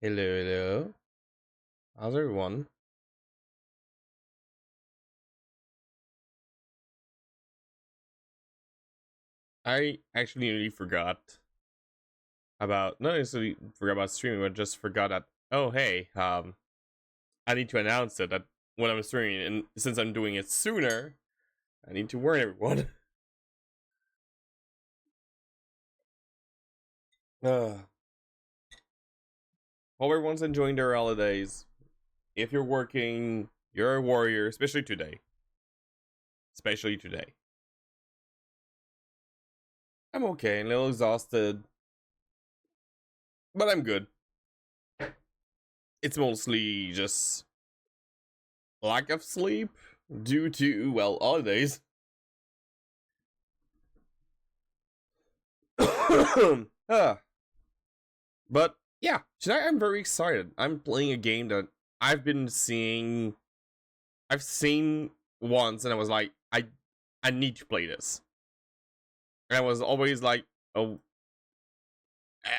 Hello, hello. How's everyone? I actually nearly forgot about not necessarily forgot about streaming, but just forgot that oh hey, I need to announce it that when I'm streaming, and since I'm doing it sooner, I need to warn everyone. uh, Hope everyone's enjoying their holidays. If you're working, you're a warrior, especially today. Especially today. I'm okay, a little exhausted, but I'm good. It's mostly just lack of sleep due to, well, holidays. Ah, but yeah, tonight I'm very excited. I'm playing a game that I've been seeing. I've seen once, and I was like, I need to play this. And I was always like, oh,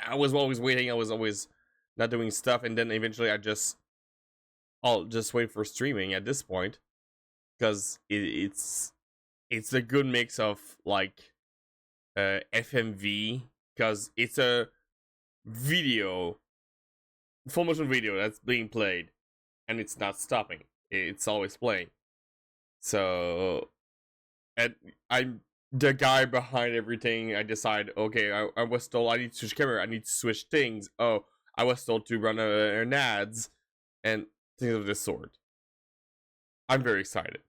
I was always waiting. I was always not doing stuff, and then eventually I'll just wait for streaming at this point because it's a good mix of like FMV because it's a video full motion video that's being played and it's not stopping. It's always playing. So, and I'm the guy behind everything. I decide, okay, I was told I need to switch camera. I need to switch things. Oh, I was told to run an ads and things of this sort. I'm very excited.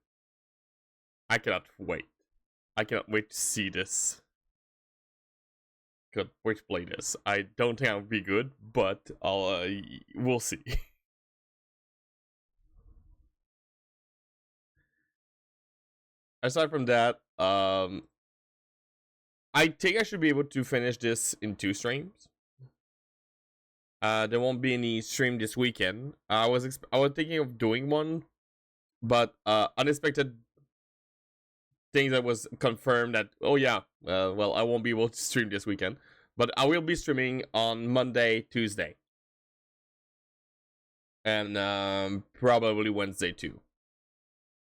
I cannot wait. I cannot wait to see this. Cannot wait to play this. I don't think I'll be good, but we'll see. Aside from that, I think I should be able to finish this in 2 streams. There won't be any stream this weekend. I was thinking of doing one, but unexpected things that was confirmed that oh yeah, well I won't be able to stream this weekend, but I will be streaming on Monday, Tuesday, and probably Wednesday too.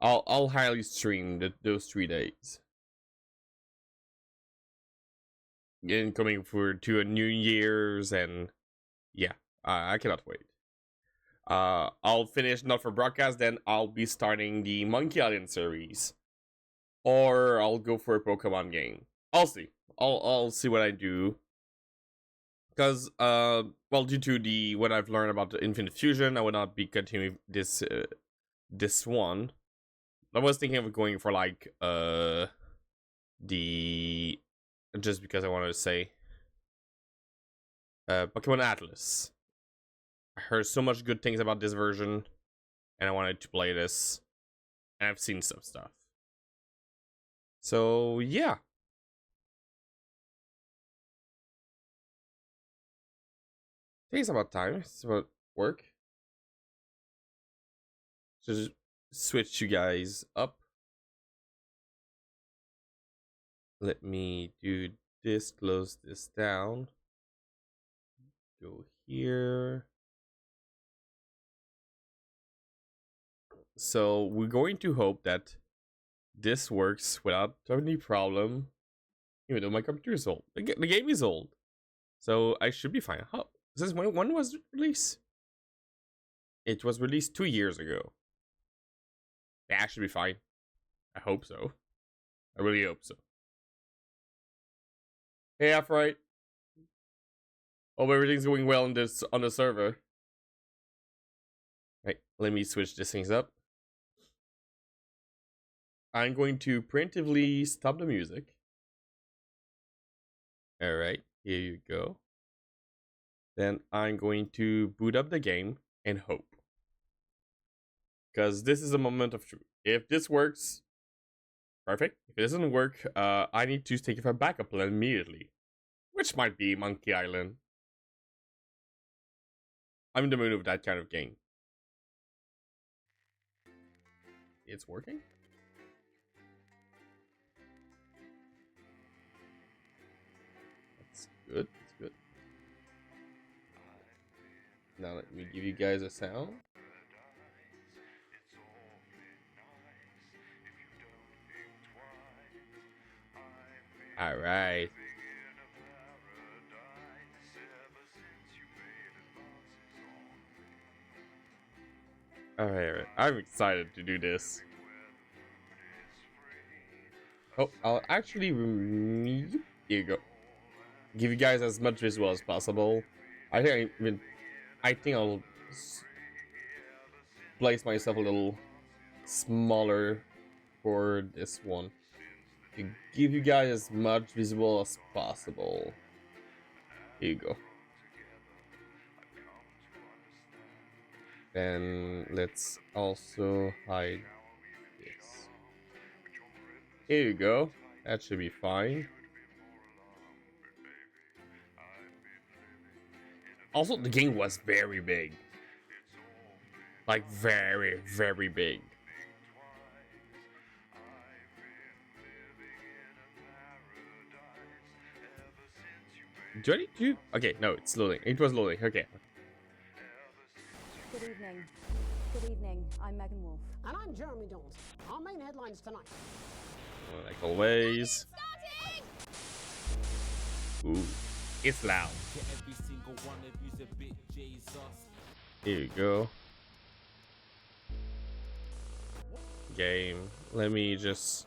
I'll highly stream those 3 days. And coming for to a New Year's and yeah, I cannot wait. I'll finish not for broadcast, then I'll be starting the Monkey Island series, or I'll go for a Pokemon game. I'll see. I'll see what I do. Because well, due to the what I've learned about the Infinite Fusion, I will not be continuing this one. I was thinking of going for like the just because I wanted to say Pokemon Atlas. I heard so much good things about this version, and I wanted to play this, and I've seen some stuff. So yeah, I think it's about time. It's about work. So just switch you guys up. Let me do this. Close this down. Go here. So we're going to hope that this works without any problem. Even though my computer is old, the game is old, so I should be fine. How since when was released? It was released 2 years ago. That should be fine. I hope so. I really hope so. Hey, Afrite. Hope everything's going well on the server. Right, let me switch these things up. I'm going to preemptively stop the music. Alright, here you go. Then I'm going to boot up the game and hope. Because this is a moment of truth. If this works, perfect. If it doesn't work, I need to take a backup plan immediately. Which might be Monkey Island. I'm in the mood of that kind of game. It's working? That's good. That's good. Now let me give you guys a sound. All right. All right. I'm excited to do this. Oh, I'll actually here you go. Give you guys as much visual as possible. I think I'll place myself a little smaller for this one to give you guys as much visual as possible. Here you go. Then let's also hide this. Here you go. That should be fine. Also, the game was very big. Like, very, very big. Do I need to? Okay, no, it's loading. It was loading. Okay. Good evening. Good evening. I'm Megan Wolf. And I'm Jeremy Dawes. Our main headlines tonight. Like always. Ooh, it's loud. Here you go. Game. Let me just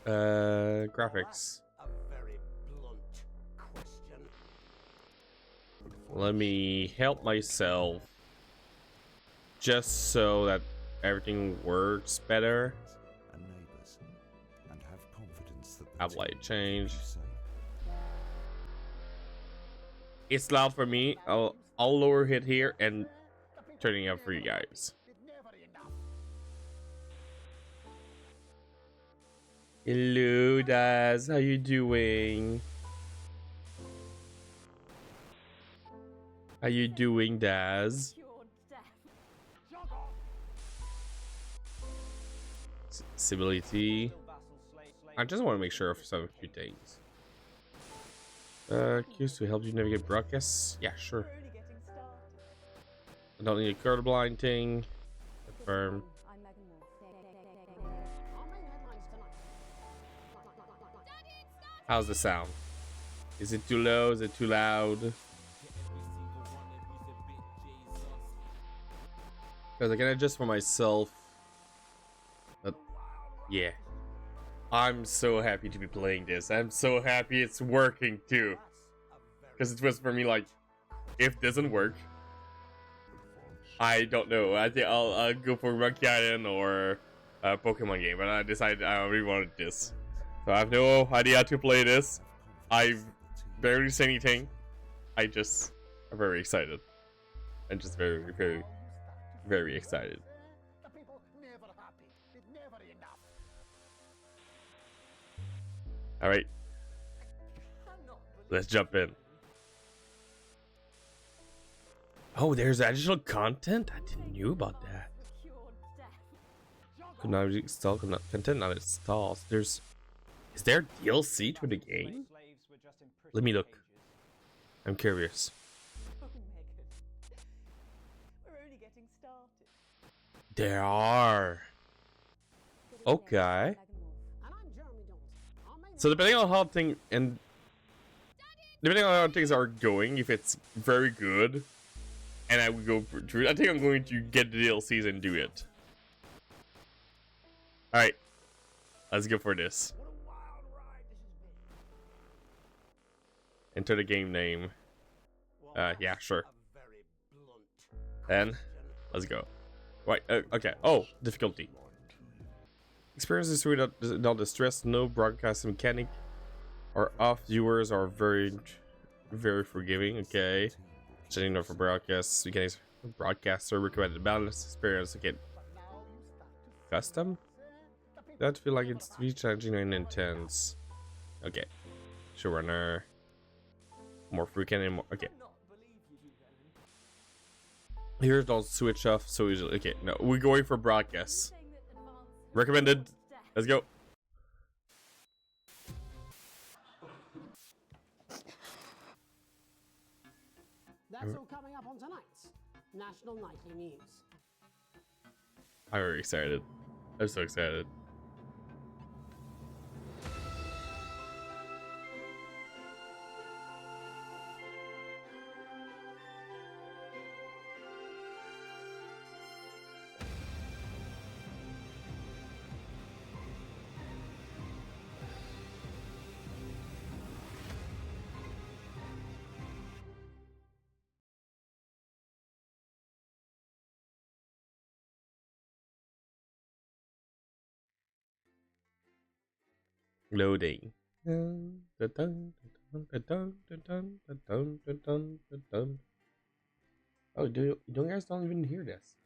graphics. A very blunt question. Let me help myself just so that everything works better. And neighbors, and have confidence that Have light change. safe. It's loud for me. I'll lower it here and turning up for you guys. Hello, Daz. How you doing? How you doing, Daz? Stability. I just want to make sure of some few things. Cues to help you navigate broadcasts. Yeah, sure. I don't need a colorblind thing. Confirm. I'm Megan Wolf. Our main headlines tonight. How's the sound? Is it too low? Is it too loud? Because I can adjust for myself. But yeah. I'm so happy to be playing this. I'm so happy it's working too. Because it was for me like, if it doesn't work, I don't know. I think I'll go for Monkey Island or a Pokemon game. But I decided I really wanted this. So I have no idea how to play this. I've barely seen anything. I'm very excited. I'm just very, very, very excited. The people never happy. It's never enough. All right, let's jump in. Oh, there's additional content? I didn't know about that. Could not install content not installed. Is there DLC to the game? Let me look. I'm curious. Oh, Megan. We're only getting started. There are. Good evening. Okay. I'm Megan Wolf. And I'm Jeremy Dawes. Our main So depending on how things are going, if it's very good, and I would go through it, I think I'm going to get the DLCs and do it. All right, let's go for this. What a wild ride this has Enter the game name. been. Yeah, sure. A very blunt Then question. let's go. Right. Okay. Oh, difficulty. Experiences without the stress. No broadcast mechanic or off. Viewers are very, very forgiving. Okay. Setting up for broadcasts. Mechanics. Broadcaster recommended balance experience. Okay. Custom. That feel like it's too challenging and intense. Okay. Showrunner. More frequent and more. Okay. Here, don't switch off so easily. Okay, no, we're going for broadcasts. Recommended. Let's go. That's all coming up on tonight's National Nightly News. I'm very excited. I'm so excited. Loading. Dun, dun, dun, dun, dun, dun, dun, dun, dun, dun, dun, dun, dun. Oh, do you guys don't even hear this?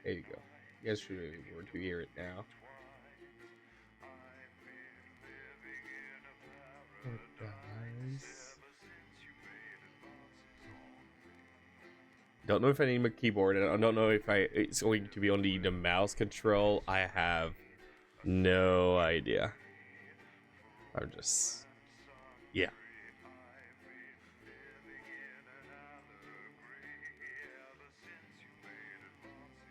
There you go. You guys should be able to hear it now. Paradise. Don't know if I need my keyboard. I don't know if it's going to be on the mouse control. I have no idea. I'm just, yeah.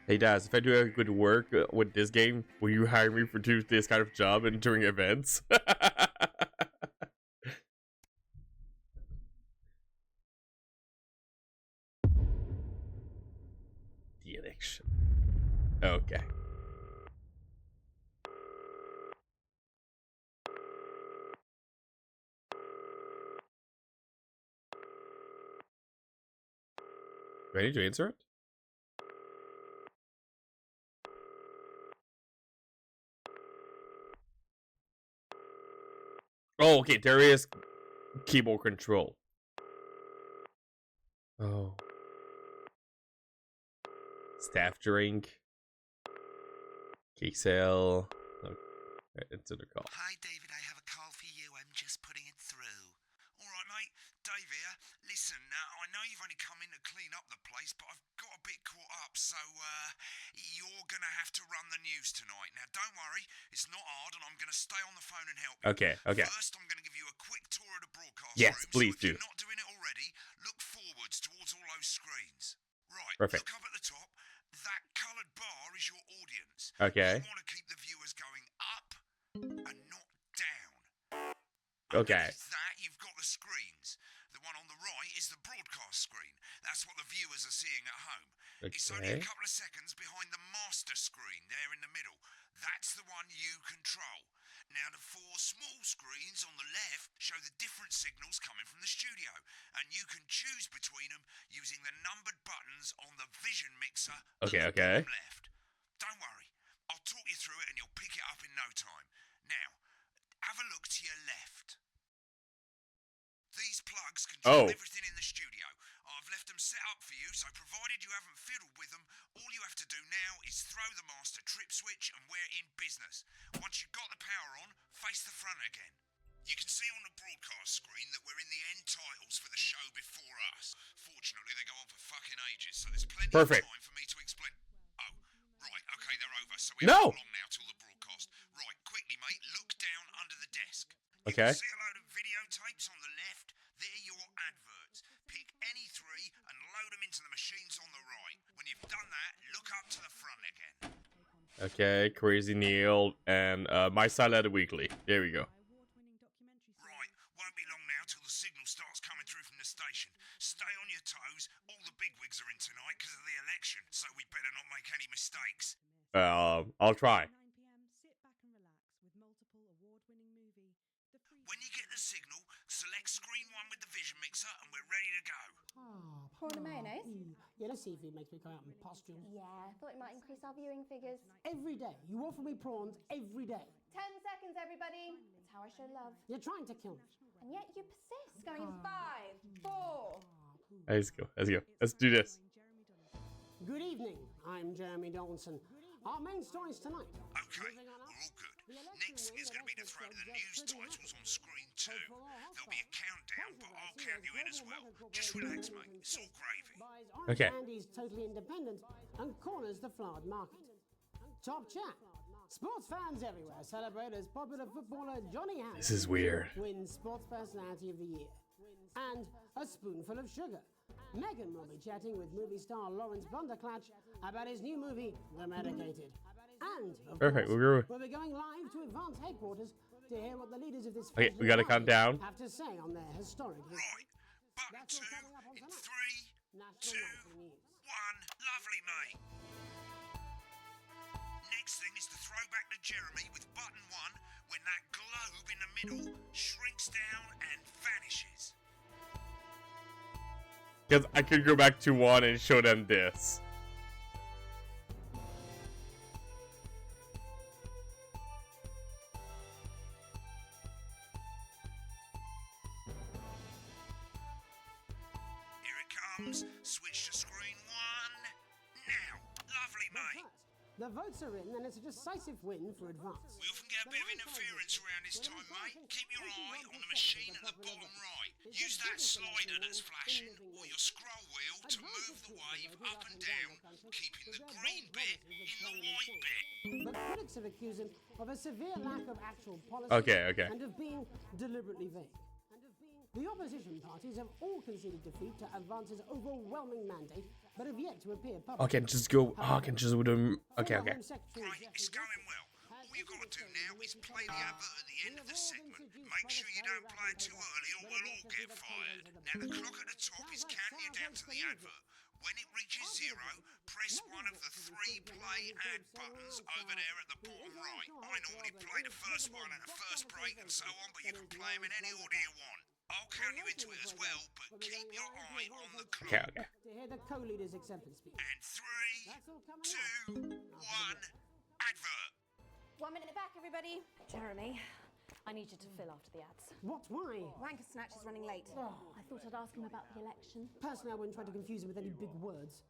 Hey Daz, if I do a good work with this game, will you hire me for do this kind of job and during events? The election. Okay. Do I need to answer it? Oh, okay. There is keyboard control. Oh. Staff drink. Cake sale. Okay, answer the call. Hi, David, I have a call for you. I'm just putting it through. All right, mate. Dave here. Listen, I know you've only come in to clean up the place, but I've got a bit caught up, so you're going to have to run the news tonight. Now, don't worry. It's not hard, and I'm going to stay on the phone and help you. Okay, okay. First, I'm going to give you a quick tour of the broadcast Yes, room. please so if do. you're not doing it already, look forwards towards all those screens. Right, Perfect. look up at the top. That coloured bar is your audience. Okay. You want to keep the viewers going up and not down. Okay. Underneath that, you've got the screens. The one on the right is the broadcast screen. That's what the viewers are seeing at home. It's only a Okay. couple of seconds behind the master screen there in the middle. That's the one you control. Now, the four small screens on the left show the different signals coming from the studio, and you can choose between them using the numbered buttons on the vision mixer Okay, at the okay. bottom left. Don't worry, I'll talk you through it and you'll pick it up in no time. Now, have a look to your left. These plugs control everything in the studio. I've left them set up for you, so provided you haven't fiddled with them, all you have to do now is throw the master trip switch and we're in business. Once you've got the power on, face the front again. You can see on the broadcast screen that we're in the end titles for the show before us. Fortunately, they go on for fucking ages, so there's plenty of time for me to explain. Oh, right, okay, they're over, so we haven't got long now till the broadcast. Right, quickly, mate, look down under the desk. You Okay. can see a load of videotapes on the left. They're your adverts. Pick any three and load them into the machines on the right. When you've done that, look up to the front again. Okay, Crazy Neil and My Silent Weekly. There we go. Right, won't be long now till the signal starts coming through from the station. Stay on your toes. All the bigwigs are in tonight because of the election, so we better not make any mistakes. I'll try. 9 p.m. Sit back and relax with multiple award-winning movie. The Free When you get the signal, select screen 1 with the vision mixer and we're ready to go. Prawn and mayonnaise? Yeah, let's see if it makes me go out in pustules. Yeah, I thought it might increase our viewing figures. Every day. You offer me prawns every day. 10 seconds, everybody. It's how I show love. You're trying to kill me. And yet you persist. Going in 5, 4. Let's go. Let's go. Let's do this. Good evening. I'm Jeremy Donaldson. Our main stories tonight. Okay, we're all good. Next is going to be the throw to the news titles on screen 2. There'll be a countdown, but I'll count you in as well. Just relax, mate. It's all gravy. Buys orange Okay. candies totally independent and corners the flowered market. Top chat. Sports fans everywhere celebrate as popular footballer Johnny Hammond This is weird. wins Sports Personality of the Year. And a spoonful of sugar. Megan will be chatting with movie star Lawrence Blunderclatch about his new movie, The Medicated. And, of Perfect, course, we'll be going live to Advance headquarters to hear what the leaders of this Okay, we gotta count down. have to say on their historic history. Right, button That's all 2 coming up on in tonight. 3, National 2, Nightly News. 1. Lovely, mate. Next thing is to throw back to Jeremy with button 1 when that globe in the middle shrinks down and vanishes. Because I could go back to 1 and show them this. Here it comes. Switch to screen 1. Now. Lovely, mate. The votes are in, and it's a decisive win for Advance. We often get a bit of interference around this time, mate. Keep your eye on the machine at the bottom right. Use that slider that's flashing or your scroll wheel to move the wave up and down, keeping the green bit in the white bit. But critics have accused him of a severe lack of actual policy Okay. and of being deliberately vague. The opposition parties have all conceded defeat to Advance's overwhelming mandate, but have yet to appear publicly. I can just go. I can just do them. Okay. Former Home Secretary Right, it's Jeffrey going well. All you got to do now is play the advert at the end of the segment. Make sure you don't play it too early or we'll all get fired. Now the clock at the top is counting you down to the advert. When it reaches 0, press one of the 3 play ad buttons over there at the bottom right. I normally play the first one at the first break and so on, but you can play them in any order you want. I'll count you into it as well, but keep your eye on the clock. Okay. to hear the co-leader's acceptance speech. And 3, 2, 1, advert. 1 minute back, everybody. Jeremy, I need you to fill after the ads. What? Why? Wanker Snatch is running late. I thought I'd ask him about the election. Personally, I wouldn't try to confuse him with any big words.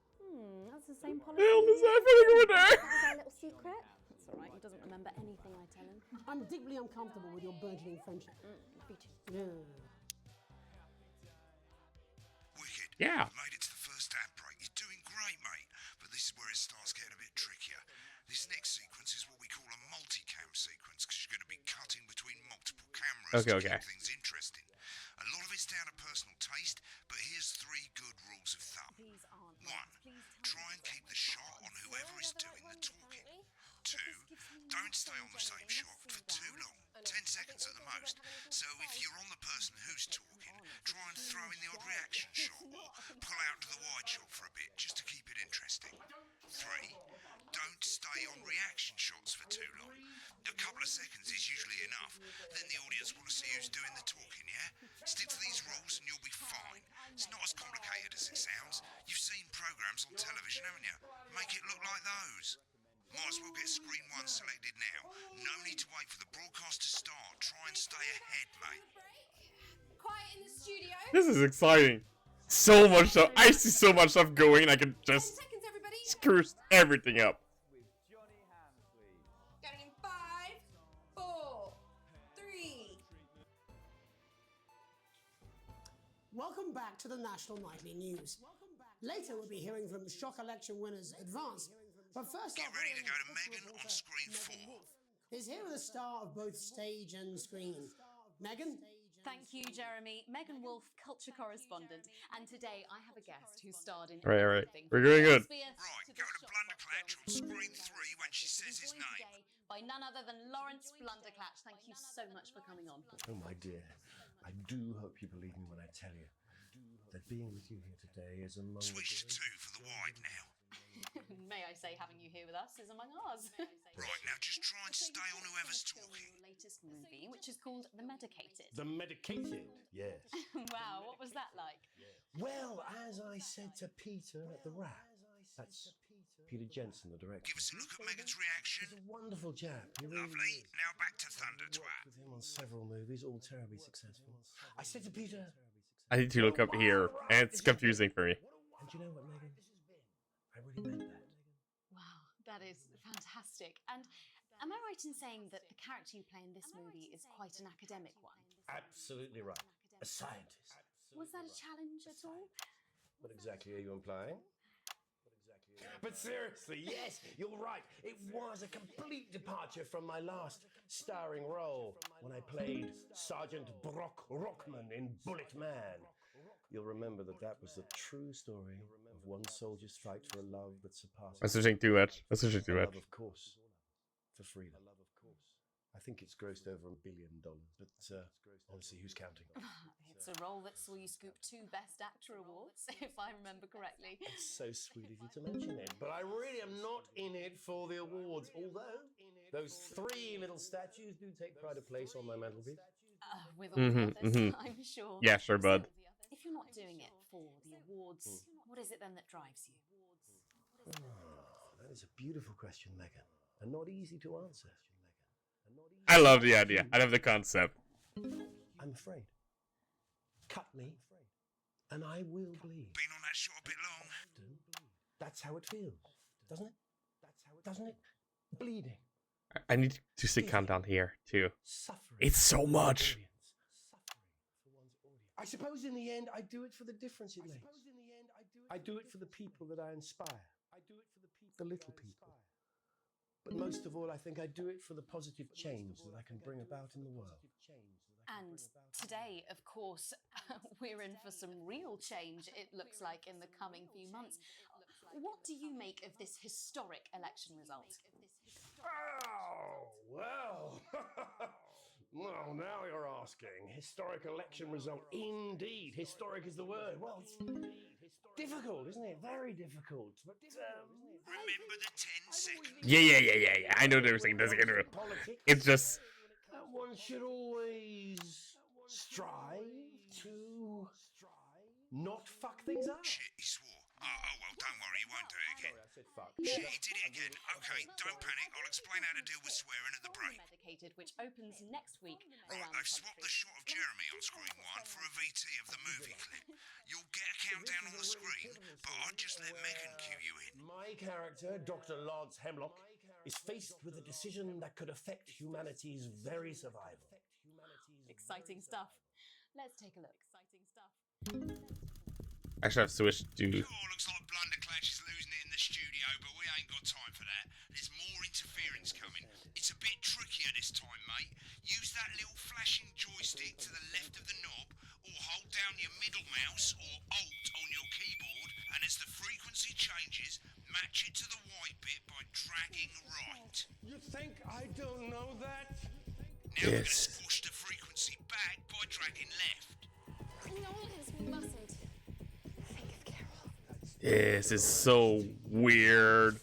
That's the same policy. Hell is happening over there? That was our little secret. That's all right. He doesn't remember anything I tell him. I'm deeply uncomfortable with your burgeoning friendship. Me too. Yeah. Wicked. Yeah. You made it to the first ad break. You're doing great, mate. But this is where it starts getting a bit trickier. This next sequence is what we call a multicam sequence because you're going to be cutting between multiple cameras to Okay. keep things interesting. A lot of it's down to personal taste, but here's 3 good rules of thumb. These aren't 1. Try and keep the shot on whoever is doing the talking. 2. Don't stay on the same shot for too long. 10 seconds at the most. So if you're on the person who's talking, try and throw in the odd reaction shot or pull out to the wide shot for a bit just to keep it interesting. 3. Don't stay on reaction shots for too long. A couple of seconds is usually enough. Then the audience want to see who's doing the talking, yeah? Stick to these rules and you'll be fine. It's not as complicated as it sounds. You've seen programs on television, haven't you? Make it look like those. Might as well get screen 1 selected now. No need to wait for the broadcast to start. Try and stay ahead, mate. Quiet in the studio. This is exciting. So much stuff. I see so much stuff going. I can 10 just seconds, everybody. screw everything up. Going in 5, 4, 3. Welcome back to the National Nightly News. Later, we'll be hearing from shock election winners Advance. But first, Get ready to go to Megan on screen 4. is here with the star of both stage and screen. Megan? Thank you, Jeremy. Megan Wolf, culture correspondent. And today I have a guest who starred in Right. everything We're doing good. Right, go to Blunderclatch on screen 3 when she says his name. Today by none other than Lawrence Blunderclatch. Thank you so much for coming on. Oh, my dear, I do hope you believe me when I tell you that being with you here today is among Switch to 2 for the wide now. May I say, having you here with us is among ours. Right, now just try and stay on whoever's talking. Your latest movie, which is called The Medicated. The Medicated, yes. Wow, what was that like? Well, as I said to Peter at the Wrap, that's Peter Jensen, the director. Give us a look at Megan's reaction. He's a wonderful chap. He really Lovely. is. Now back to Thunder Worked Twat. with him on several movies, all terribly successful. I said to Peter, I need to look up here, and it's confusing for me. and you know what, Megan? I really meant that. Wow, that is fantastic. And am I right in saying that the character you play in this movie is quite an academic one? Absolutely right. A scientist. Was that a challenge at all? What exactly are you implying? But seriously, yes, you're right. It was a complete departure from my last starring role when I played Sergeant Brock Rockman in Bullet Man. You'll remember that was the true story of one soldier's fight for a love that surpasses. I'm switching too much. I'm switching too a much. love, of course, for freedom. I think it's grossed over $1 billion, but honestly, who's counting? It's a role that saw you scoop 2 Best Actor awards, if I remember correctly. It's so sweet of you to mention it, but I really am not in it for the awards, although those 3 little statues do take pride of place on my mantelpiece. With all the others, I'm sure. Yeah, sure, bud. If you're not doing it for the awards, what is it then that drives you? That is a beautiful question, Megan, and not easy to answer. I love the idea. I love the concept. I'm afraid. Cut me, and I will bleed. Been on that shot a bit long. That's how it feels, doesn't it? Doesn't it? Bleeding. I need to see countdown here too. Suffering. It's so much. I suppose in the end, I do it for the difference it makes. I do it for the people that I inspire. The little people. But most of all, I think I do it for the positive change that I can bring about in the world. And today, of course, we're in for some real change, it looks like, in the coming few months. What do you make of this historic election result? Oh, well. Well, now you're asking. Historic election result. Indeed. Historic is the word. Well, it's difficult, isn't it? Very difficult. But Remember the 10 seconds? Yeah. I know there's a It's just one should always strive to not fuck things up. Shit, he swore. Oh, well, don't worry, he won't do it again. Sorry, I said fuck. Shit, he did it again. Okay, don't panic. I'll explain how to deal with swearing at the break. Medicated, which opens next week. Right, around I've the swapped country. the shot of Jeremy on screen 1 for a VT of the movie clip. You'll get a countdown on the screen, but I'll just let Megan cue you in. My character, Dr. Lance Hemlock, is faced with a decision that could affect humanity's very survival. Exciting stuff. Let's take a look. Exciting stuff. I should have switched to. Sure, looks like Blunderclatch is losing it in the studio, but we ain't got time for that. There's more interference coming. It's a bit trickier this time, mate. Use that little flashing joystick to the left of the knob, or hold down your middle mouse or Alt on your keyboard, and as the frequency changes, match it to the white bit by dragging right. You think I don't know that? Now we're going to push the frequency back by dragging left. Nolan, we mustn't. Think of Carol. This is so weird.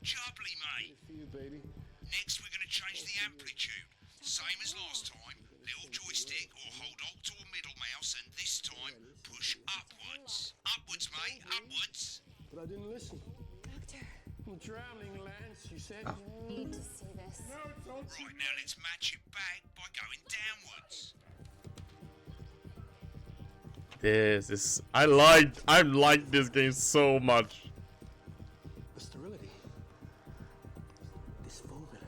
Jubbly, mate. For you, baby. Next, we're going to change the amplitude. Same as last time. Little joystick or hold Alt or middle mouse, and this time push upwards. Upwards, mate. Upwards. But I didn't listen. Doctor, I'm drowning, Lance, you said. you need to see this. Right, now let's match it back by going downwards. This is. I like this game so much. The sterility. This formula,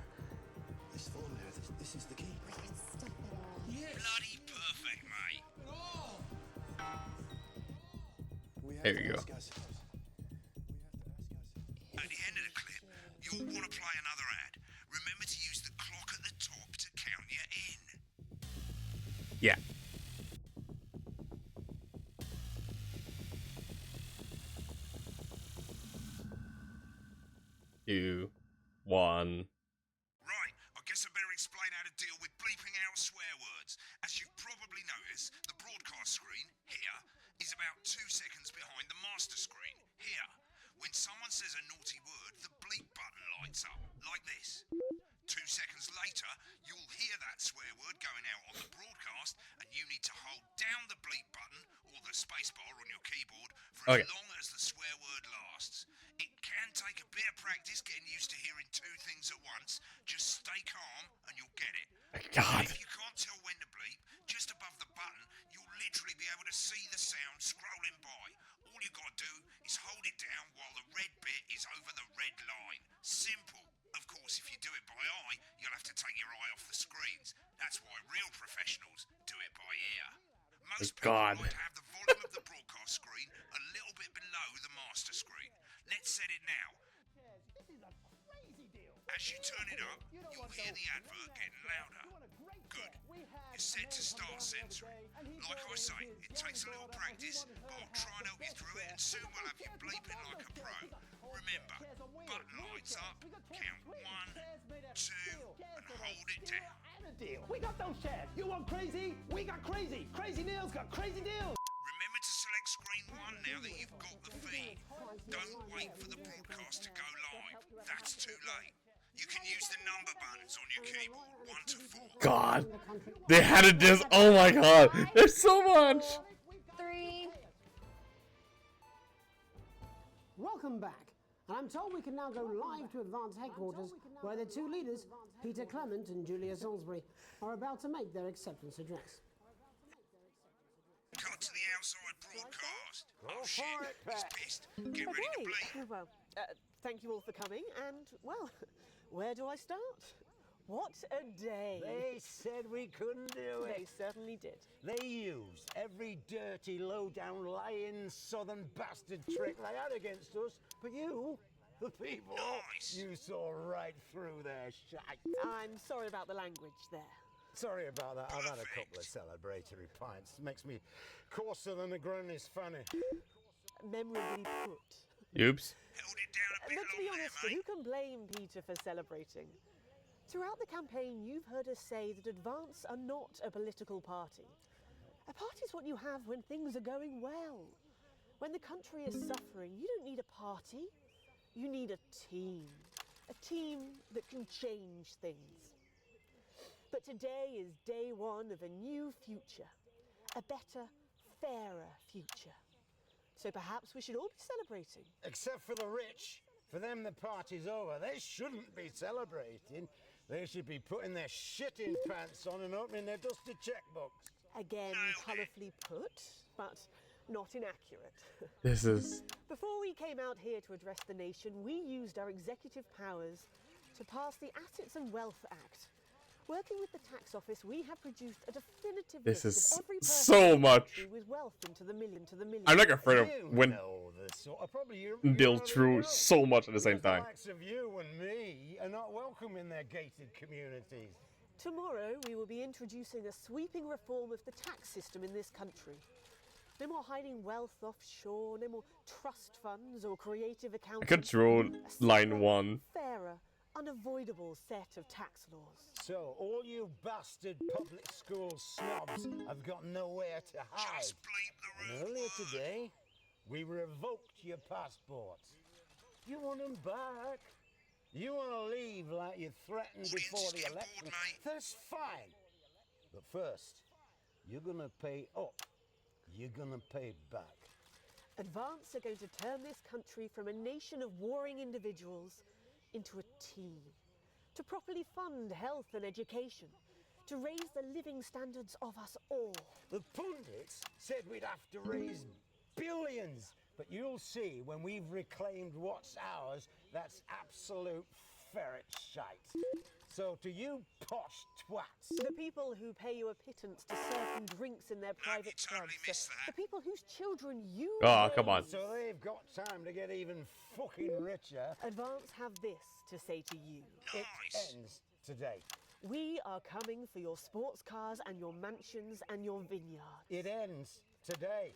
this is the key. Stop it all. Bloody perfect, mate. There you go. At the end of the clip, you'll want to play another ad. Remember to use the clock at the top to count you in. Yeah. 2, 1. Right, I guess I better explain how to deal with bleeping out swear words. As you've probably noticed, the broadcast screen, here, is about 2 seconds behind the master screen, here. When someone says a naughty word, the bleep button lights up, like this. 2 seconds later, you'll hear that swear word going out on the broadcast, and you need to hold down the bleep button, or the spacebar on your keyboard, for as long as the swear word lasts. It can take a bit of practice getting used to hearing 2 things at once. Just stay calm and you'll get it. God. If you can't tell when to bleep, just above the button, you'll literally be able to see the sound scrolling by. All you gotta do is hold it down while the red bit is over the red line. Simple. Of course, if you do it by eye, you'll have to take your eye off the screens. That's why real professionals do it by ear. Most people God. like to have the volume Now, This is a crazy deal. as you turn it up, you'll hear the advert getting louder. Good. You're set to start censoring. Like I say, it takes a little practice, but I'll try and help you through it, and soon we'll have you bleeping like a pro. Remember, button lights up, count 1, 2, and hold it down. Deal. We got those chairs. You want crazy? We got crazy. Crazy Neil's got crazy deals. Remember to select screen 1 now that you've got the feed. Don't wait for the broadcast to go live. That's too late. You can use the number buttons on your keyboard, 1 to 4. God, they had it this. Oh my God, there's so much. 3. Welcome back. And I'm told we can now go live to Advance Headquarters, where the two leaders, Peter Clement and Julia Salisbury, are about to make their acceptance address. Cut to the outside broadcast. Oh shit, he's pissed. Get ready to bleep. Well, thank you all for coming, and, well, where do I start? What a day. They said we couldn't do They it. certainly did. They used every dirty, low-down, lying southern bastard trick they had against us. But you, the people, Nice. you saw right through their shite. I'm sorry about the language there. Sorry about that. I've had a couple of celebratory pints. Makes me coarser than a granny's fanny. Memorably put. Oops. Held it down a bit But to be long there, honest, mate. who can blame Peter for celebrating? Throughout the campaign, you've heard us say that Advance are not a political party. A party is what you have when things are going well. When the country is suffering, you don't need a party. You need a team. A team that can change things. But today is day one of a new future. A better, fairer future. So perhaps we should all be celebrating. Except for the rich. For them, the party's over. They shouldn't be celebrating. They should be putting their shitting pants on and opening their dusty checkbooks. Again, colourfully put, but not inaccurate. This is. Before we came out here to address the nation, we used our executive powers to pass the Assets and Wealth Act. Working with the tax office, we have produced a definitive This list is of every person so in the much. country with wealth into the million. I'm like afraid of You when know the sort of probably you they'll already through know. so much at the same Because the time. likes of you and me are not welcome in their gated communities. Tomorrow, we will be introducing a sweeping reform of the tax system in this country. No more hiding wealth offshore, no more trust funds or creative accounting. Control line 1. Fairer, unavoidable set of tax laws. So all you bastard public school snobs have got nowhere to hide. Just bleep the And rude earlier word. today, we revoked your passports. You want them back? You want to leave like you threatened Audience before is the getting election? bored, mate. That's fine. But first, you're going to pay up. You're going to pay back. Advance are going to turn this country from a nation of warring individuals into a team. To properly fund health and education. To raise the living standards of us all. The pundits said we'd have to raise billions. But you'll see when we've reclaimed what's ours, that's absolute ferret shite. So to you posh twats, The people who pay you a pittance to serve them drinks in their private you totally clubs. missed that. The people whose children you Oh, come on. raised. so they've got time to get even fucking richer. Advance have this to say to you. It Nice. ends today. We are coming for your sports cars and your mansions and your vineyards. It ends today.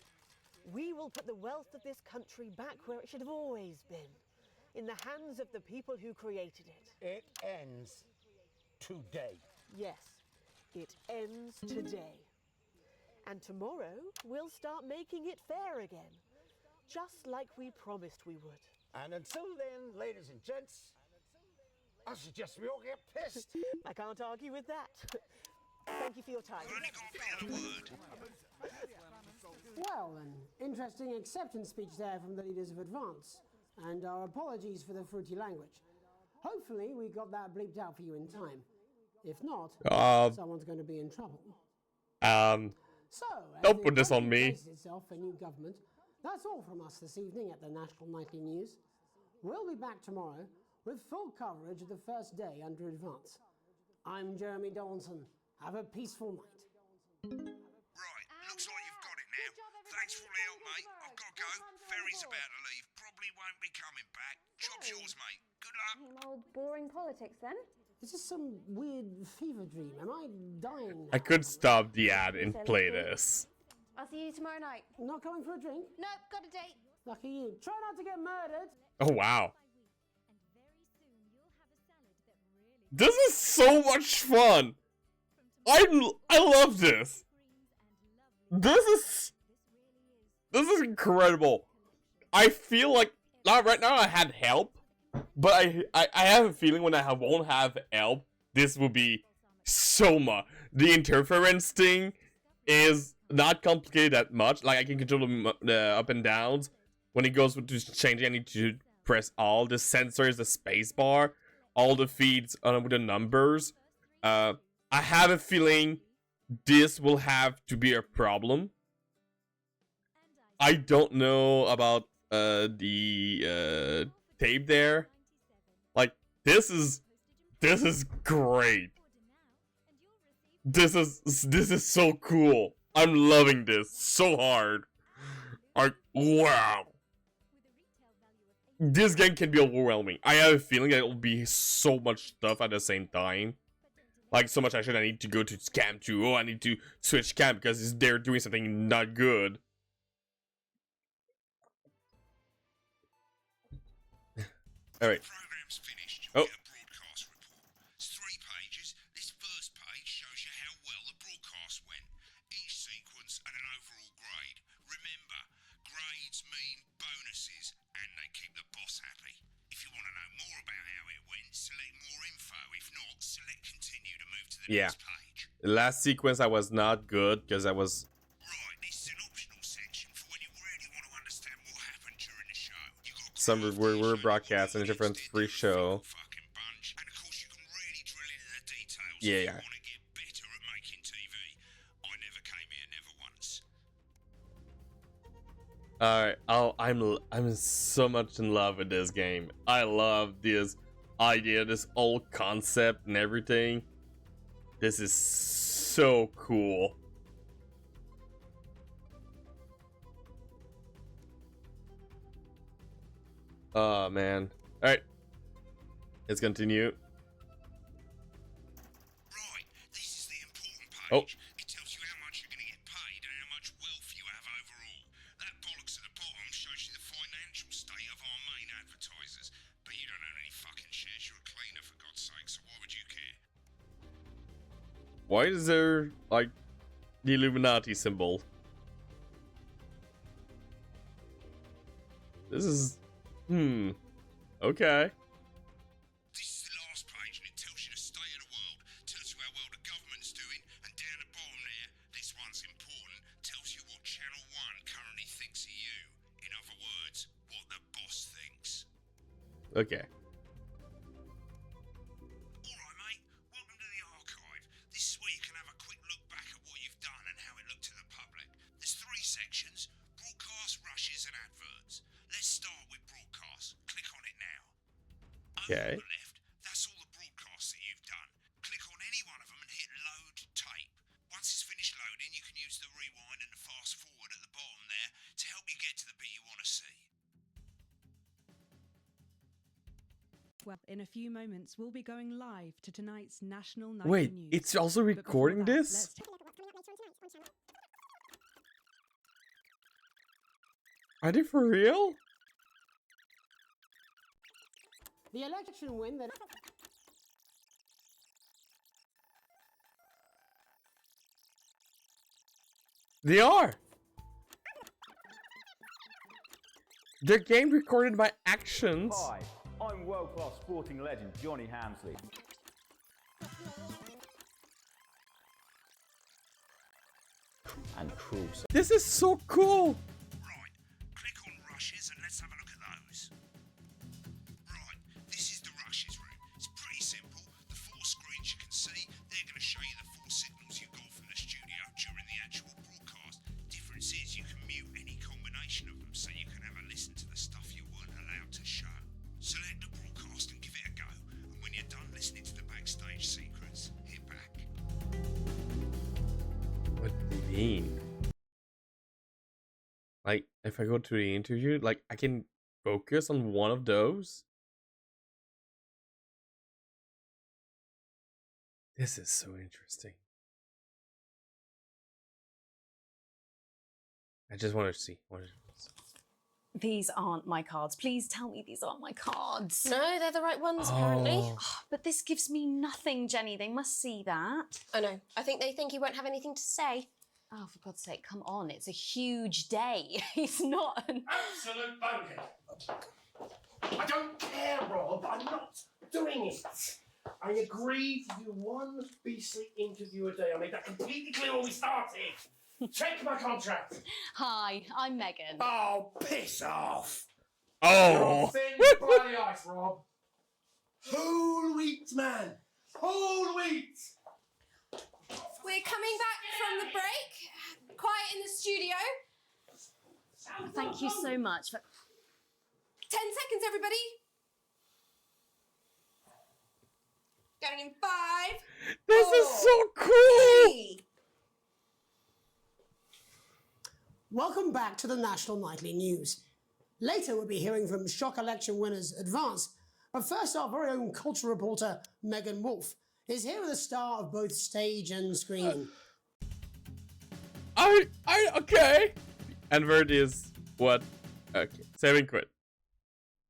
We will put the wealth of this country back where it should have always been. In the hands of the people who created it. It ends today. Yes, it ends today. And tomorrow, we'll start making it fair again. Just like we promised we would. And until then, ladies and gents, I suggest we all get pissed. I can't argue with that. Thank you for your time. I've only got a bit of a word. Well, an interesting acceptance speech there from the leaders of Advance, and our apologies for the fruity language. Hopefully we got that bleeped out for you in time. If not, someone's going to be in trouble. So, as Don't the put this on country me. faces itself for new government, that's all from us this evening at the National Nightly News. We'll be back tomorrow with full coverage of the first day under Advance. I'm Jeremy Donaldson. Have a peaceful night. Right, looks like you've got it now. Thanks for all the help, mate. mate. I've got to go. Ferry's about to leave. Probably won't be coming back. Job's yours, mate. Good luck. Same old boring politics then. Is this some weird fever dream? Am I dying now? I could stop the ad and play this. I'll see you tomorrow night. Not coming for a drink? No, got a date. Lucky you. Try not to get murdered. Oh wow. This is so much fun. I love this. This is incredible. I feel like right now I had help, but I have a feeling when I won't have help, this will be so much. The interference thing is not complicated that much. Like I can control the up and downs. When it goes to changing, I need to press all the sensors, the space bar, all the feeds with the numbers. I have a feeling this will have to be a problem. I don't know about the tape there. Like this is great. This is so cool. I'm loving this so hard. Wow. This game can be overwhelming. I have a feeling that it will be so much stuff at the same time. Like so much action. I need to go to cam 2. Oh, I need to switch cam because they're doing something not good. All right. Program's finished. Oh. You'll get a broadcast report. It's 3 pages. This first page shows you how well the broadcast went. Each sequence and an overall grade. Remember, grades mean bonuses, and they keep the boss happy. If you want to know more about how it went, select more info. If not, select continue to move to the next page. The last sequence I was not good because I was. Right, this is an optional section for when you really want to understand what happened during the show. You got Some were broadcast and a different free show. fucking bunch, and of course you can really drill into the details. Yeah, if yeah. you want to get better at making TV. I never came here, never once. Alright, I'm so much in love with this game. I love this idea, this old concept and everything. This is so cool. Oh man. Alright. Let's continue. Right, this is the important page. Oh. It tells you how much you're going to get paid and how much wealth you have overall. That bollocks at the bottom shows you the financial state of our main advertisers. But you don't own any fucking shares, you're a cleaner for God's sake, so why would you care? Why is there like the Illuminati symbol? This is okay. This is the last page and it tells you the state of the world, tells you how well the government's doing, and down the bottom there, this one's important, tells you what Channel 1 currently thinks of you. In other words, what the boss thinks. Okay. Alright mate, welcome to the archive. This is where you can have a quick look back at what you've done and how it looked to the public. There's 3 sections: broadcast, rushes and adverts. Let's start with broadcast. Click on it now. Okay. Over on the left, that's all the broadcasts that you've done. Click on any one of them and hit load tape. Once it's finished loading, you can use the rewind and the fast forward at the bottom there to help you get to the bit you want to see. Well, in a few moments, we'll be going live to tonight's National Night Wait, News. it's also But before recording that, this? let's Are they for real? The election win that... They are. Their game recorded my actions. Hi, I'm world-class sporting legend Johnny Hamsley. And cruel. This is so cool. Right, click on rushes and let's have a look at those. Right, this is the rushes room. It's pretty simple. The 4 screens you can see, they're going to show you the 4 signals you got from the studio during the actual broadcast. Difference is you can mute any combination of them so you can have a listen to the stuff you weren't allowed to show. Select the broadcast and give it a go. And when you're done listening to the backstage secrets, hit back. What do you mean? Like, if I go to the interview, like I can focus on one of those. This is so interesting. I just want to see. These aren't my cards. Please tell me these aren't my cards. No, they're the right ones, apparently. Oh. But this gives me nothing, Jenny. They must see that. I know. I think they think you won't have anything to say. Oh, for God's sake, come on. It's a huge day. He's not an... Absolute bonehead. I don't care, Rob. I'm not doing it. I agreed to do one beastly interview a day. I made that completely clear when we started. Check my contract. Hi, I'm Megan. Oh, piss off. Oh. You're thin by the ice, Rob. Whole wheat, man. Whole wheat. We're coming back from the break. Quiet in the studio. Thank you so much. 10 seconds, everybody. Going in 5. This is so cool. 3. Welcome back to the National Nightly News. Later we'll be hearing from shock election winners Advance, but first our very own culture reporter Megan Wolf is here with a star of both stage and screen. Okay. And where it is what? Okay, 7 quid.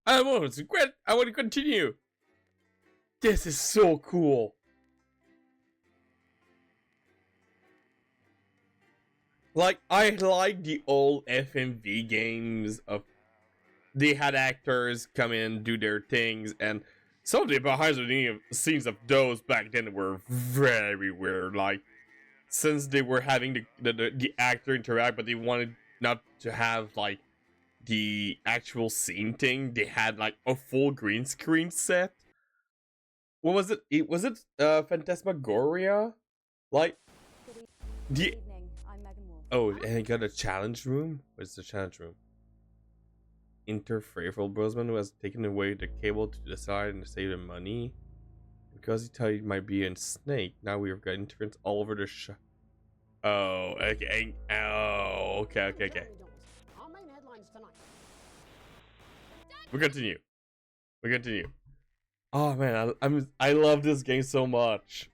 I don't want to quit. I want to continue. This is so cool. Like, I like the old FMV games of they had actors come in, do their things, and some of the behind the scenes of those back then were very weird. Like, since they were having the actor interact, but they wanted not to have, like, the actual scene thing, they had, like, a full green screen set. What was it? Was it Phantasmagoria? Like, the... Oh, and he got a challenge room? What's the challenge room? Interfaithful Brosman who has taken away the cable to the side and save the money. Because he thought he might be a snake, now we've got interference all over the show. Oh, okay. Oh, okay. Our main headlines tonight. We continue. Oh man, I love this game so much.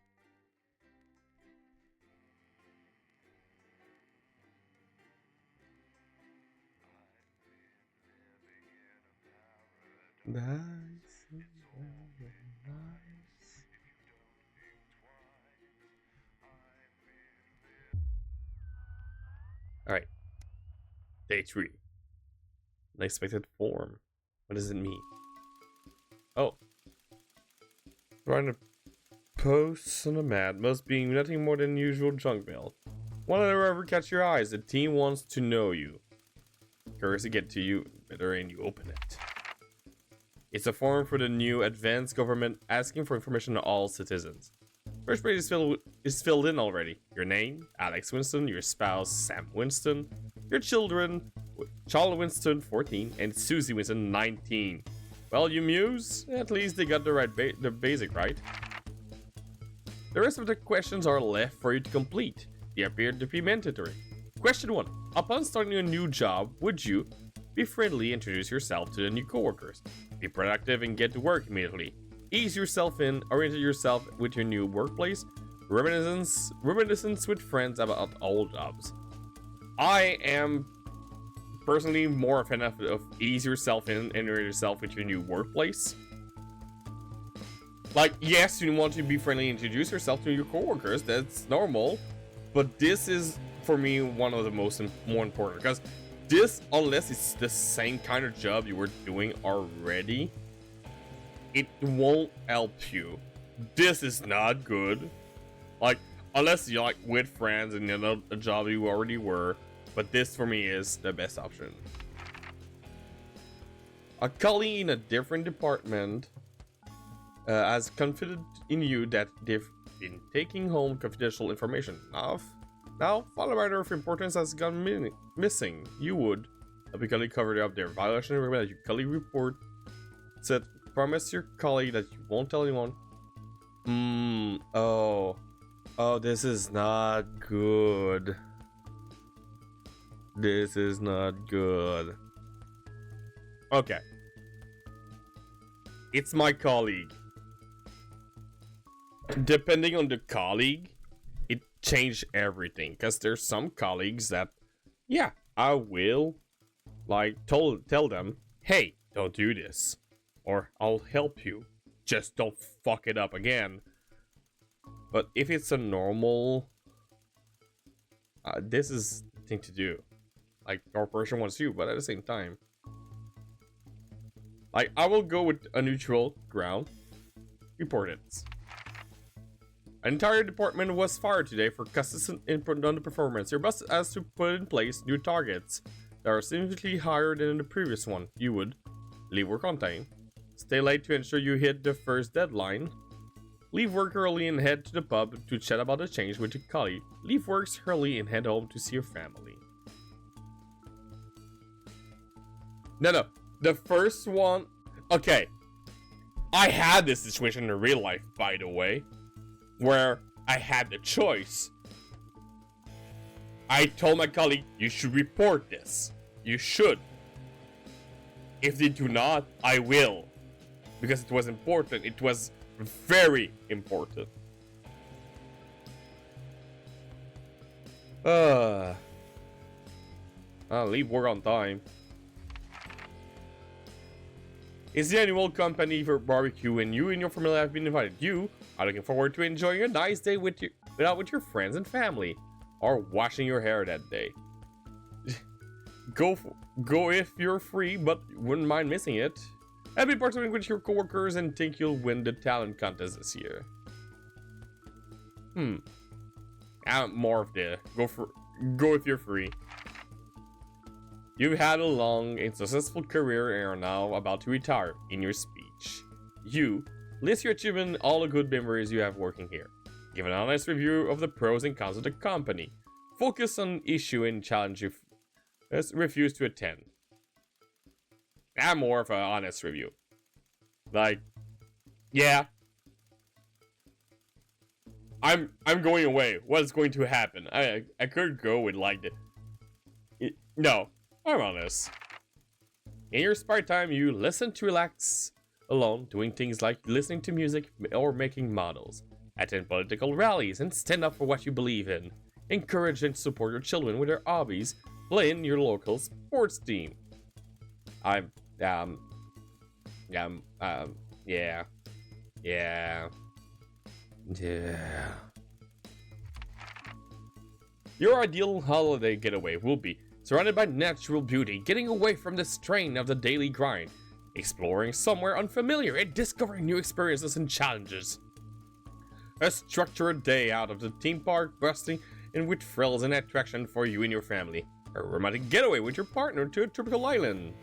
Nice. Alright. Day 3. Unexpected form. What does it mean? Oh. Trying to post on a mat must be nothing more than usual junk mail. Won't let it ever catch your eyes. The team wants to know you. Curious to get to you. Better and you open it. It's a form for the new advanced government asking for information on all citizens. First page is filled in already. Your name, Alex Winston, your spouse, Sam Winston, your children, Charles Winston, 14, and Susie Winston, 19. Well, you muse? At least they got the basic right. The rest of the questions are left for you to complete. They appear to be mandatory. Question 1. Upon starting a new job, would you be friendly, introduce yourself to the new coworkers, be productive and get to work immediately, ease yourself in, orient yourself with your new workplace, reminiscence with friends about old jobs. I am personally more a fan of ease yourself in and orient yourself with your new workplace. Like, yes, you want to be friendly and introduce yourself to your coworkers, that's normal, but this is for me one of the more important, because this, unless it's the same kind of job you were doing already, it won't help you. This is not good. Like, unless you're like with friends and you know a job you already were, but this for me is the best option. A colleague in a different department has confided in you that they've been taking home confidential information. Now, follow matter of importance has gone missing. You would help your colleague cover up their violation and recommend that your colleague report. Said, promise your colleague that you won't tell anyone. Oh, this is not good. This is not good. Okay. It's my colleague. Depending on the colleague, it changed everything. Because there's some colleagues that, yeah, I will, like, tell them, hey, don't do this. Or I'll help you. Just don't fuck it up again. But if it's a normal, this is the thing to do. Like, corporation wants you, but at the same time, like, I will go with a neutral ground. Report it. An entire department was fired today for consistent input on the performance. Your boss has to put in place new targets that are significantly higher than the previous one. You would leave work on time, stay late to ensure you hit the first deadline, leave work early and head to the pub to chat about the change with your colleague, leave work early and head home to see your family. No, the first one, okay, I had this situation in real life, by the way, where I had the choice. I told my colleague, you should report this. You should. If they do not, I will. Because it was important. It was very important. I'll leave work on time. It's the annual company for barbecue and you and your family have been invited. You are looking forward to enjoying a nice day with your friends and family. Or washing your hair that day. Go if you're free, but wouldn't mind missing it. And be participating with your coworkers and think you'll win the talent contest this year. More of the go if you're free. You've had a long and successful career and are now about to retire. In your speech, you list your achievement and all the good memories you have working here. Give an honest review of the pros and cons of the company. Focus on issue and challenge you refuse to attend. More of an honest review. Like, yeah, I'm going away. What's going to happen? I could go with like no, I'm honest. In your spare time, you listen to relax alone, doing things like listening to music or making models. Attend political rallies and stand up for what you believe in. Encourage and support your children with their hobbies. Play in your local sports team. Yeah. Your ideal holiday getaway will be surrounded by natural beauty, getting away from the strain of the daily grind, exploring somewhere unfamiliar and discovering new experiences and challenges. A structured day out of the theme park, busting in with thrills and attraction for you and your family. A romantic getaway with your partner to a tropical island.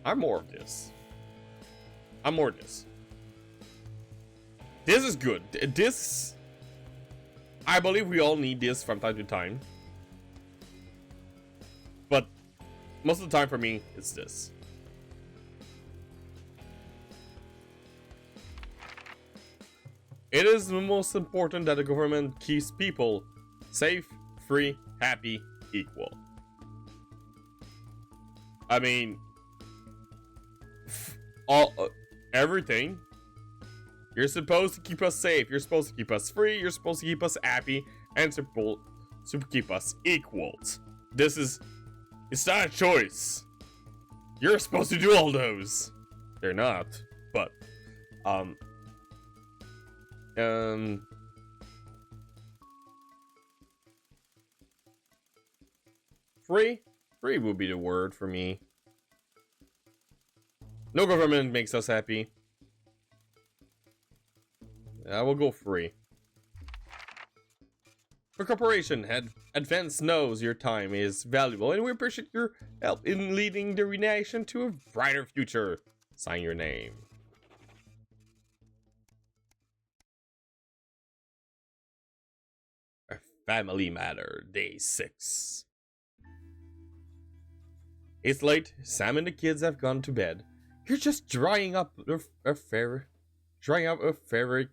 I'm more of this. This is good. This, I believe we all need this from time to time. But most of the time for me, it's this. It is the most important that the government keeps people safe, free, happy, equal. I mean, everything. You're supposed to keep us safe. You're supposed to keep us free. You're supposed to keep us happy, and to keep us equals. It's not a choice. You're supposed to do all those. They're not, but free would be the word for me. No government makes us happy. I will go free. For corporation, Advance knows your time is valuable and we appreciate your help in leading the nation to a brighter future. Sign your name. A family matter, day 6. It's late. Sam and the kids have gone to bed. You're just drying up a favorite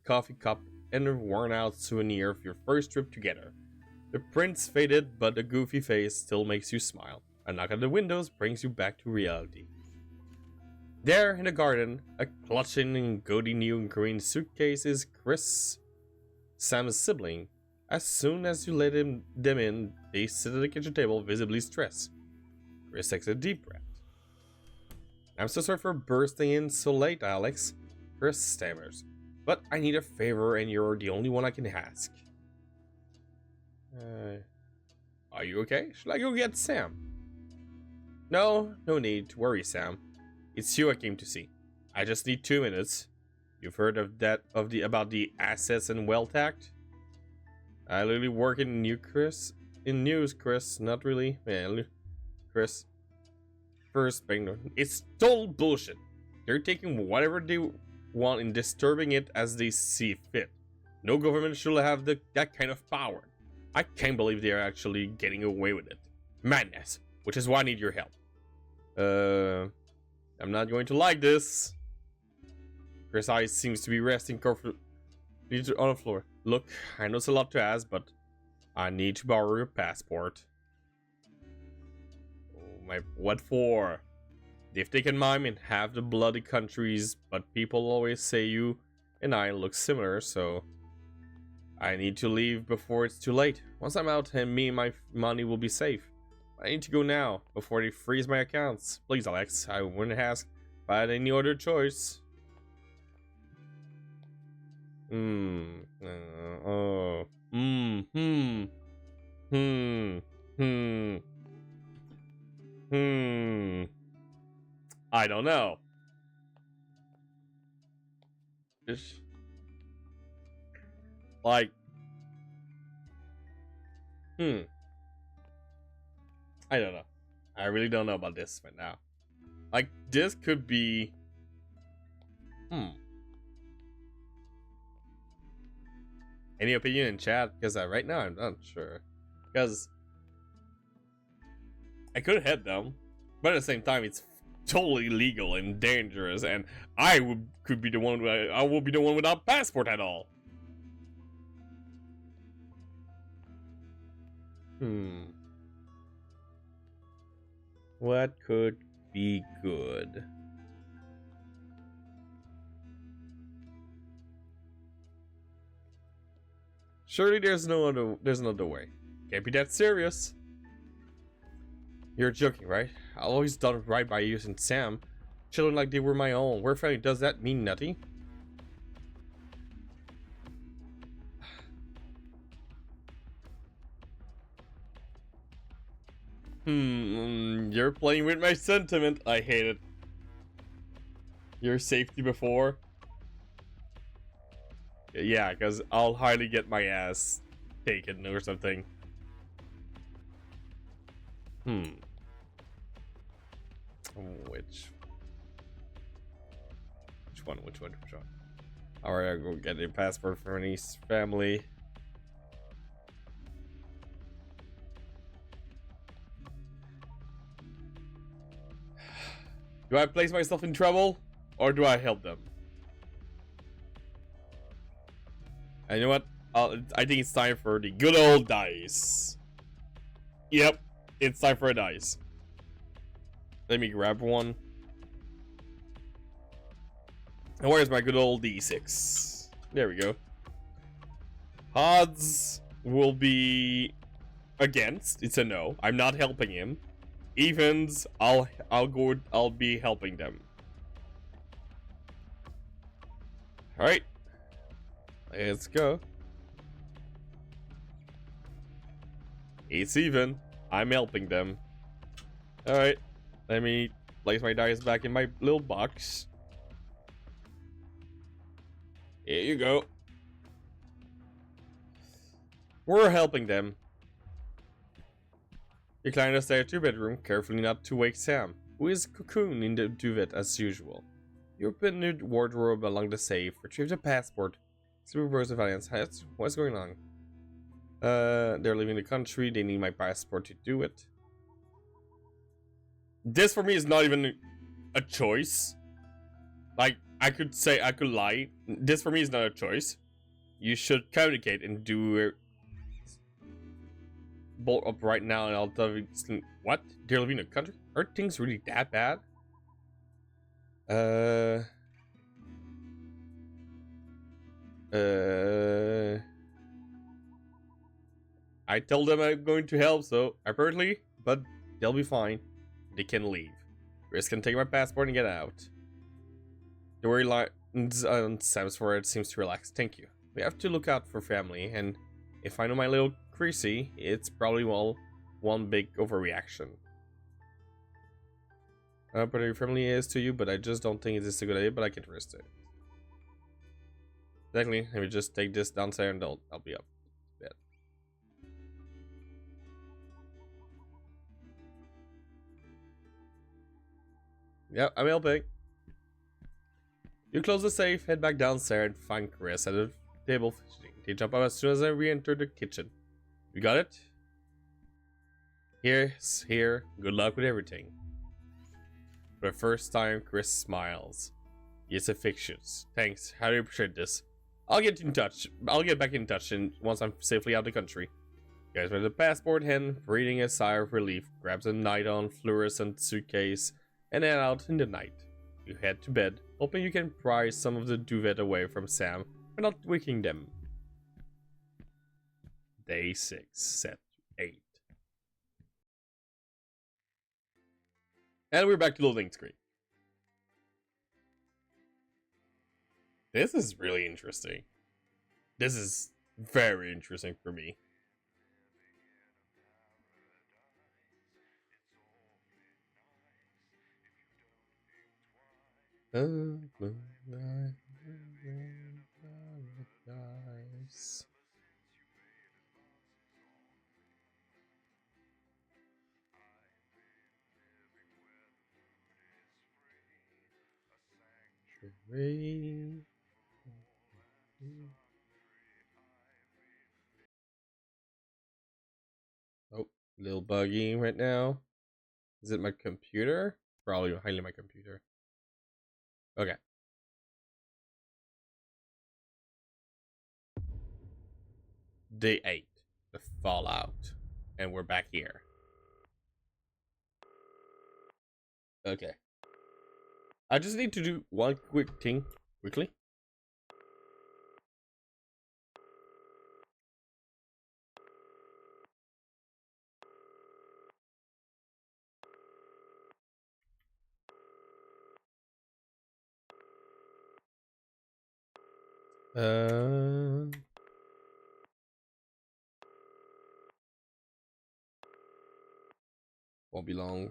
coffee cup and a worn-out souvenir of your first trip together. The print's faded, but the goofy face still makes you smile. A knock at the windows brings you back to reality. There, in the garden, a clutching and gaudy new green suitcase is Chris, Sam's sibling. As soon as you let them in, they sit at the kitchen table, visibly stressed. Chris takes a deep breath. I'm so sorry for bursting in so late, Alex. Chris stammers. But I need a favor and you're the only one I can ask. Are you okay? Should I go get Sam? No need to worry, Sam. It's you I came to see. I just need 2 minutes. You've heard of that about the Assets and Wealth Act? I literally work in news, Chris. Not really. Man, Chris. First, it's total bullshit. They're taking whatever they want and disturbing it as they see fit. No government should have that kind of power. I can't believe they are actually getting away with it. Madness. Which is why I need your help. I'm not going to like this. Chris' eyes seems to be resting comfortably on the floor. Look, I know it's a lot to ask, but I need to borrow your passport. Oh, what for? They've taken mine in half the bloody countries, but people always say you and I look similar, so I need to leave before it's too late. Once I'm out, and me and my money will be safe. I need to go now, before they freeze my accounts. Please, Alex, I wouldn't ask if I had any other choice. I don't know. Like, I don't know. I really don't know about this right now. Like, this could be... Any opinion in chat? Because right now I'm not sure. Because I could head them, but at the same time it's totally legal and dangerous, and I could be the one. I will be the one without passport at all. What could be good? Surely there's another way. Can't be that serious. You're joking, right? I always done right by you and Sam. Children like they were my own. We're family. Does that mean nothing? You're playing with my sentiment. I hate it. Your safety before. Yeah, because I'll hardly get my ass taken or something. Which one? Alright, I'll go get a passport for my niece's family. Do I place myself in trouble, or do I help them? And you know what? I think it's time for the good old dice. Yep, it's time for a dice. Let me grab one. And where's my good old D6? There we go. Odds will be against. It's a no. I'm not helping him. Evens, I'll be helping them. All right. Let's go. It's even. I'm helping them. Alright. Let me place my dice back in my little box. Here you go. We're helping them. You climb the stairs to your bedroom, carefully not to wake Sam, who is cocooned in the duvet as usual. You open the wardrobe along the safe, retrieve the passport. Supervisor Valiance, what's going on? They're leaving the country. They need my passport to do it. This for me is not even a choice. Like, I could say I could lie. This for me is not a choice. you should communicate and do it. Bolt up right now, and I'll tell you. What? Dear living in a country? Are things really that bad? I told them I'm going to help, so apparently, but they'll be fine. They can leave. Chris can take my passport and get out. The worry lines on Sam's forehead seems to relax. Thank you. We have to look out for family, and if I know my little Chrissy, it's probably one big overreaction. But your family is to you, but I just don't think it's a good idea, but I can't risk it. Exactly. Let me just take this downstairs and I'll be up. Bed. Yep, I'm helping. You close the safe, head back downstairs, and find Chris at the table fishing. They jump up as soon as I re-enter the kitchen. You got it? Here's here. Good luck with everything. For the first time, Chris smiles. He's affectionate. Thanks. How do you appreciate this? I'll get in touch. I'll get back in touch once I'm safely out of the country. You guys with the passport, hen, breathing a sigh of relief, grabs a nightgown, fluorescent suitcase, and head out in the night. You head to bed, hoping you can pry some of the duvet away from Sam without waking them. Day 6, set 8. And we're back to the loading screen. This is really interesting. This is very interesting for me. Oh, little buggy right now. Is it my computer? Probably highly my computer. Okay. Day 8, the fallout. And we're back here. Okay. I just need to do one quick thing quickly. Won't be long.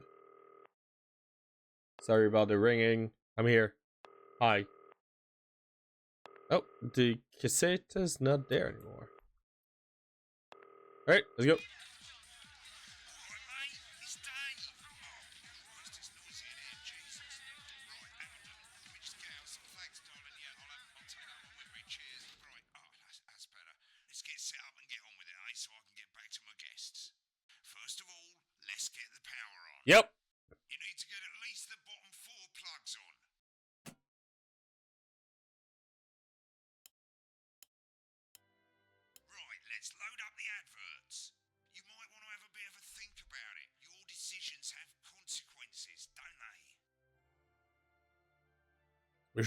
Sorry about the ringing. I'm here. Hi. Oh, the cassette is not there anymore. Alright, let's go. Let's get set up and get on with it, eh? So I can get back to my guests. First of all, let's get the power on. Yep. You need to get at least the bottom 4 plugs on. Right, let's load up the adverts. You might want to have a bit of a think about it. Your decisions have consequences, don't they?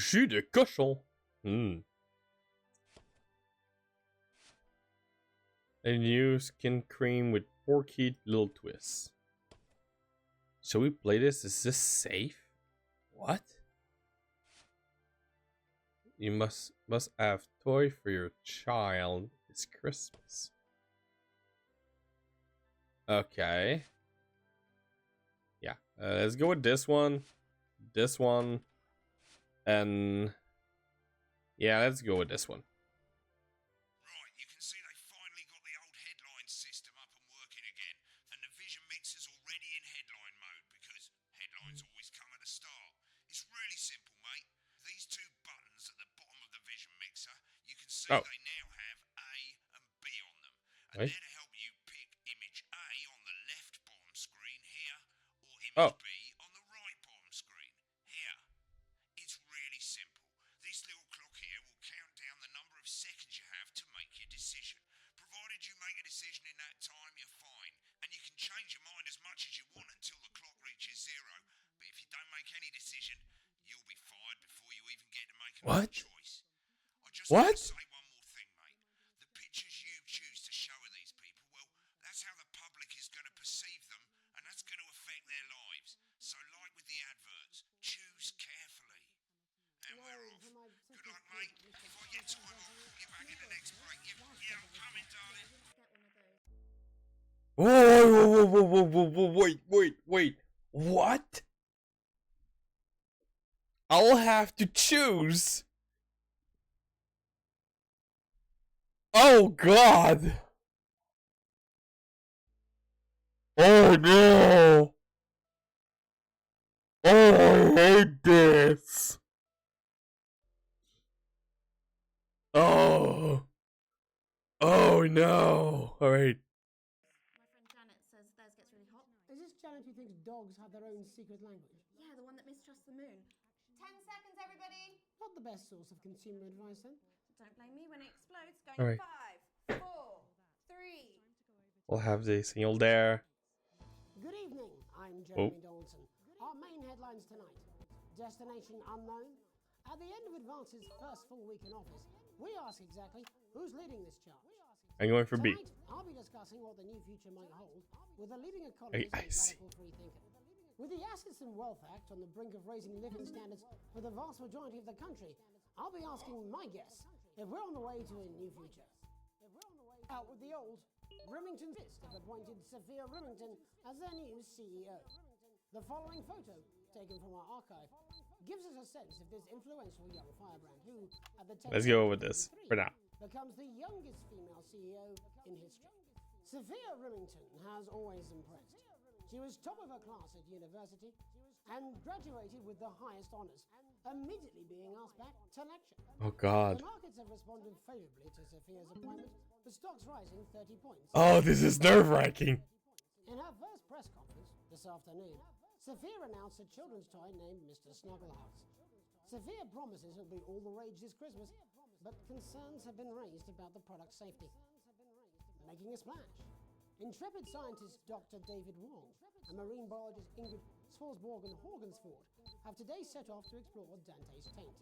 Jus de cochon. A new skin cream with porky little twists. Shall we play this? Is this safe? What? You must have toy for your child. It's Christmas. Okay. Yeah. Let's go with this one. This one. And yeah, let's go with this one. Right, you can see they finally got the old headline system up and working again, and the vision mixer's already in headline mode because headlines always come at the start. It's really simple, mate. These 2 buttons at the bottom of the vision mixer, you can see they now have A and B on them, and they're to help you pick image A on the left bottom screen here, or image B on the right bottom screen here. It's really simple. This little clock here will count down the number of seconds you have decision in that time, you're fine. And you can change your mind as much as you want until the clock reaches 0. But if you don't make any decision, you'll be fired before you even get to make another choice. I just want to say one more thing, mate. The pictures you choose to show of these people, well, that's how the public is going to perceive them, and that's going to affect their lives. So like with the adverts, choose carefully. And we're off. Good luck, mate. If I get time, I'll call you back in the next break. Yeah, I'm coming, darling. Whoa, wait. What? I'll have to choose. Oh, God. Oh, no. Oh, I hate this. Oh. Oh, no. All right. Janet says theirs gets really hot. Is this Janet who thinks dogs have their own secret language? Yeah, the one that mistrusts the moon. 10 seconds, everybody. Not the best source of consumer advice, then. Don't blame me when it explodes. Going All right. 5, 4, 3. We'll have the signal there. Good evening. I'm Jeremy Dawson. Our main headlines tonight. Destination unknown. At the end of Advance's first full week in office, we ask exactly who's leading this charge. I'm going for B. Tonight, I'll be discussing what the new future might hold with a leading economist and radical free thinker. With the Assets and Wealth Act on the brink of raising living standards for the vast majority of the country, I'll be asking my guess if we're on the way to a new future. Out with the old, Remington Fist have appointed Sophia Remington as their new CEO. The following photo, taken from our archive, gives us a sense of this influential young firebrand who, at the Let's go with this for now. becomes the youngest female CEO in history. Sophia Remington has always impressed. She was top of her class at university and graduated with the highest honors, immediately being asked back to lecture. Oh, God. The markets have responded favorably to Sophia's appointment, with stocks rising 30 points. Oh, this is nerve-wracking. In her first press conference this afternoon, Sophia announced a children's toy named Mr. Snugglehouse. Sophia promises it'll be all the rage this Christmas, but concerns have been raised about the product's safety. Making a splash. Intrepid scientist Dr. David Wong and marine biologist Ingrid Swarsborg-Horgensford have today set off to explore Dante's taint.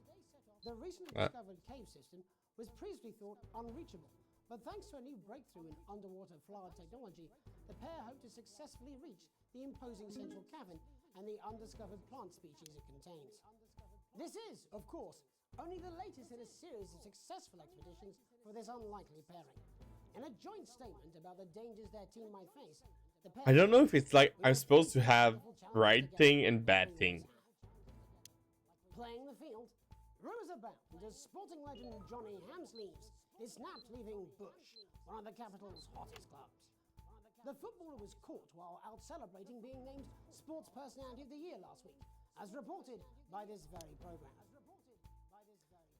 The recently discovered cave system was previously thought unreachable, but thanks to a new breakthrough in underwater flower technology, the pair hope to successfully reach the imposing central cavern and the undiscovered plant species it contains. This is, of course, only the latest in a series of successful expeditions for this unlikely pairing. In a joint statement about the dangers their team might face, the pair I don't know if it's like I'm supposed to have right thing and bad thing. Playing the field, rumours abound as sporting legend Johnny Hamsleeves is snapped leaving Bush, one of the capital's hottest clubs. The footballer was caught while out celebrating being named Sports Personality of the Year last week, as reported by this very program.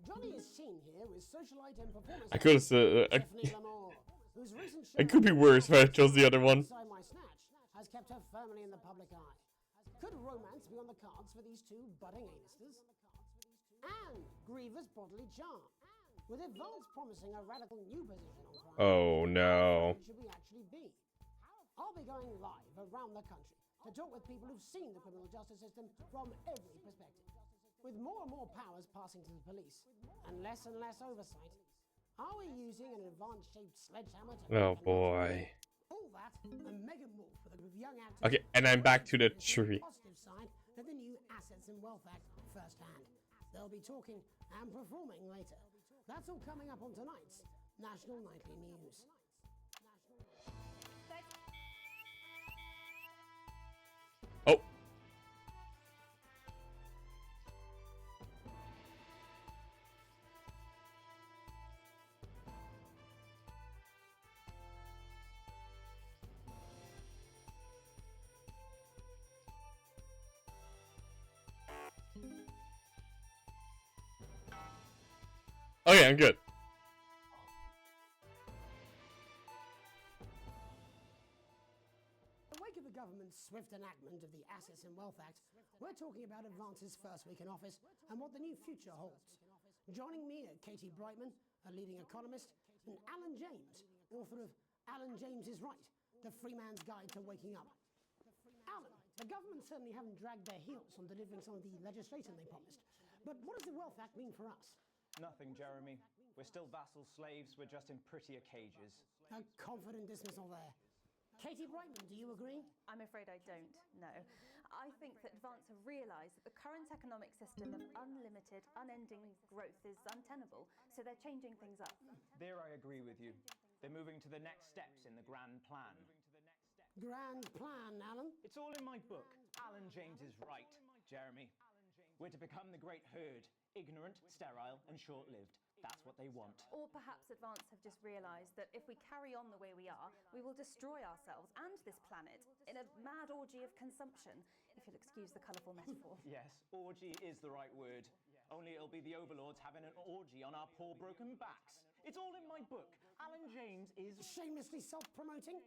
Johnny is seen here with socialite and performance Stephanie Lamore, whose recent show it could be worse if I chose the other one. Inside My Snatch has kept her firmly in the public eye. Could romance be on the cards for these two budding A-listers? And Griever's bodily charm, with Advance promising a radical new position on crime. Oh, no. How should we actually be? I'll be going live around the country to talk with people who've seen the criminal justice system from every perspective. With more and more powers passing to the police and less oversight, are we using an advanced-shaped sledgehammer to... Oh, boy. All that and mega more for the young actors... Okay, and I'm back to the tree. ...positive side of the new Assets and Wealth Act firsthand. They'll be talking and performing later. That's all coming up on tonight's National Nightly News. Oh. Okay, I'm good. In the wake of the government's swift enactment of the Assets and Wealth Act, we're talking about Advance's first week in office and what the new future holds. Joining me are Katie Brightman, a leading economist, and Alan James, author of Alan James is right. The Free Man's Guide to Waking Up. Alan, the government certainly haven't dragged their heels on delivering some of the legislation they promised. But what does the Wealth Act mean for us? Nothing, Jeremy. We're still vassal slaves, we're just in prettier cages. A confident dismissal there. Katie Brightman, do you agree? I'm afraid I don't, no. I think that Advance have realised that the current economic system of unlimited, unending growth is untenable, so they're changing things up. There I agree with you. They're moving to the next steps in the grand plan. Grand plan, Alan? It's all in my book. Alan James is right, Jeremy. We're to become the great herd, ignorant, sterile, and short-lived. That's what they want. Or perhaps Advance have just realised that if we carry on the way we are, we will destroy ourselves and this planet in a mad orgy of consumption, if you'll excuse the colourful metaphor. Yes, orgy is the right word. Only it'll be the overlords having an orgy on our poor broken backs. It's all in my book. Alan James is... Shamelessly self-promoting?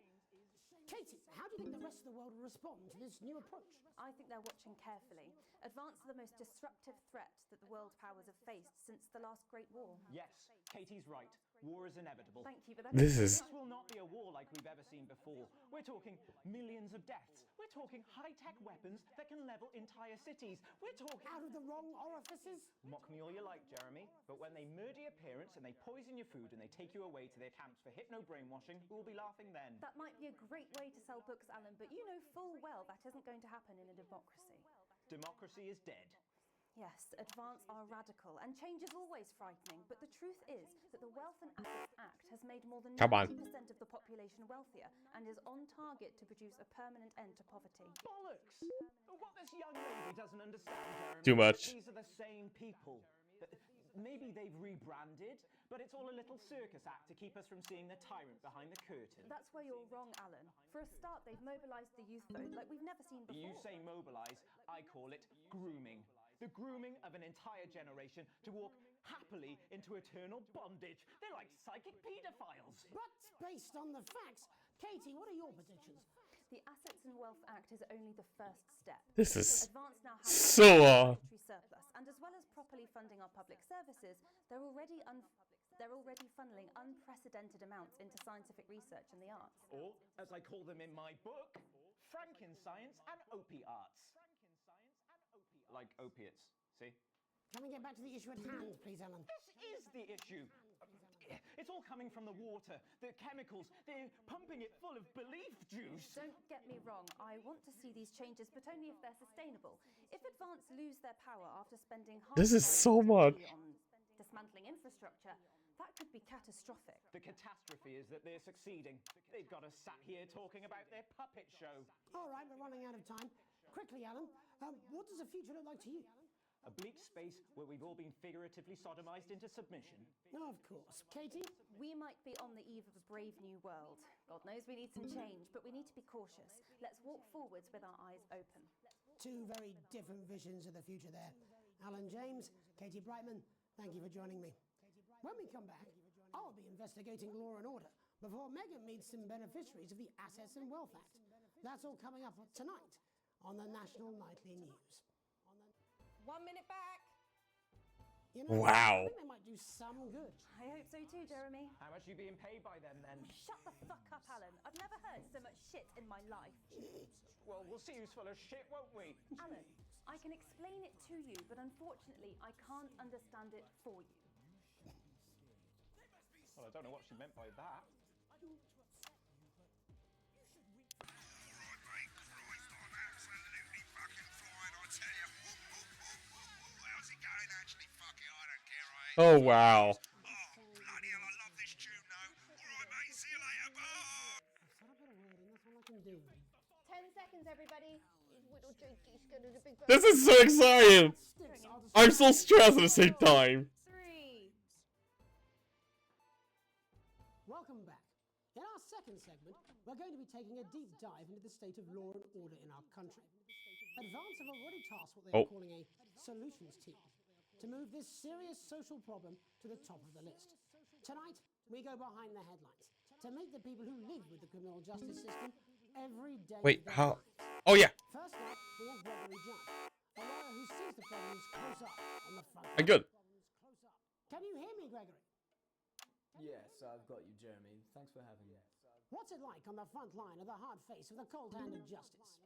Katie, how do you think the rest of the world will respond to this new approach? I think they're watching carefully. Advance are the most disruptive threat that the world powers have faced since the last Great War. Yes, Katie's right. War is inevitable. Thank you, but This will not be a war like we've ever seen before. We're talking millions of deaths. We're talking high-tech weapons that can level entire cities. We're talking... Out of the wrong orifices? Mock me all you like, Jeremy, but when they murder your parents and they poison your food and they take you away to their camps for hypno-brainwashing, we'll be laughing then. That might be a great way to sell books, Alan, but you know full well that isn't going to happen in a democracy. Democracy is dead. Yes, Advance are radical, and change is always frightening, but the truth is that the Wealth and Assets Act has made more than 90% of the population wealthier and is on target to produce a permanent end to poverty. Bollocks! What this young lady doesn't understand, Jeremy, Too much. These are the same people. Maybe they've rebranded, but it's all a little circus act to keep us from seeing the tyrant behind the curtain. That's where you're wrong, Alan. For a start, they've mobilised the youth vote like we've never seen before. You say mobilise, I call it grooming. The grooming of an entire generation to walk happily into eternal bondage. They're like psychic paedophiles. But based on the facts, Katie, what are your predictions? The Assets and Wealth Act is only the first step. This is Advance now has so a military surplus, and as well as properly funding our public services, they're already funneling unprecedented amounts into scientific research and the arts. Or, as I call them in my book, Frankenscience and Opie-arts. Like opiates, see? Can we get back to the issue at hand, please, Alan? This is the issue. It's all coming from the water, the chemicals. They're pumping it full of belief juice. Don't get me wrong, I want to see these changes, but only if they're sustainable. If Advance lose their power after spending half This is so much. on dismantling infrastructure, that could be catastrophic. The catastrophe is that they're succeeding. They've got us sat here talking about their puppet show. All right, we're running out of time. Quickly, Alan, what does the future look like to you? A bleak space where we've all been figuratively sodomized into submission. Of course. Katie? We might be on the eve of a brave new world. God knows we need some change, but we need to be cautious. Let's walk forwards with our eyes open. Two very different visions of the future there. Alan James, Katie Brightman, thank you for joining me. When we come back, I'll be investigating law and order before Megan meets some beneficiaries of the Assets and Wealth Act. That's all coming up tonight on the National Nightly News. 1 minute back. You know, Wow. I think they might do some good. I hope so too, Jeremy. How much are you being paid by them then? Shut the fuck up, Alan. I've never heard so much shit in my life. Well, we'll see who's full of shit, won't we? Alan, I can explain it to you, but unfortunately, I can't understand it for you. Well, I don't know what she meant by that. Oh wow. Oh, bloody hell, I love this tune now. Alright, mate, see you later, bye. Set up a word, and that's all I can do. 10 seconds, everybody. This is so exciting. I'm so stressed at the same time. 3. Welcome back. In our second segment, we're going to be taking a deep dive into the state of law and order in our country. Advance have already tasked what they're calling a solutions team to move this serious social problem to the top of the list. Tonight, we go behind the headlines to meet the people who live with the criminal justice system every day. Wait, how? Oh yeah. First up, we have Gregory Judge, a lawyer who sees the problems close up on the front. I'm good. Can you hear me, Gregory? Yes, I've got you, Jeremy. Thanks for having me. What's it like on the front line of the hard face of the cold hand of justice?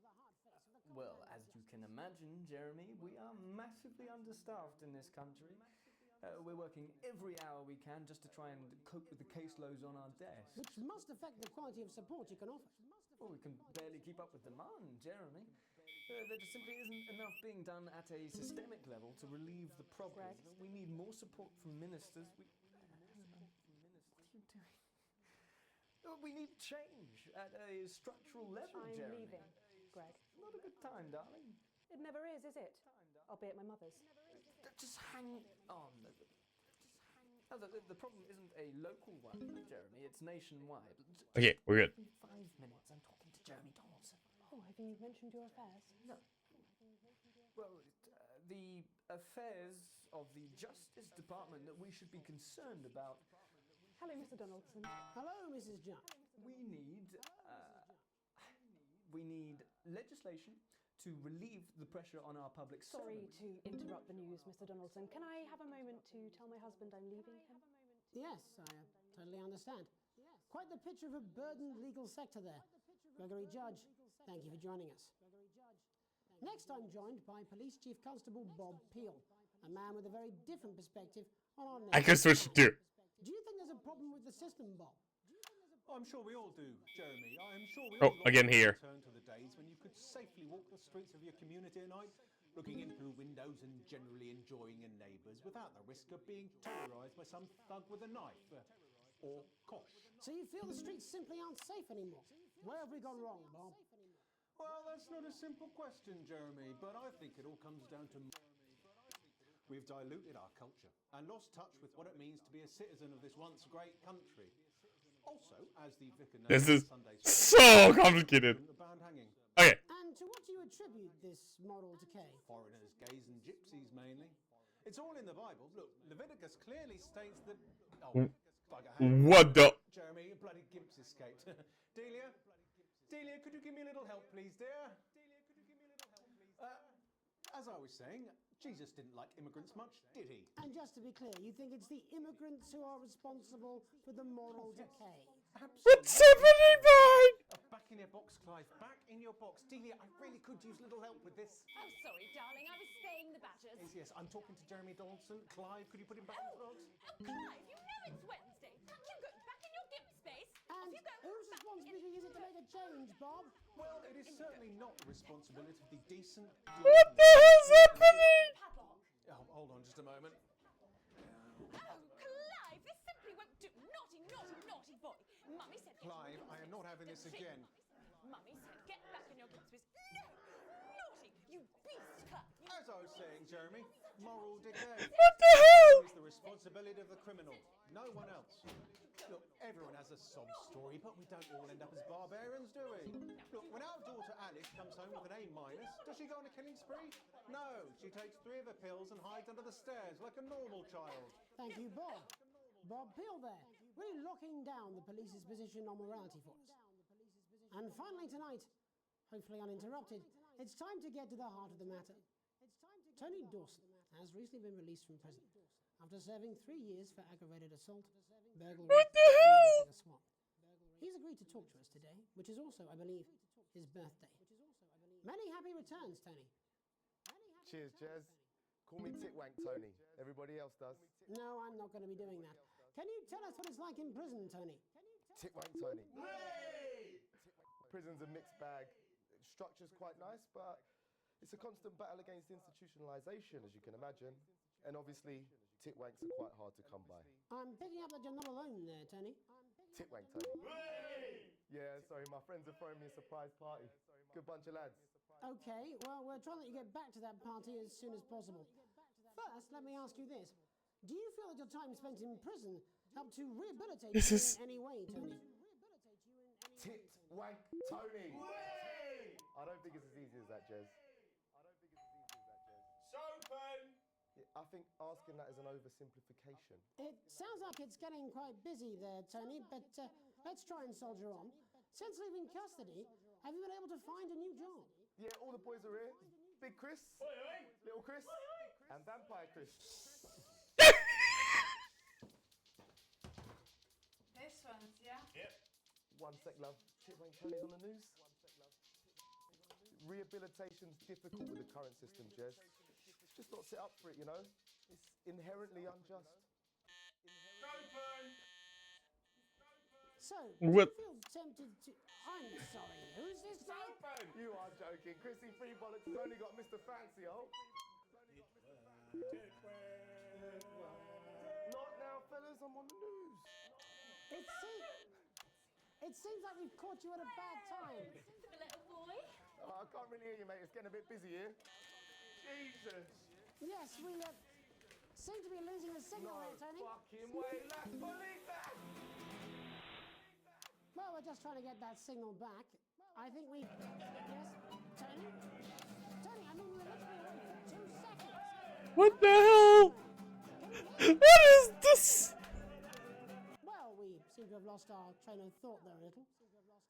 Well, as you can imagine, Jeremy, we are massively understaffed in this country. We're working every hour we can just to try and cope with the caseloads on our desk. Which must affect the quality of support you can offer. Well, we can barely keep up with demand, Jeremy. There just simply isn't enough being done at a systemic level to relieve the problem. We need more support from ministers. What are you doing? We need change at a structural level, I'm Jeremy. leaving, Greg. Not a good time, darling. It never is it? I'll be at my mother's. Just hang on. No, the problem isn't a local one, Jeremy. It's nationwide. Okay, we're good. 5 minutes. I'm talking to Jeremy Donaldson. Oh, have you mentioned your affairs? No. Well, the affairs of the Justice Department that we should be concerned about. Hello, Mr. Donaldson. Hello, Mrs. John. We need legislation to relieve the pressure on our public Sorry servants. to interrupt the news, Mr. Donaldson. Can I have a moment to tell my husband I'm leaving him? Yes, I totally understand. Quite the picture of a burdened legal sector there. Gregory Judge, thank you for joining us. Next, I'm joined by Police Chief Constable Bob Peel, a man with a very different perspective on our I can switch it too. Do you think there's a problem with the system, Bob? I'm sure we all do, Jeremy. I'm sure we Oh, all long again to here. return to the days when you could safely walk the streets of your community at night, looking in through windows and generally enjoying your neighbours without the risk of being terrorised by some thug with a knife. Or kosh. So you feel the streets simply aren't safe anymore? Where have we gone wrong, Bob? Well, that's not a simple question, Jeremy, but I think it all comes down to... We've diluted our culture and lost touch with what it means to be a citizen of this once great country. Also, as the vicar noted This is on Sunday's so complicated. the band hanging. Okay. And to what do you attribute this moral decay? Foreigners, gays and gypsies mainly. It's all in the Bible. Look, Leviticus clearly states that... Oh, bugger, What the... Jeremy, bloody gimps escaped. Delia, could you give me a little help, please, dear? As I was saying, Jesus didn't like immigrants much, did he? And just to be clear, you think it's the immigrants who are responsible for the moral decay? What's happening, man? Back in your box, Clive. Back in your box. Delia, I really could use a little help with this. Oh, sorry, darling. I was spaying the badgers. Yes, I'm talking to Jeremy Donaldson. Clive, could you put him back in the box? Oh, Clive, you know it's Wednesday. You go back in your gimp space. And whose responsibility is it to make a change, Bob? Well, it is certainly not the responsibility of the decent... What the hell's happening? Oh, hold on just a moment. Oh, Clive, this simply won't do. Naughty, naughty, naughty boy. Mummy said... Clive, I am not having this again. Mummy said get back in your gimp space. No! Naughty! You beast, Clive! As I was saying, Jeremy, moral decay. What the hell? It's the responsibility of the criminal, no one else. Look, everyone has a sob story, but we don't all end up as barbarians, do we? Look, when our daughter Alice comes home with an A-, does she go on a killing spree? No, she takes 3 of her pills and hides under the stairs like a normal child. Thank you, Bob. Bob Peel there, really locking down the police's position on morality for us. And finally tonight, hopefully uninterrupted, it's time to get to the heart of the matter. Tony Dawson has recently been released from prison after serving 3 years for aggravated assault, burglary, and a swamp. He's agreed to talk to us today, which is also, I believe, his birthday. Many happy returns, Tony. Cheers, Jez. Call me Titwank Tony. Everybody else does. No, I'm not going to be doing that. Can you tell us what it's like in prison, Tony? Titwank Tony. Prison's a mixed bag. Structure's quite nice, but it's a constant battle against institutionalization, as you can imagine. And obviously, Titwanks are quite hard to come by. I'm picking up that you're not alone there, Tony. Titwank Tony. Yeah, sorry, my friends are throwing me a surprise party. Good bunch of lads. Okay, well, we're trying to let you get back to that party as soon as possible. First, let me ask you this. Do you feel that your time spent in prison helped to rehabilitate you in any way, Tony? Titwank Tony! I don't think it's as easy as that, Jez. Sopen! I think asking that is an oversimplification. It sounds like it's getting quite busy there, Tony, but let's try and soldier on. Since leaving custody, have you been able to find a new job? Yeah, all the boys are here. Big Chris, Little Chris, and Vampire Chris. This one's, yeah? Yep. One sec, love. Titwank Tony's on the news. Rehabilitation's difficult with the current system, Jess. It's just not set up for it, you know? It's inherently unjust. So, What? do you feel tempted to... I'm sorry, who's this guy? You are joking. Chrissy Free Bollocks has only got Mr. Fancy, oh. Not now, fellas. I'm on the news. It seems like we've caught you at a bad time. The little boy. Oh, I can't really hear you, mate. It's getting a bit busy here. Jesus. Yes, we seem to be losing the signal there, Tony. Fucking way. Let's believe that. Well, we're just trying to get that signal back. I think we... Yes, Tony? Tony, I mean, we're literally away for 2 seconds. What the hell? What is this? Well, we seem to have lost our train of thought there a little.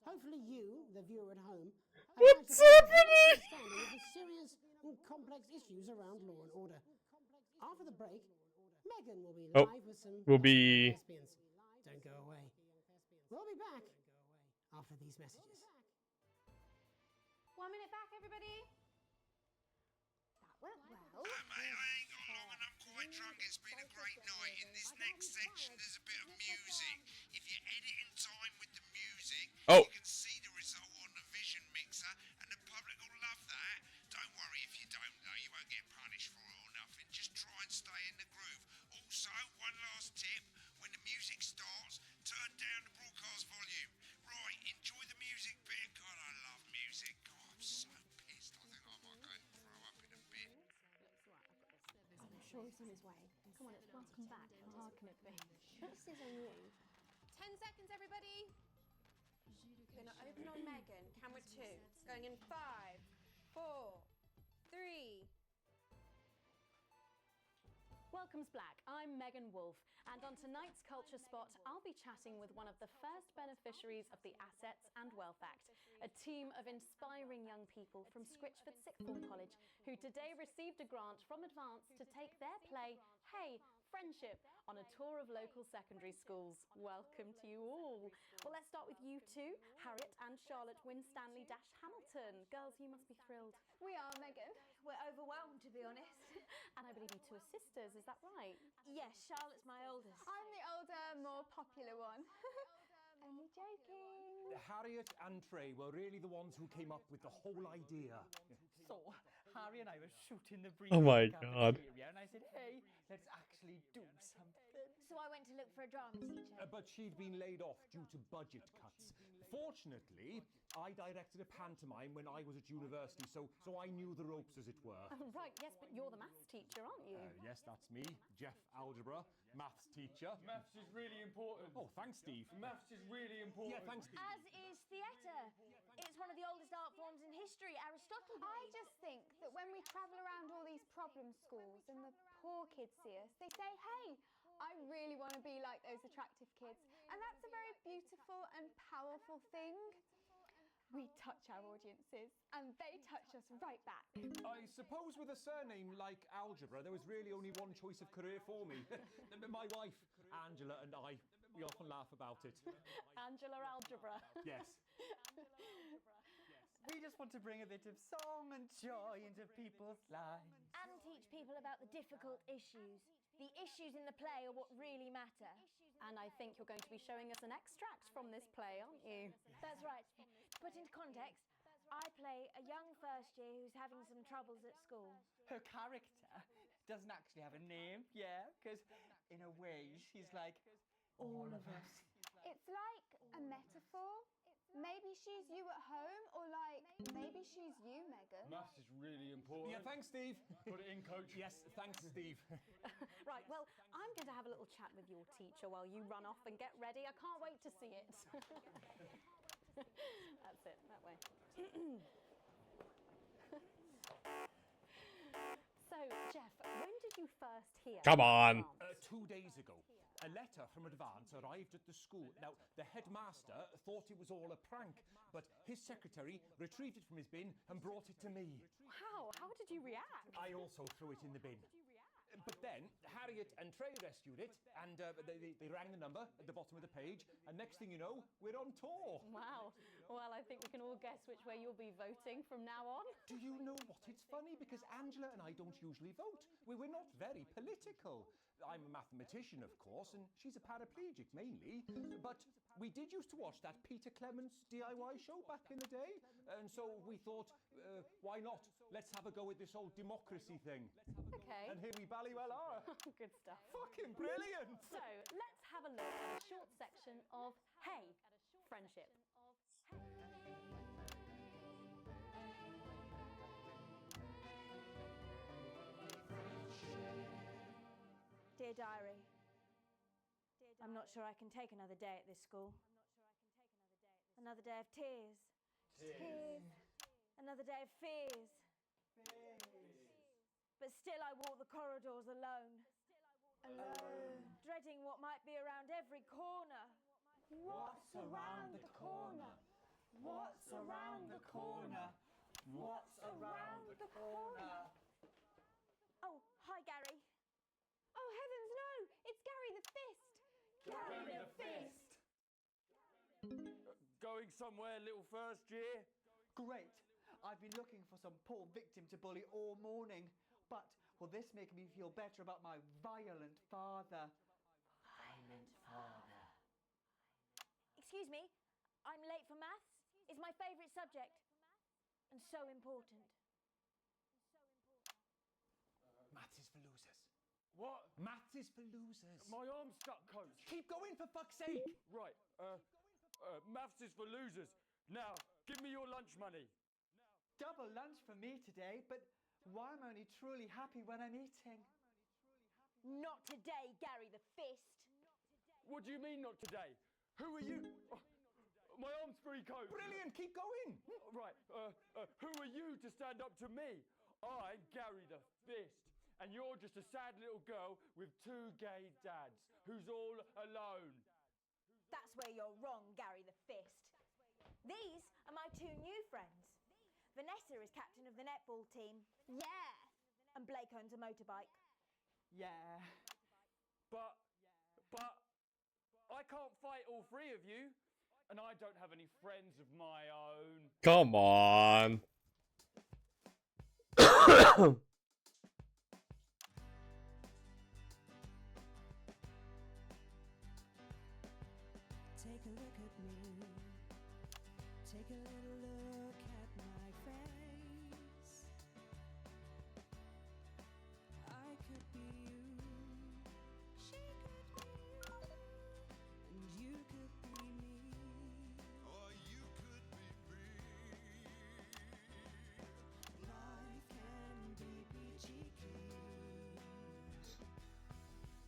Hopefully you, the viewer at home, What's happening? understanding of the serious and complex issues around law and order. After the break, Megan will be live with some thespians. Don't go away. We'll be back after these messages. 1 minute back, everybody. That went well. Mate, I ain't got long and I'm quite drunk. It's been a great night. In this next section, there's a bit of music. If you edit in time with the music, you can see the result on the vision mixer, and the public will love that. Don't worry if you don't, though. You won't get punished for it or nothing. Just try and stay in the groove. Also, one last tip. When the music starts, turn down the broadcast volume. Right, enjoy the music bit. God, I love music. God, I'm so pissed. I think I might go and throw up in a bit. I'm sure he's on his way. Come on, it's welcome back. How hard can it be? This is on you. 10 seconds, everybody. Gonna open on Megan. Camera 2. Going in 5, 4, 3. Welcome's Black. I'm Megan Wolf, and on tonight's Culture Spot, I'll be chatting with one of the first beneficiaries of the Assets and Wealth Act, a team of inspiring young people from Scritchford Sixth Form College who today received a grant from Advance to take their play, Hey, Friendship, on a tour of local secondary schools. Welcome to you all. Well, let's start with you two, Harriet and Charlotte Winstanley-Hamilton. Girls, you must be thrilled. We are, Megan. We're overwhelmed, to be honest. And I believe you two are sisters, is that right? Yes, Charlotte's my oldest. I'm the older, more popular one. Only joking. Harriet and Trey were really the ones who came up with the whole idea. So, Harry and I were shooting the breeze Oh my in the God. cafeteria, and I said, hey, let's actually do something. So I went to look for a drama teacher. But she'd been laid off due to budget cuts. Fortunately, I directed a pantomime when I was at university, so I knew the ropes, as it were. Oh, right, yes, but you're the maths teacher, aren't you? Yes, that's me, Jeff Algebra, maths teacher. Maths is really important. Oh, thanks, Steve. Maths is really important. Yeah, thanks, Steve. As is theatre. It's one of the oldest art forms in history, Aristotle. I just think that when we travel around all these problem schools and the poor kids see us, they say, hey, I really want to be like those attractive kids. And that's a very beautiful and powerful thing. We touch our audiences and they touch us right back. I suppose with a surname like Algebra, there was really only one choice of career for me. My wife, Angela, and I, we often laugh about it. Angela Algebra. Yes. We just want to bring a bit of song and joy into people's lives. And teach people about the difficult issues. The issues in the play are what really matter. And I think you're going to be showing us an extract from this play, aren't you? That's right. To put into context, I play a young first year who's having some troubles at school. Her character doesn't actually have a name, yeah, because in a way she's like all of us. It's like a metaphor. Maybe she's you at home, or like, maybe she's you, Megan. Maths is really important. Yeah, thanks, Steve. Put it in, coach. Yes, thanks, Steve. Right, well, I'm going to have a little chat with your teacher while you run off and get ready. I can't wait to see it. That's it, that way. So, Jeff, when did you first hear? Come on. 2 days ago. A letter from Advance arrived at the school. Now, the headmaster thought it was all a prank, but his secretary retrieved it from his bin and brought it to me. How? How did you react? I also threw it in the bin. But then Harriet and Trey rescued it, and they rang the number at the bottom of the page, and next thing you know, we're on tour. Wow. Well, I think we can all guess which way you'll be voting from now on. Do you know what? It's funny because Angela and I don't usually vote. We're not very political. I'm a mathematician, of course, and she's a paraplegic mainly. But we did used to watch that Peter Clements DIY show back in the day, and so we thought, why not? Let's have a go with this old democracy thing. Okay. And here we bally well are. Good stuff. Fucking brilliant! So, let's have a look at a short section of Hey, Friendship. Dear Diary, I'm not sure I can take another day at this school. Another day of tears. Tears. Another day of fears. But still I walk the corridors alone. Alone. Dreading what might be around every corner. What's around the corner? What's around the corner? What's around the corner? Oh, hi Gary. Oh heavens no! It's Gary the Fist! Gary the Fist! Going somewhere, little first year? Great. I've been looking for some poor victim to bully all morning, but will this make me feel better about my violent father? Violent father. Excuse me, I'm late for maths. It's my favourite subject. And so important. Maths is for losers. What? Maths is for losers. My arm's stuck, coach. Keep going, for fuck's sake! Right, maths is for losers. Now, give me your lunch money. Double lunch for me today, but why am I only truly happy when I'm eating? Not today, Gary the Fist. What do you mean not today? Who are you? Oh, my arm's free, coach. Brilliant, keep going. Right, who are you to stand up to me? I'm Gary the Fist, and you're just a sad little girl with two gay dads who's all alone. That's where you're wrong, Gary the Fist. These are my two new friends. Vanessa is captain of the netball team. Yeah. And Blake owns a motorbike. Yeah. But I can't fight all three of you, and I don't have any friends of my own. Come on. Take a look at me. Take a little look at my face. I could be you. She could be you. And you could be me. Or you could be me. Life can be peachy keen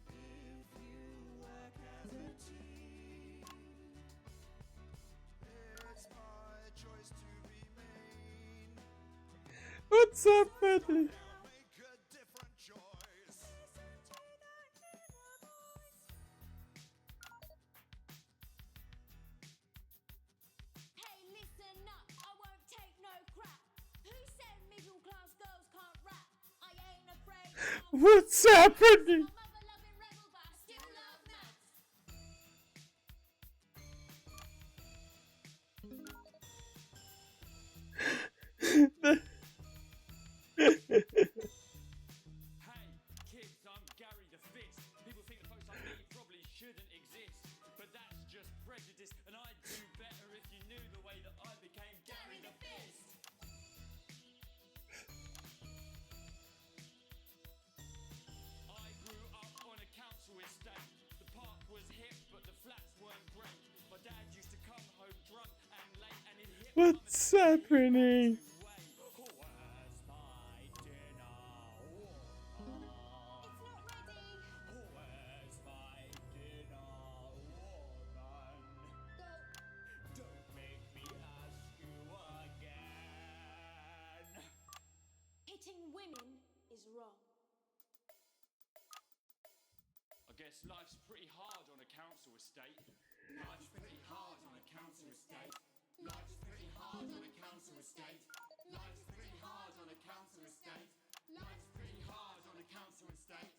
if you work as a team. It's my choice to remain. What's happening? Make a different choice. Hey, listen up, I won't take no crap. Who said middle class girls can't rap? I ain't afraid. What's happening? Mother-loving rebel, but I still love maths. Hey, kids, I'm Gary the Fist. People think the folks like me probably shouldn't exist, but that's just prejudice, and I'd do better if you knew the way that I became Gary the Fist. I grew up on a council estate. The park was hip, but the flats weren't great. My dad used to come home drunk and late, and he'd hit What's happening? Hitting women is wrong. I guess life's pretty hard on a council estate. Life's pretty hard on a council estate. Life's pretty hard on a council estate. Life's pretty hard on a council estate. Life's pretty hard on a council estate.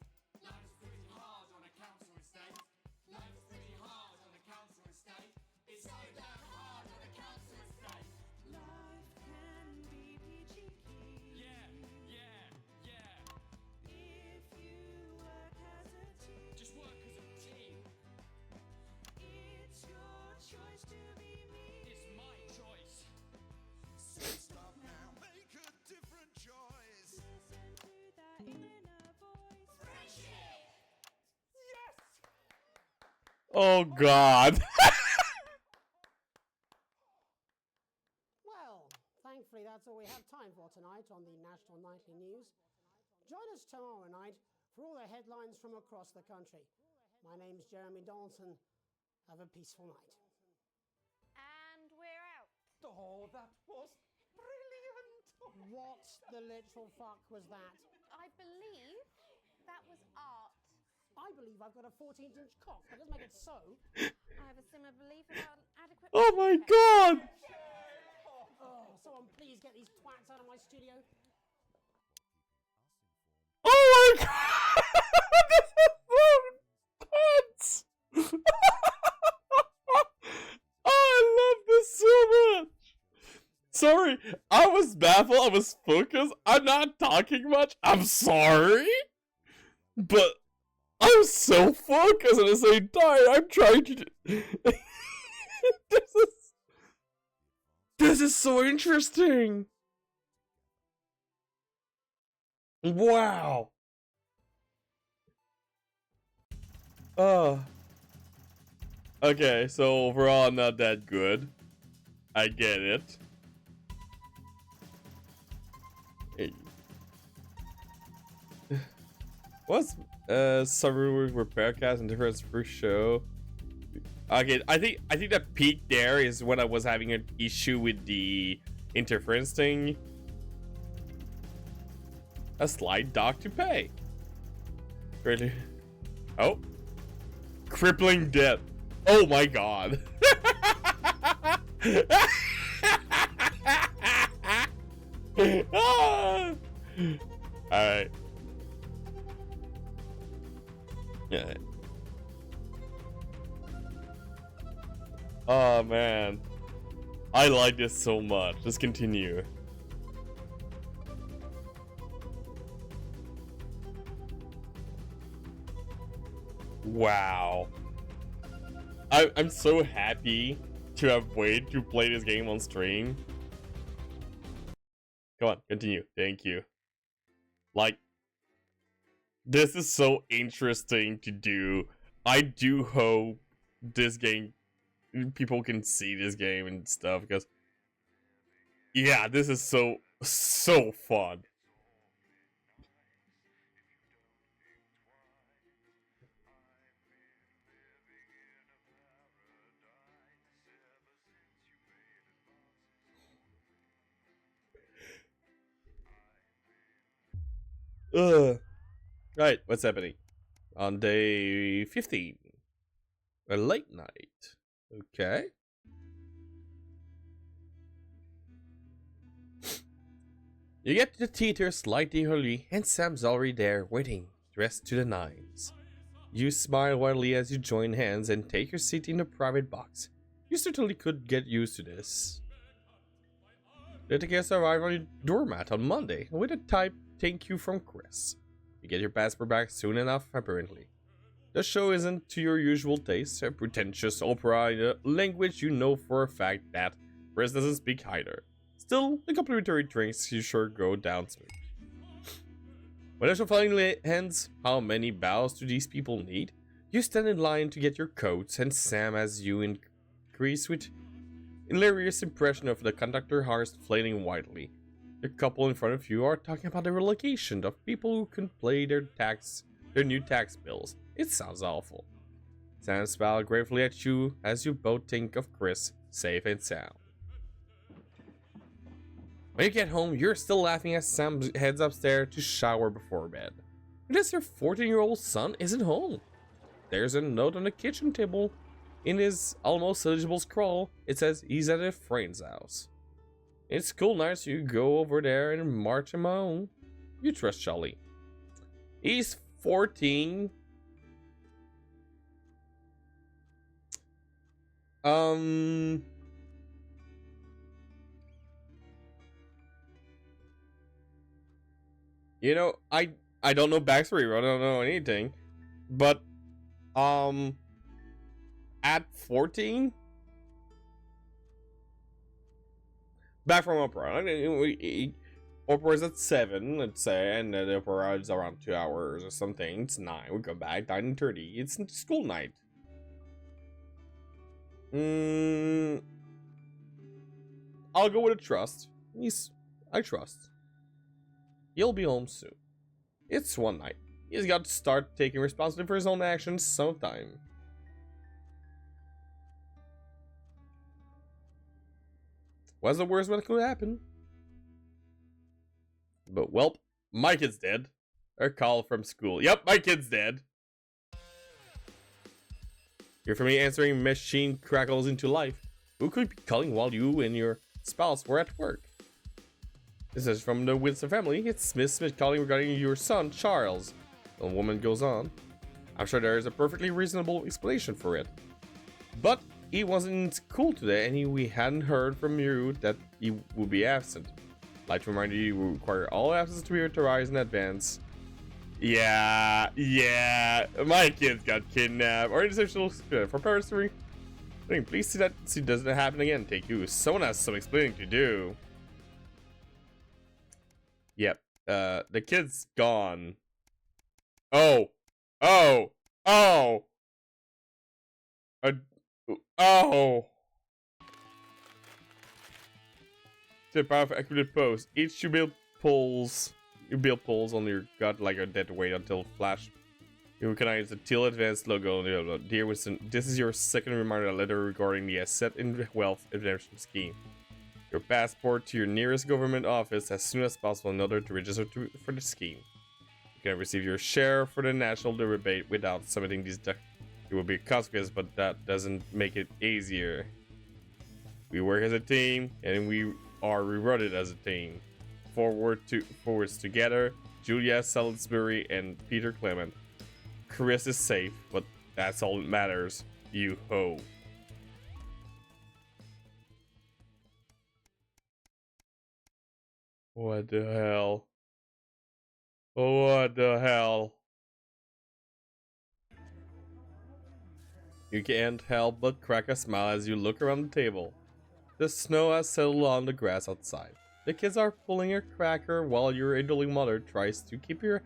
Oh God. Well, thankfully that's all we have time for tonight on the National Nightly News. Join us tomorrow night for all the headlines from across the country. My name's Jeremy Donaldson. Have a peaceful night. And we're out. Oh, that was brilliant! What the literal fuck was that? I believe that was art. I believe I've got a 14-inch cock. That doesn't make it so. I have a similar belief about adequate. Oh my God. Oh, someone please get these twats out of my studio. Oh my God. This is so nuts. I love this so much. Sorry, I was baffled. I was focused. I'm not talking much. I'm sorry, but I was so focused at the same time. I'm trying to. This is so interesting. Wow. Oh. Okay, so overall, not that good. I get it. Hey. What's Subaru repair cast and difference per show? Okay, I think the peak there is when I was having an issue with the interference thing. A slight dock to pay. Really? Oh. Crippling debt. Oh my God. Alright. Yeah. Oh man. I like this so much. Let's continue. Wow. I'm so happy to have waited to play this game on stream. Come on, continue. Thank you. Like, this is so interesting to do. I do hope this game, people can see this game and stuff, because yeah, this is so fun. Right, what's happening? On day 15. A late night. Okay. You get to the theater slightly early, and Sam's already there, waiting, dressed to the nines. You smile widely as you join hands and take your seat in the private box. You certainly could get used to this. The tickets arrive on your doormat on Monday, with a typed thank you from Chris. You get your passport back soon enough, apparently. The show isn't to your usual taste, a pretentious opera in a language you know for a fact that Chris doesn't speak either. Still, the complimentary drinks you sure go down smooth. When the show finally ends, how many bows do these people need? You stand in line to get your coats, and Sam has you increase with hilarious impression of the conductor hearts flailing wildly. The couple in front of you are talking about the relocation of people who can pay their new tax bills. It sounds awful. Sam smiles gratefully at you as you both think of Chris, safe and sound. When you get home, you're still laughing as Sam heads upstairs to shower before bed. Because your 14-year-old son isn't home. There's a note on the kitchen table. In his almost illegible scrawl, it says he's at a friend's house. It's school night, so you go over there and march him home. You trust Charlie. He's 14. You know, I don't know backstory, I don't know anything. But at 14, back from opera. Opera is at 7, let's say, and the opera is around 2 hours or something. It's 9. We come back 9:30. It's school night. I'll go with a trust. I trust. He'll be home soon. It's one night. He's got to start taking responsibility for his own actions sometime. What's the worst that could happen? But, well, my kid's dead. A call from school. Yep, my kid's dead. Hear from me answering machine crackles into life. Who could be calling while you and your spouse were at work? This is from the Winston family. It's Smith calling regarding your son, Charles. The woman goes on. I'm sure there is a perfectly reasonable explanation for it. But he wasn't in school today and we hadn't heard from you that he would be absent. I'd like to remind you, you will require all absences to be authorized in advance. Yeah, my kids got kidnapped or essential for parents to ring. Please see that it doesn't happen again. Take you. Someone has some explaining to do. Yep. The kid's gone. Oh. To powerful accurate pose. Each you build pulls on your gut like a dead weight until flash. You recognize the teal advanced logo. Dear Winston, this is your second reminder letter regarding the asset in wealth redemption scheme. Your passport to your nearest government office as soon as possible in order to register for the scheme. You can receive your share for the national rebate without submitting these. It will be a consequence, but that doesn't make it easier. We work as a team, and we are rewarded as a team. Forwards together, Julia Salisbury and Peter Clement. Chris is safe, but that's all that matters. You ho. What the hell? What the hell? You can't help but crack a smile as you look around the table. The snow has settled on the grass outside. The kids are pulling a cracker while your indulgent mother tries to keep her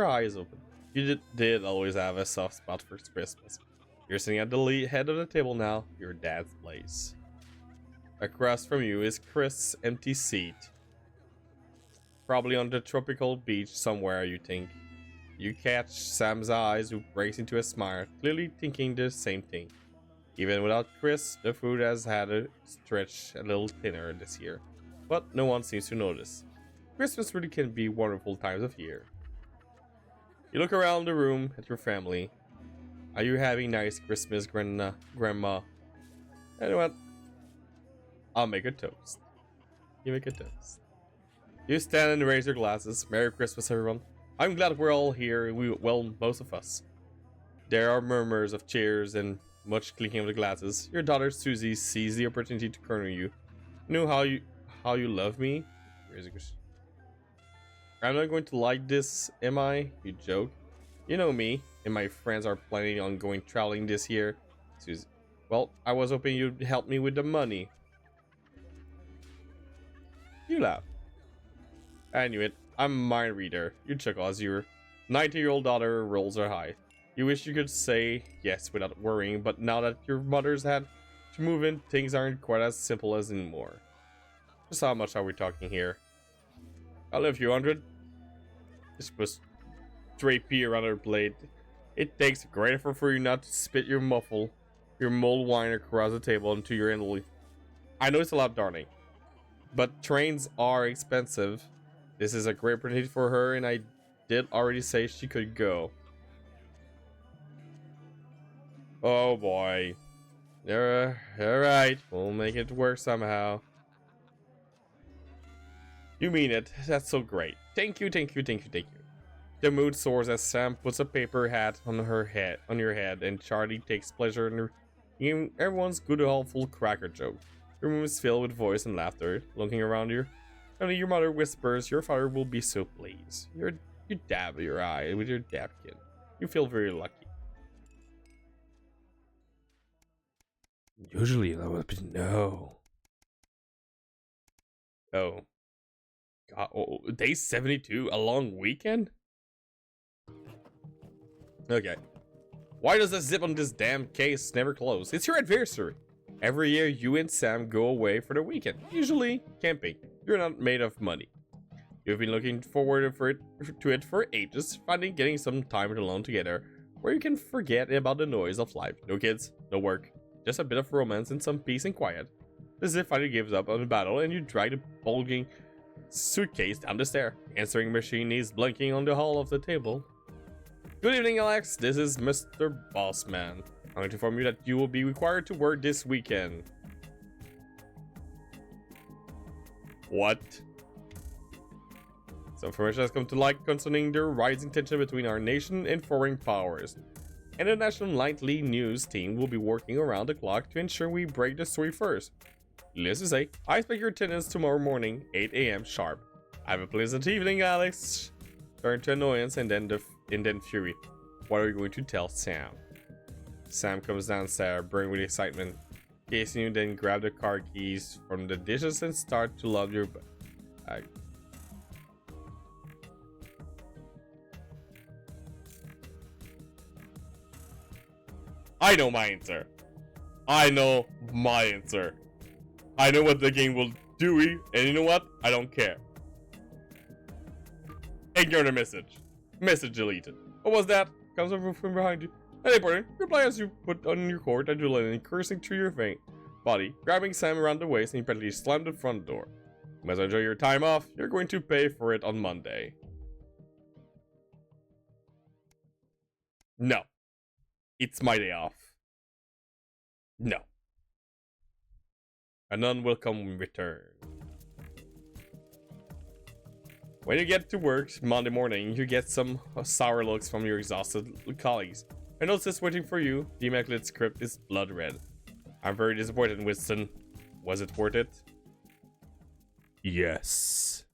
eyes open. You did always have a soft spot for Christmas. You're sitting at the head of the table now, your dad's place. Across from you is Chris' empty seat. Probably on the tropical beach somewhere, you think. You catch Sam's eyes, who breaks into a smile, clearly thinking the same thing. Even without Chris, the food has had to stretch a little thinner this year, but no one seems to notice. Christmas really can be wonderful times of year. You look around the room at your family. Are you having nice Christmas, Grandma? You know what? I'll make a toast. You make a toast. You stand and raise your glasses. Merry Christmas, everyone. I'm glad we're all here, well, most of us. There are murmurs of cheers and much clinking of the glasses. Your daughter Susie sees the opportunity to corner you. You know how you love me? I'm not going to like this, am I? You joke. You know me, and my friends are planning on going traveling this year. Susie. Well, I was hoping you'd help me with the money. You laugh. I knew it. I'm a mind reader. You chuckle as your 90-year-old daughter rolls her eye. You wish you could say yes without worrying, but now that your mother's had to move in, things aren't quite as simple as anymore. Just how much are we talking here? I'll leave you 100. Just put straight pea around her plate. It takes a great effort for you not to spit your mulled wine across the table into your handle. I know it's a lot, darling, but trains are expensive. This is a great opportunity for her, and I did already say she could go. Oh boy. Alright, we'll make it work somehow. You mean it. That's so great. Thank you. The mood soars as Sam puts a paper hat on your head, and Charlie takes pleasure in hearing everyone's good awful cracker joke. The room is filled with voice and laughter. Looking around you, only your mother whispers, "Your father will be so pleased." You dab your eye with your napkin. You feel very lucky. Usually I would know. Oh. God, day 72, a long weekend? Okay. Why does the zip on this damn case never close? It's your adversary. Every year, you and Sam go away for the weekend, usually camping. You're not made of money. You've been looking forward to it for ages, finally getting some time alone together, where you can forget about the noise of life. No kids, no work, just a bit of romance and some peace and quiet. The Zip finally gives up on the battle and you drag the bulging suitcase down the stair. Answering machine is blinking on the hull of the table. Good evening, Alex. This is Mr. Bossman. I'm going to inform you that you will be required to work this weekend. What? Some information has come to light concerning the rising tension between our nation and foreign powers. And the National Nightly News team will be working around the clock to ensure we break the story first. Needless to say, I expect your attendance tomorrow morning, 8 AM sharp. Have a pleasant evening, Alex. Turn to annoyance and then fury. What are you going to tell Sam? Sam comes downstairs, burning with excitement. Casey, you then grab the car keys from the dishes and start to load your bag. I know my answer. I know my answer. I know what the game will do, and you know what? I don't care. Ignore the message. Message deleted. What was that? Comes over from behind you. Hey, partner. Reply as you put on your coat, adrenaline coursing through your body, grabbing Sam around the waist, and you practically slam the front door. You must enjoy your time off. You're going to pay for it on Monday. No. It's my day off. No. And none will come in return. When you get to work Monday morning, you get some sour looks from your exhausted colleagues. A note says waiting for you. The immaculate script is blood red. I'm very disappointed, Winston. Was it worth it? Yes.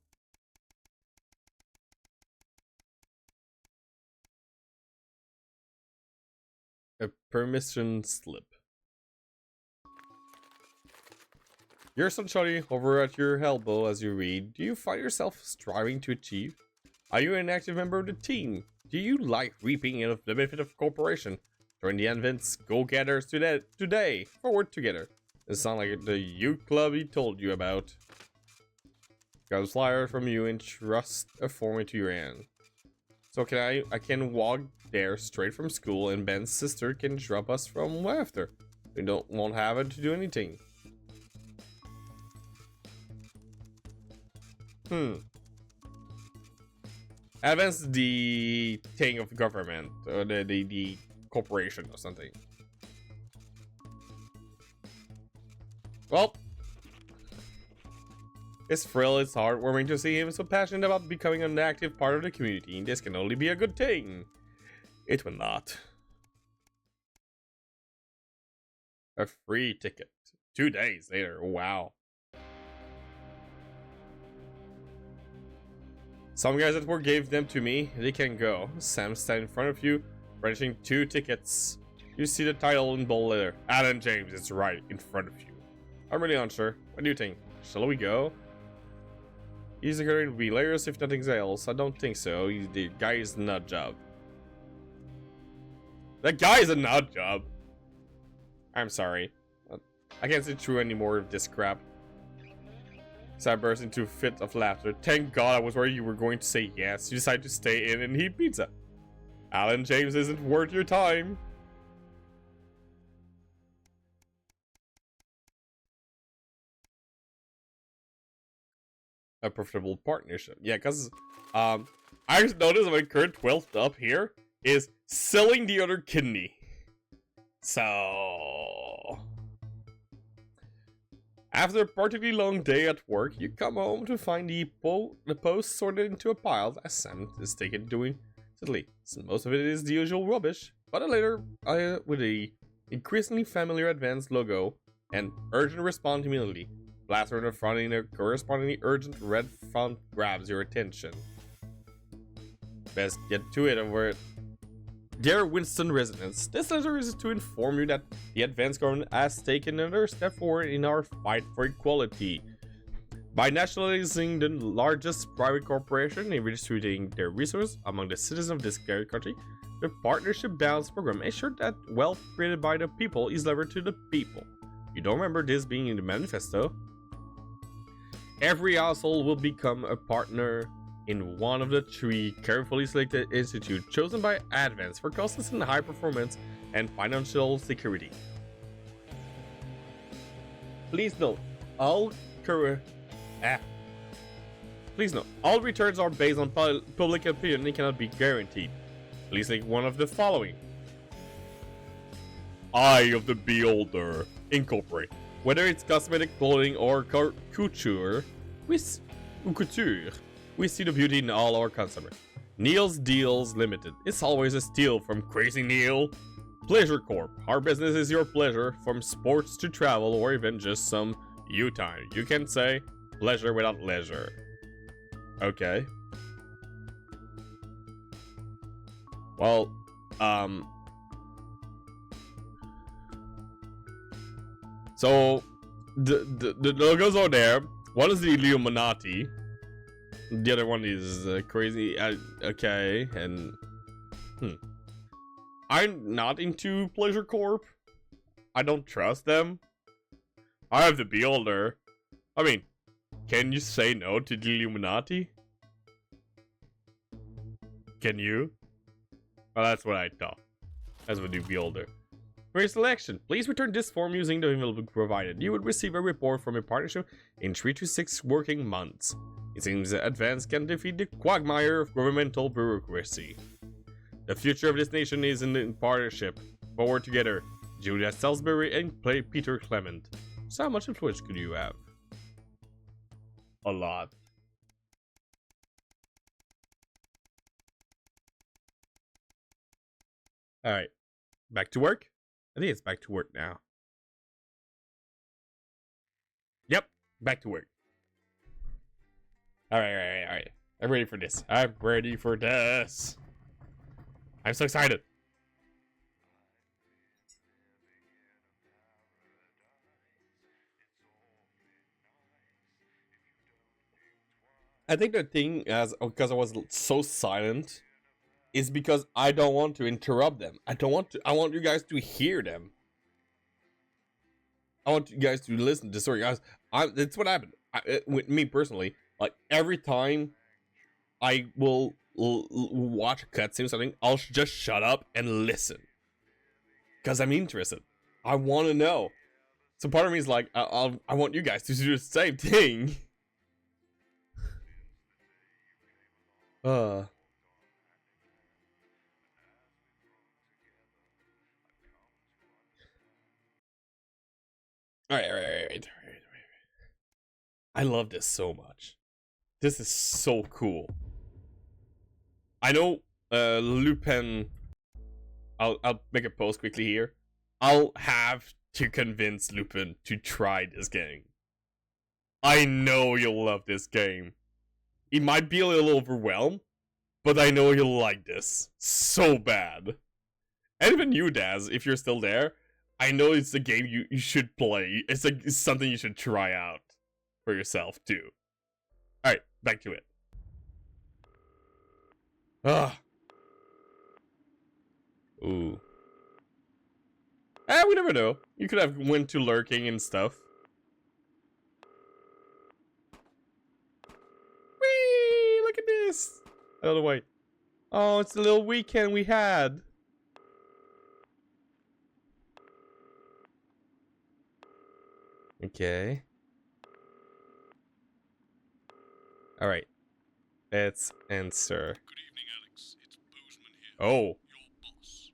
A permission slip. You're sunshiny over at your elbow as you read. Do you find yourself striving to achieve? Are you an active member of the team? Do you like reaping the benefit of cooperation? Join the Advent's go-getters today. Forward together. It sounds like the youth club he told you about. Got a flyer from you and trust a form into your hand. So I can walk there straight from school, and Ben's sister can drop us from after. We won't have it to do anything. Advance the thing of government, or the corporation or something. Well, it's thrill. It's heartwarming to see him so passionate about becoming an active part of the community. This can only be a good thing. It will not. A free ticket. 2 days later. Wow. Some guys at work gave them to me. They can go. Sam stands in front of you, brandishing 2 tickets. You see the title in bold letter. Alan James is right in front of you. I'm really unsure. What do you think? Shall we go? He's going to be hilarious if nothing else. I don't think so. The guy is a nut job. That guy is a nut job. I'm sorry. I can't sit through any more of this crap. Sam burst into a fit of laughter. Thank God I was worried you were going to say yes. You decided to stay in and eat pizza. Alan James isn't worth your time. A profitable partnership. Yeah, because I just noticed my current wealth up here is selling the other kidney. So after a particularly long day at work, you come home to find the post sorted into a pile as Sam is taken doing silly. So most of it is the usual rubbish, but a letter with a increasingly familiar Advanced logo and urgent response immediately. Blaster in the front and a correspondingly urgent red font grabs your attention. Best get to it over it. Dear Winston residents, this letter is to inform you that the Advanced government has taken another step forward in our fight for equality. By nationalizing the largest private corporation and redistributing their resources among the citizens of this great country, the Partnership Balance Program ensured that wealth created by the people is levered to the people. You don't remember this being in the manifesto? Every household will become a partner in one of the 3 carefully selected institutes chosen by Advance for consistent high performance and financial security. Please note, all returns are based on public opinion and cannot be guaranteed. Please select one of the following. Eye of the Beholder Incorporate. Whether it's cosmetic, clothing, or couture, we see the beauty in all our customers. Neil's Deals Limited. It's always a steal from Crazy Neil. Pleasure Corp. Our business is your pleasure, from sports to travel or even just some you time. You can say pleasure without leisure. Okay. Well, so the logos are there. One is the Illuminati. The other one is crazy. Okay, and I'm not into Pleasure Corp. I don't trust them. I have the Beholder. I mean, can you say no to the Illuminati? Can you? Well, that's what I thought. That's what the Beholder. For your selection, please return this form using the envelope provided. You would receive a report from a partnership in 3 to 6 working months. It seems that Advance can defeat the quagmire of governmental bureaucracy. The future of this nation is in partnership. Forward together, Julia Salisbury and Peter Clement. So how much influence could you have? A lot. Alright, back to work? I think it's back to work now. Yep, back to work. Alright. I'm ready for this. I'm ready for this. I'm so excited. I think the thing because I was so silent is because I don't want to interrupt them. I want you guys to hear them. I want you guys to listen to the story, guys. That's what happened with me personally. Like every time I will watch a cutscene or something, I'll just shut up and listen because I'm interested. I want to know. So part of me is like, I want you guys to do the same thing. Alright. I love this so much. This is so cool. I know Lupin. I'll make a post quickly here. I'll have to convince Lupin to try this game. I know you'll love this game. He might be a little overwhelmed, but I know you'll like this so bad. And even you, Daz, if you're still there, I know it's a game you should play. It's something you should try out for yourself too. Alright, back to it. Ooh. We never know. You could have went to lurking and stuff. Whee! Look at this! Out of the way. Oh, it's the little weekend we had. Okay. Alright. Let's answer. Good evening, Alex. It's Bozeman here. Oh. Your boss.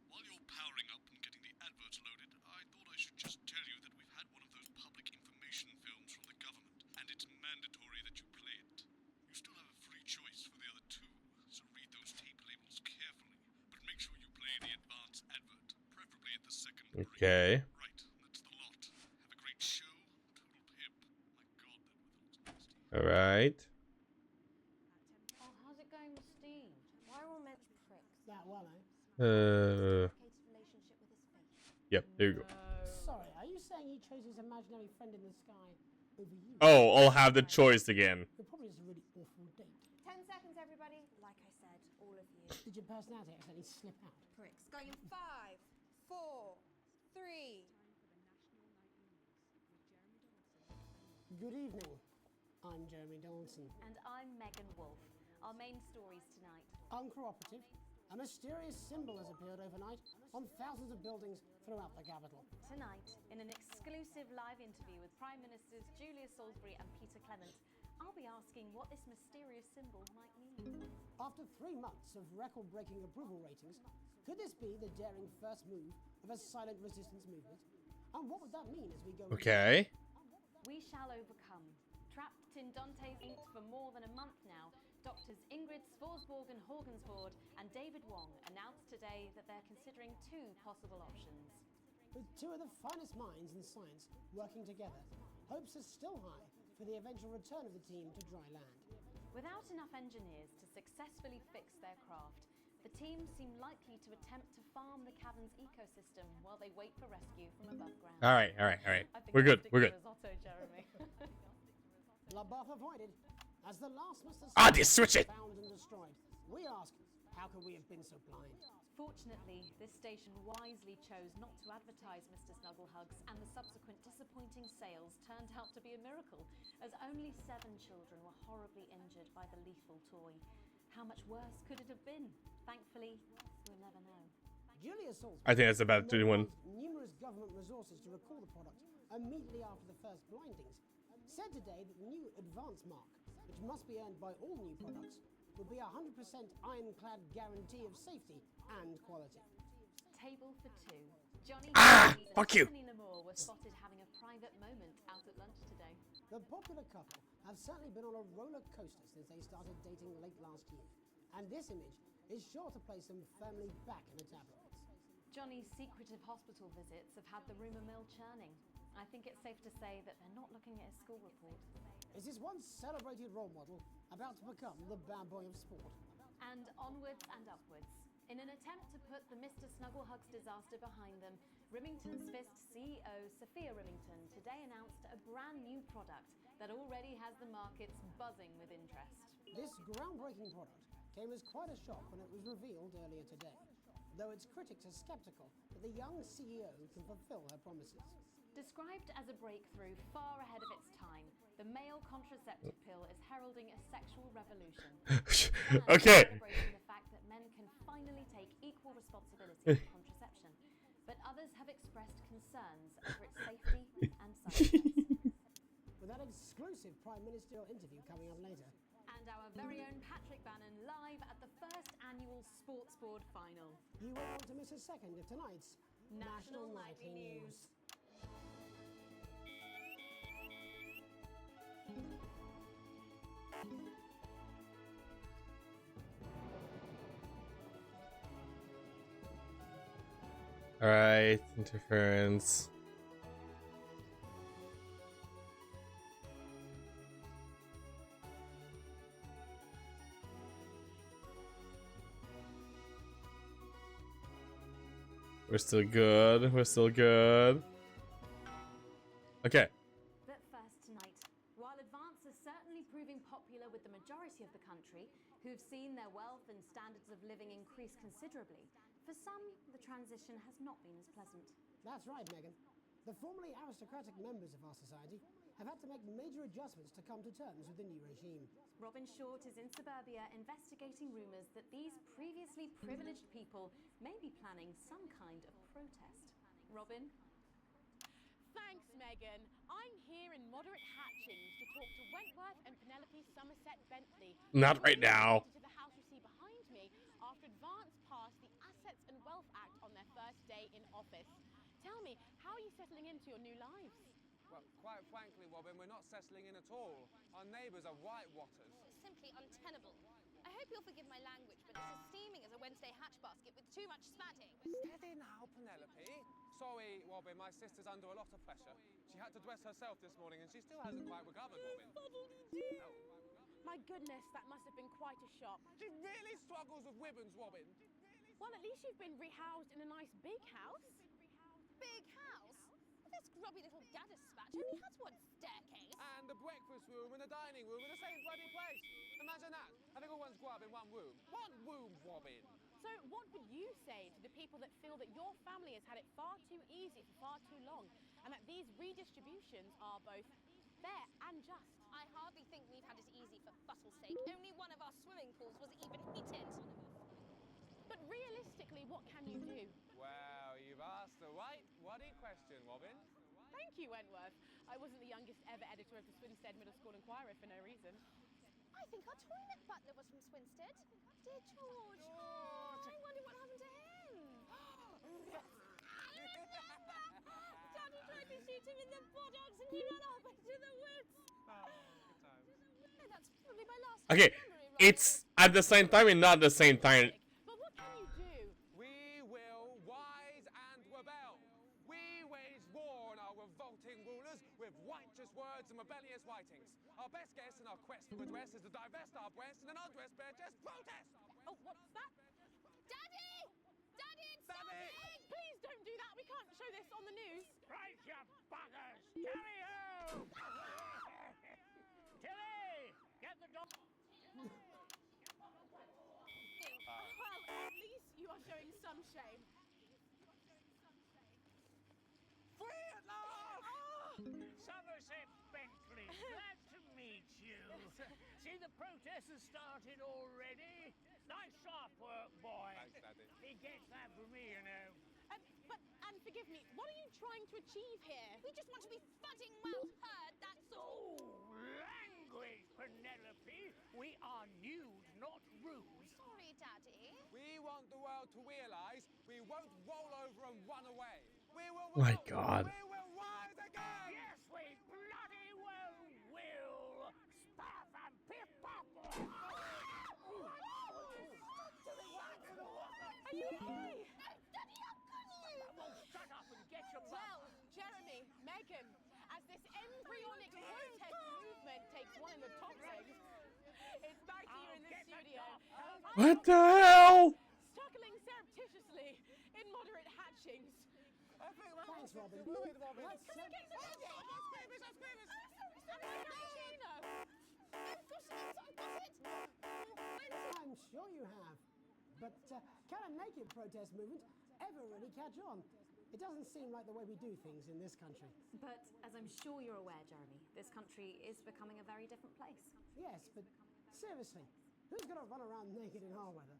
While you're powering up and getting the adverts loaded, I thought I should just tell you that we've had one of those public information films from the government, and it's mandatory that you play it. You still have a free choice for the other 2, so read those tape labels carefully, but make sure you play the advance advert, preferably at the second break. Okay. Right, that's the lot. Have a great show. Total pip. My God, that weather looks nasty. Alright. Oh, how's it going with Steve? Why are all men's pricks? That one, eh? Yep, there you go. Sorry, are you saying he chose his imaginary friend in the sky over you? Oh, I'll have the choice again. It probably is a really awful date. 10 seconds, everybody. Like I said, all of you. Did your personality accidentally slip out? Pricks. Going in 5, 4, 3. Good evening. I'm Jeremy Donaldson. And I'm Megan Wolf. Our main stories tonight. Uncooperative. A mysterious symbol has appeared overnight on thousands of buildings throughout the capital. Tonight, in an exclusive live interview with Prime Ministers Julia Salisbury and Peter Clement, I'll be asking what this mysterious symbol might mean. After 3 months of record-breaking approval ratings, could this be the daring first move of a silent resistance movement? And what would that mean as we go? Okay. We shall overcome. Trapped in Dante's Ink for more than a month now, Doctors Ingrid Svorsborg and Horgensvoord and David Wong announced today that they're considering 2 possible options. With 2 of the finest minds in science working together, hopes are still high for the eventual return of the team to dry land. Without enough engineers to successfully fix their craft, the team seem likely to attempt to farm the cavern's ecosystem while they wait for rescue from above ground. All right. We're good. Risotto, Jeremy. LaBeouf avoided. As the last Mr. Switch it! Found and destroyed, we ask, how could we have been so blind? Fortunately, this station wisely chose not to advertise Mr. Snugglehugs, and the subsequent disappointing sales turned out to be a miracle, as only 7 children were horribly injured by the lethal toy. How much worse could it have been? Thankfully, we'll never know. Julia Salisbury, I think that's about to one. Numerous government resources to recall the product immediately after the first blindings, said today that the new advance mark, which must be earned by all new products, would be a 100% ironclad guarantee of safety and quality. Table for 2. Johnny fuck you. and Stephanie Lamour were spotted having a private moment out at lunch today. The popular couple have certainly been on a roller coaster since they started dating late last year, and this image is sure to place them firmly back in the tabloids. Johnny's secretive hospital visits have had the rumour mill churning. I think it's safe to say that they're not looking at his school report. Is this once celebrated role model about to become the bad boy of sport? And onwards and upwards. In an attempt to put the Mr. Snugglehugs disaster behind them, Remington's Fist CEO Sophia Remington today announced a brand new product that already has the markets buzzing with interest. This groundbreaking product came as quite a shock when it was revealed earlier today, though its critics are skeptical that the young CEO can fulfill her promises. Described as a breakthrough far ahead of its time, the male contraceptive pill is heralding a sexual revolution. Okay. Celebrating the fact that men can finally take equal responsibility for contraception, but others have expressed concerns over its safety and side effects. With that exclusive Prime Ministerial interview coming up later. And our very own Patrick Bannon live at the first annual Sports Board final. You won't want to miss a second of tonight's National Nightly News. Alright, interference. We're still good. We're still good. Okay. But first tonight, while Advance is certainly proving popular with the majority of the country, who've seen their wealth and standards of living increase considerably, for some, the transition has not been as pleasant. That's right, Megan. The formerly aristocratic members of our society have had to make major adjustments to come to terms with the new regime. Robin Short is in suburbia investigating rumours that these previously privileged people may be planning some kind of protest. Robin? Thanks, Megan. I'm here in moderate Hatchings to talk to Wentworth and Penelope Somerset Bentley. Not right now. To the house you see behind me after Advance passed the Assets and Wealth Act on their first day in office. Tell me, how are you settling into your new lives? Well, quite frankly, Robin, we're not settling in at all. Our neighbours are whitewatters. Simply untenable. I hope you'll forgive my language, but it's as steaming as a Wednesday hatch basket with too much spatting. Steady now, Penelope. Sorry, Robin, my sister's under a lot of pressure. She had to dress herself this morning and she still hasn't quite recovered, Robin. My goodness, that must have been quite a shock. She really struggles with ribbons, Robin. Well, at least you've been rehoused in a nice big house. Big house? This grubby little gaddis spatch only has one staircase. And the breakfast room and the dining room in the same bloody place. Imagine that, having all one's grub in one room. One room, Robin. So what would you say to the people that feel that your family has had it far too easy for far too long, and that these redistributions are both fair and just. I hardly think we've had it easy for fussle's sake. Only one of our swimming pools was even heated. But realistically, what can you do? Well, you've asked the right waddy question, Robin. Thank you, Wentworth. I wasn't the youngest ever editor of the Swinstead Middle School Inquirer for no reason. I think our toilet butler was from Swinstead. Dear George. Oh, I wonder what happened to him. Yes. I remember! Daddy tried to shoot him in the buttocks and he ran off into the woods. Oh, good times. No, that's probably my last Okay, memory, Robin. it's at the same time and not the same time. But what can you do? We will wise and rebel. We wage war on our revolting rulers with righteous words and rebellious writings. Our best guess in our quest for redress is to divest our breast in an undressed bare chest protest. Oh, what's that? Daddy! Daddy, it's Daddy! stopping! Please don't do that. We can't show this on the news. Right, you buggers! Carry home! Tilly! Get the dog! Well, at least you are showing some shame. Free at last! Somerset Bentley, glad to meet you. See, the protest has started already. Nice sharp work, boy. Thanks, Daddy. He gets that from me, you know. And forgive me, what are you trying to achieve here? We just want to be fudding well heard, that's all. Oh, language, Penelope. We are nude, not rude. Sorry, Daddy. We want the world to realise we won't roll over and run away. We will My roll. God. We will rise again. Yes, we bloody well will. Stuff and pip-pop. Are you okay? Daddy, how can you? Well, shut up and get your Well, Jeremy, Megan, as this embryonic protest movement takes one in the toxins, it's back here in the studio. What the hell? Struggling surreptitiously in moderate hatchings. Thanks, Robin. Let's Can we get some I'm sure you have. But can a naked protest movement ever really catch on? It doesn't seem like the way we do things in this country. But as I'm sure you're aware, Jeremy, this country is becoming a very different place. Yes, but seriously, who's going to run around naked in our weather?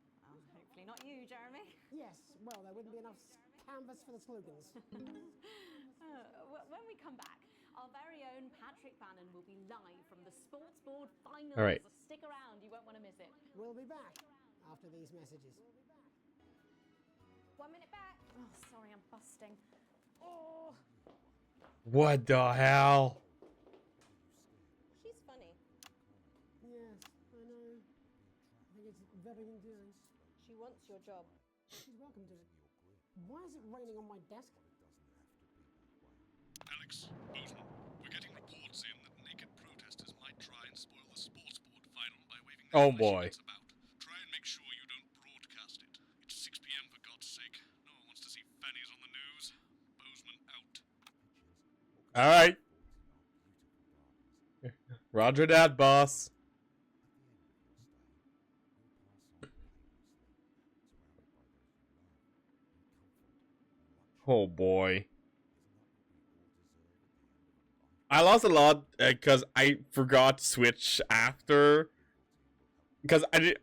Hopefully not you, Jeremy. Yes, well, there wouldn't be enough canvas for the slogans. When we come back, our very own Patrick Bannon will be live from the Sports Board Finals. All right. Stick around, you won't want to miss it. We'll be back after these messages. 1 minute back. Oh, sorry, I'm busting. Oh. What the hell? She's funny. Yes, I know. I think it's very endearing. She wants your job. She's welcome to it. Why is it raining on my desk? Alex, Bozeman, we're getting reports in that naked protesters might try and spoil the sports board final by waving their Oh flashing boy. lights about. Try and make sure you don't broadcast it. It's 6 p.m. for God's sake. No one wants to see fannies on the news. Bozeman out. Alright. Roger that, boss. Oh boy. I lost a lot because I forgot to switch after. Because I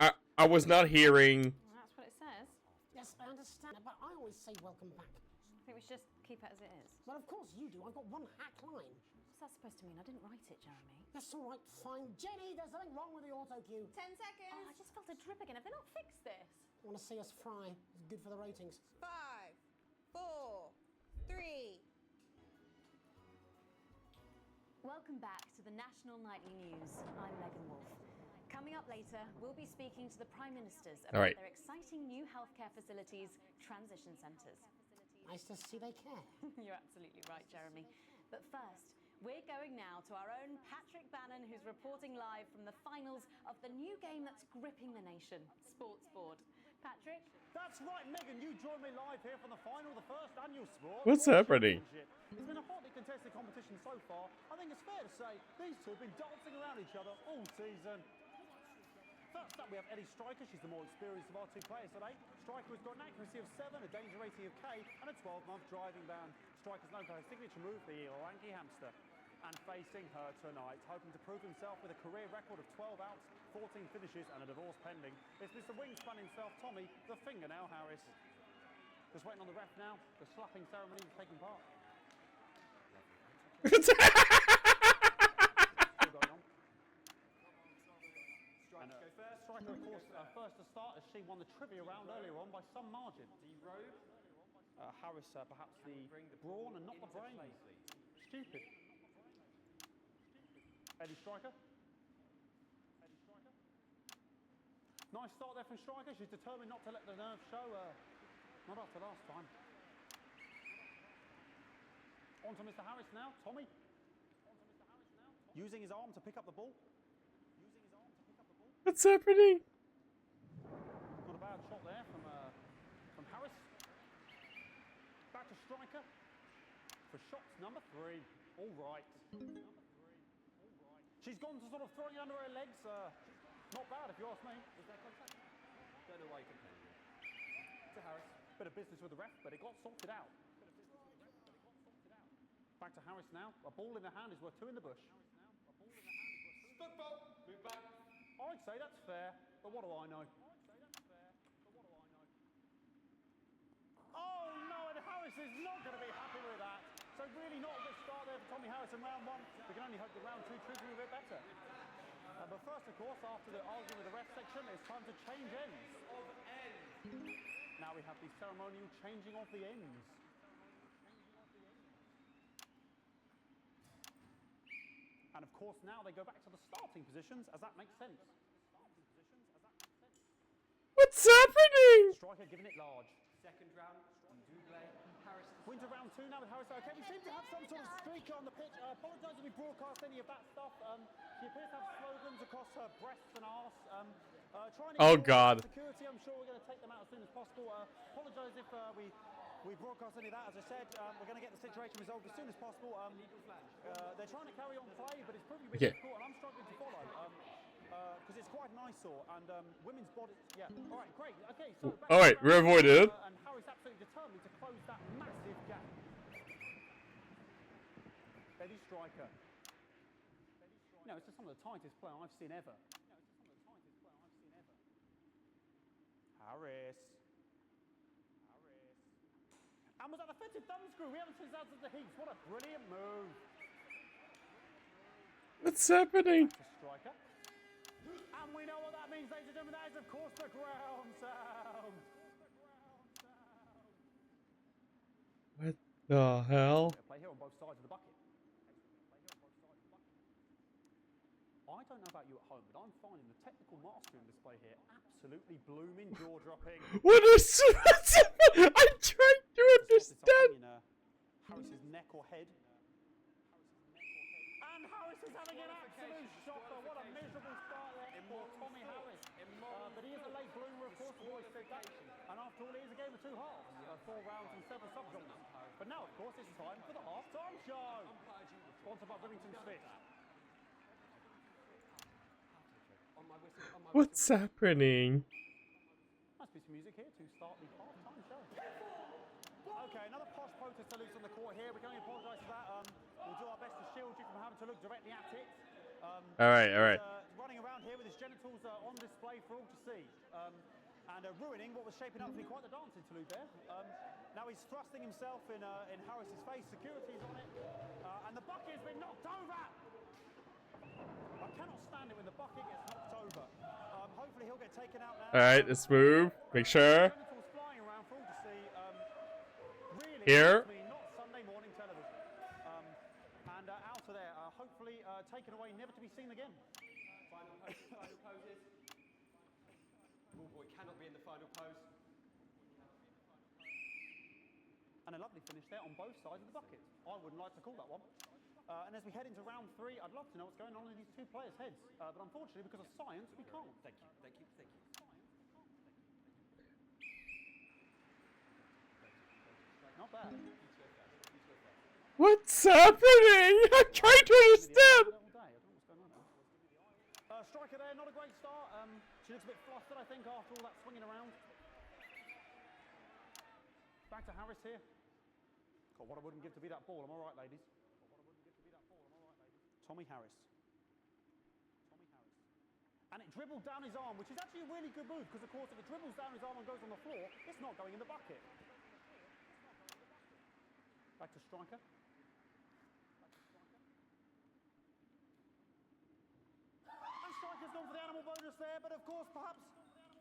was not hearing. Well, that's what it says. Yes, I understand, but I always say welcome back. I think we should just keep it as it is. Well, of course you do. I've got one hack line. What's that supposed to mean? I didn't write it, Jeremy. That's all right, fine. Jenny, there's something wrong with the auto cue. 10 seconds. Oh, I just felt a drip again. Have they not fixed this? Want to see us fry? It's good for the ratings. 5, 4, 3. Welcome back to the National Nightly News. I'm Megan Wolf. Coming up later, we'll be speaking to the Prime Ministers about All right. their exciting new healthcare facilities, transition centres. Nice to see they care. You're absolutely right, Jeremy. But first, we're going now to our own Patrick Bannon, who's reporting live from the finals of the new game that's gripping the nation, Sports Board. Patrick? That's right, Megan. You join me live here from the final, the first annual sport. What's happening? It's been a hotly contested competition so far. I think it's fair to say these two have been dancing around each other all season. First up, we have Ellie Striker. She's the more experienced of our two players today. Striker has got an accuracy of 7, a danger rating of K, and a 12-month driving ban. Striker's known for her signature move, the Orangi hamster. and facing her tonight, hoping to prove himself with a career record of 12 outs, 14 finishes and a divorce pending. It's Mr. Wingspan himself, Tommy the Fingernail Harris. Just waiting on the ref now. The slapping ceremony is taking part. Still going on. And, Striker, of course, first to start as she won the trivia round earlier on by some margin. Harris, perhaps the brawn and not the brain. Stupid. Eddie Striker. Nice start there from Striker. She's determined not to let the nerves show. Not after last time. On to Mr. Harris now. Tommy. Using his arm to pick up the ball. What's happening? Not a bad shot there from Harris. Back to Striker for shots number 3. All right. She's gone to sort of throwing it under her legs. Not bad if you ask me. Is that contact? Don't know why you complain. To Harris. Bit of business with the ref, but it got sorted out. Back to Harris now. A ball in the hand is worth 2 in the bush. Football. Move back. I'd say that's fair, but what do I know? Oh no, and Harris is not going to be happy with that. So really not a good start there for Tommy Harris in round 1. We can only hope that round 2 treats him a bit better. But first, of course, after the argument with the ref section, it's time to change ends. Now we have the ceremonial changing of the ends. And of course, now they go back to the starting positions, as that makes sense. What's happening? Striker giving it large. Second round, Double. Harris. Winter round 2 now with Harris. Okay, we seem to have some sort of streaker on the pitch. Apologise if we broadcast any of that stuff. She appears to have slogans across her breasts and arse. Oh God. Security, I'm sure we're going to take them out as soon as possible. Apologise if we broadcast any of that. As I said, we're going to get the situation resolved as soon as possible. They're trying to carry on play, but it's proving a bit difficult, and I'm struggling to follow. Because it's quite an eyesore, and women's body. Yeah. All right, great. Okay, so. All right, we avoided it. And Harry's absolutely determined to close that massive gap. Eddie Striker. You know, it's just some of the tightest play I've seen ever. Harris. And was that offensive thumb screw? We haven't seen that since the Heats. What a brilliant move. What's happening? Striker. And we know what that means, ladies and gentlemen. That is, of course, the ground sound. What the hell? Play here on both sides of the bucket. I don't know about you at home, but I'm finding the technical mastering display here absolutely blooming, jaw-dropping. What is what's happening? I'm trying to understand. Harris's neck or head. And Harris is having an absolute shocker. What a miserable start there for Tommy Harris. But he is a late bloomer, of course, we've always said that. And after all, it is a game of 2 halves. 4 rounds and 7 subgenres. But now, of course, it's time for the half-time show. Sponsored by Rivington's Fist. What's happening? Must be some music here to start the half-time show. Okay, another posh protest salute on the court here. We can only apologise for that. We'll do our best to shield you from having to look directly at it. All right. Running around here with his genitals on display for all to see. And ruining what was shaping up to be quite the dance interlude there. Now he's thrusting himself in Harris's face. Security's on it. And the bucket has been knocked over. I cannot stand it when the bucket gets knocked over. Hopefully he'll get taken out now. All right, let's move. Make sure. Flying around for all to see. Really, Here. Not Sunday morning television. And out of there, hopefully taken away, never to be seen again. Final poses. Ballboy cannot be in the final pose. And a lovely finish there on both sides of the bucket. I wouldn't like to call that one. And as we head into round 3, I'd love to know what's going on in these 2 players' heads. But unfortunately, because of science, we can't. Thank you. Not bad. What's happening? I'm trying to understand. Striker there, not a great start. She looks a bit flustered, I think, after all that swinging around. Back to Harris here. God, what I wouldn't give to be that ball. Am I right, ladies? Tommy Harris. And it dribbled down his arm, which is actually a really good move, because of course if it dribbles down his arm and goes on the floor, it's not going in the bucket. Back to striker. And striker's gone for the animal bonus there, but of course perhaps...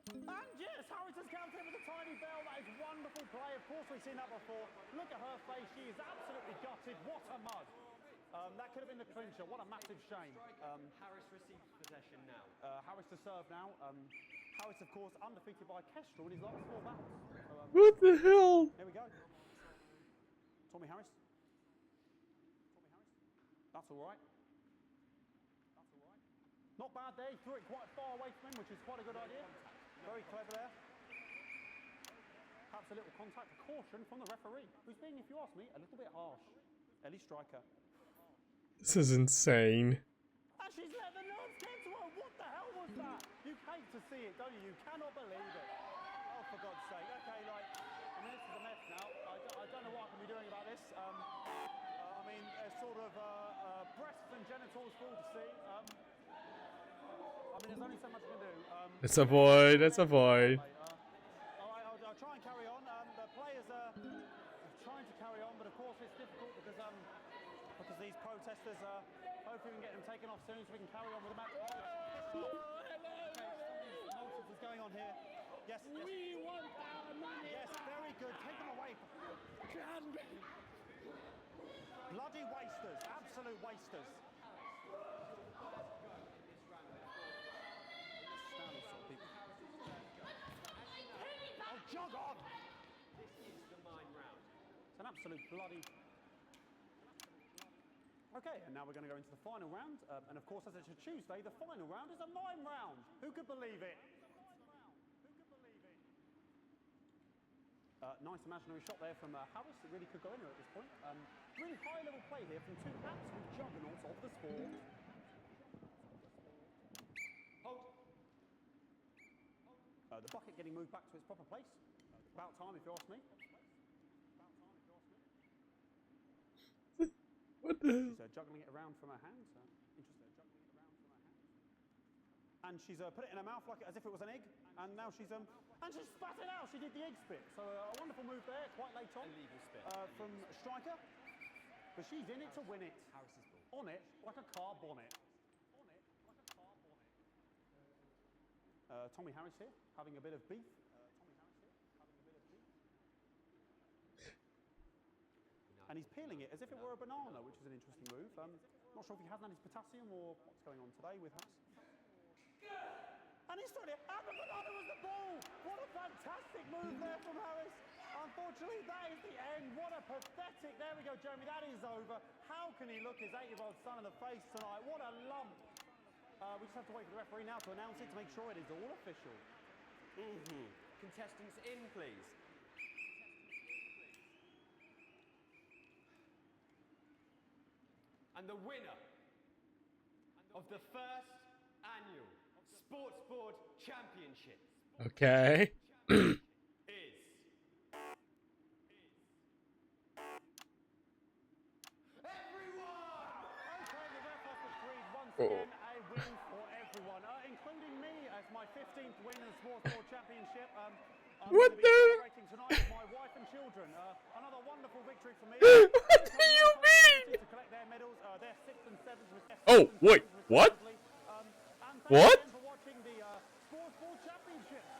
And yes, Harris has counted with a tiny bell. That is wonderful play. Of course we've seen that before. Look at her face. She is absolutely gutted. What a mug. That could have been the clincher. What a massive shame. Harris receives possession now. Harris to serve now. Harris, of course, undefeated by Kestrel in his last 4 battles. So, What the hell? Here we go. Tommy Harris. That's all right. Not bad there. He threw it quite far away from him, which is quite a good idea. Very clever there. Perhaps a little contact, a caution from the referee, who's being, if you ask me, a little bit harsh. Ellie Striker. This is insane. And she's let the nerves get to her. What the hell was that? You hate to see it, don't you? You cannot believe it. Oh, for God's sake. Okay, like, I mean, this is a mess now. I don't know what I can be doing about this. I mean, there's sort of breasts and genitals for all to see. I mean, there's only so much I can do. Let's avoid. Let's avoid. Alright, I'll try and carry on. The players are trying to carry on, but of course it's difficult because these protesters hopefully we can get them taken off soon so we can carry on with the match. Nonsense is going on here. Yes, yes. We want our money. Yes, very good. Take them away. Bloody wasters. Absolute wasters. Oh, jog on! This is the mime round. It's an absolute bloody... Okay, and now we're going to go into the final round. And of course, as it's a Tuesday, the final round is a mime round. Who could believe it? Nice imaginary shot there from Harris. It really could go anywhere at this point. Really high-level play here from 2 absolute juggernauts of the sport. The bucket getting moved back to its proper place. About time, if you ask me. What the hell? She's juggling it around from her hands. Interesting. And she's put it in her mouth like as if it was an egg. And now she's and she spat it out. She did the egg spit. So a wonderful move there, quite late on. Illegal spit. From Striker. But she's in it to win it. Harris's ball. On it like a car bonnet. Tommy Harris here, having a bit of beef. And he's peeling it as if it were a banana, which is an interesting move. Not sure if he hasn't had his potassium or what's going on today with Harris. And he's throwing it, and the banana was the ball! What a fantastic move there from Harris. Unfortunately, that is the end. What a pathetic, there we go, Jeremy, that is over. How can he look his 8-year-old son in the face tonight? What a lump. We just have to wait for the referee now to announce it to make sure it is all official. Contestants in, please. And the winner of the first annual Sports Board Championship Okay. is... everyone! Okay, the ref has decreed once again a win for everyone, including me as my 15th win in the Sports Board Championship. I'm What going to be the? celebrating tonight with my wife and children. Another wonderful victory for me. What do you mean? To collect their medals, their 6th and 7th. Oh, wait, what? And What? thanks again for watching the Sports Board Championships.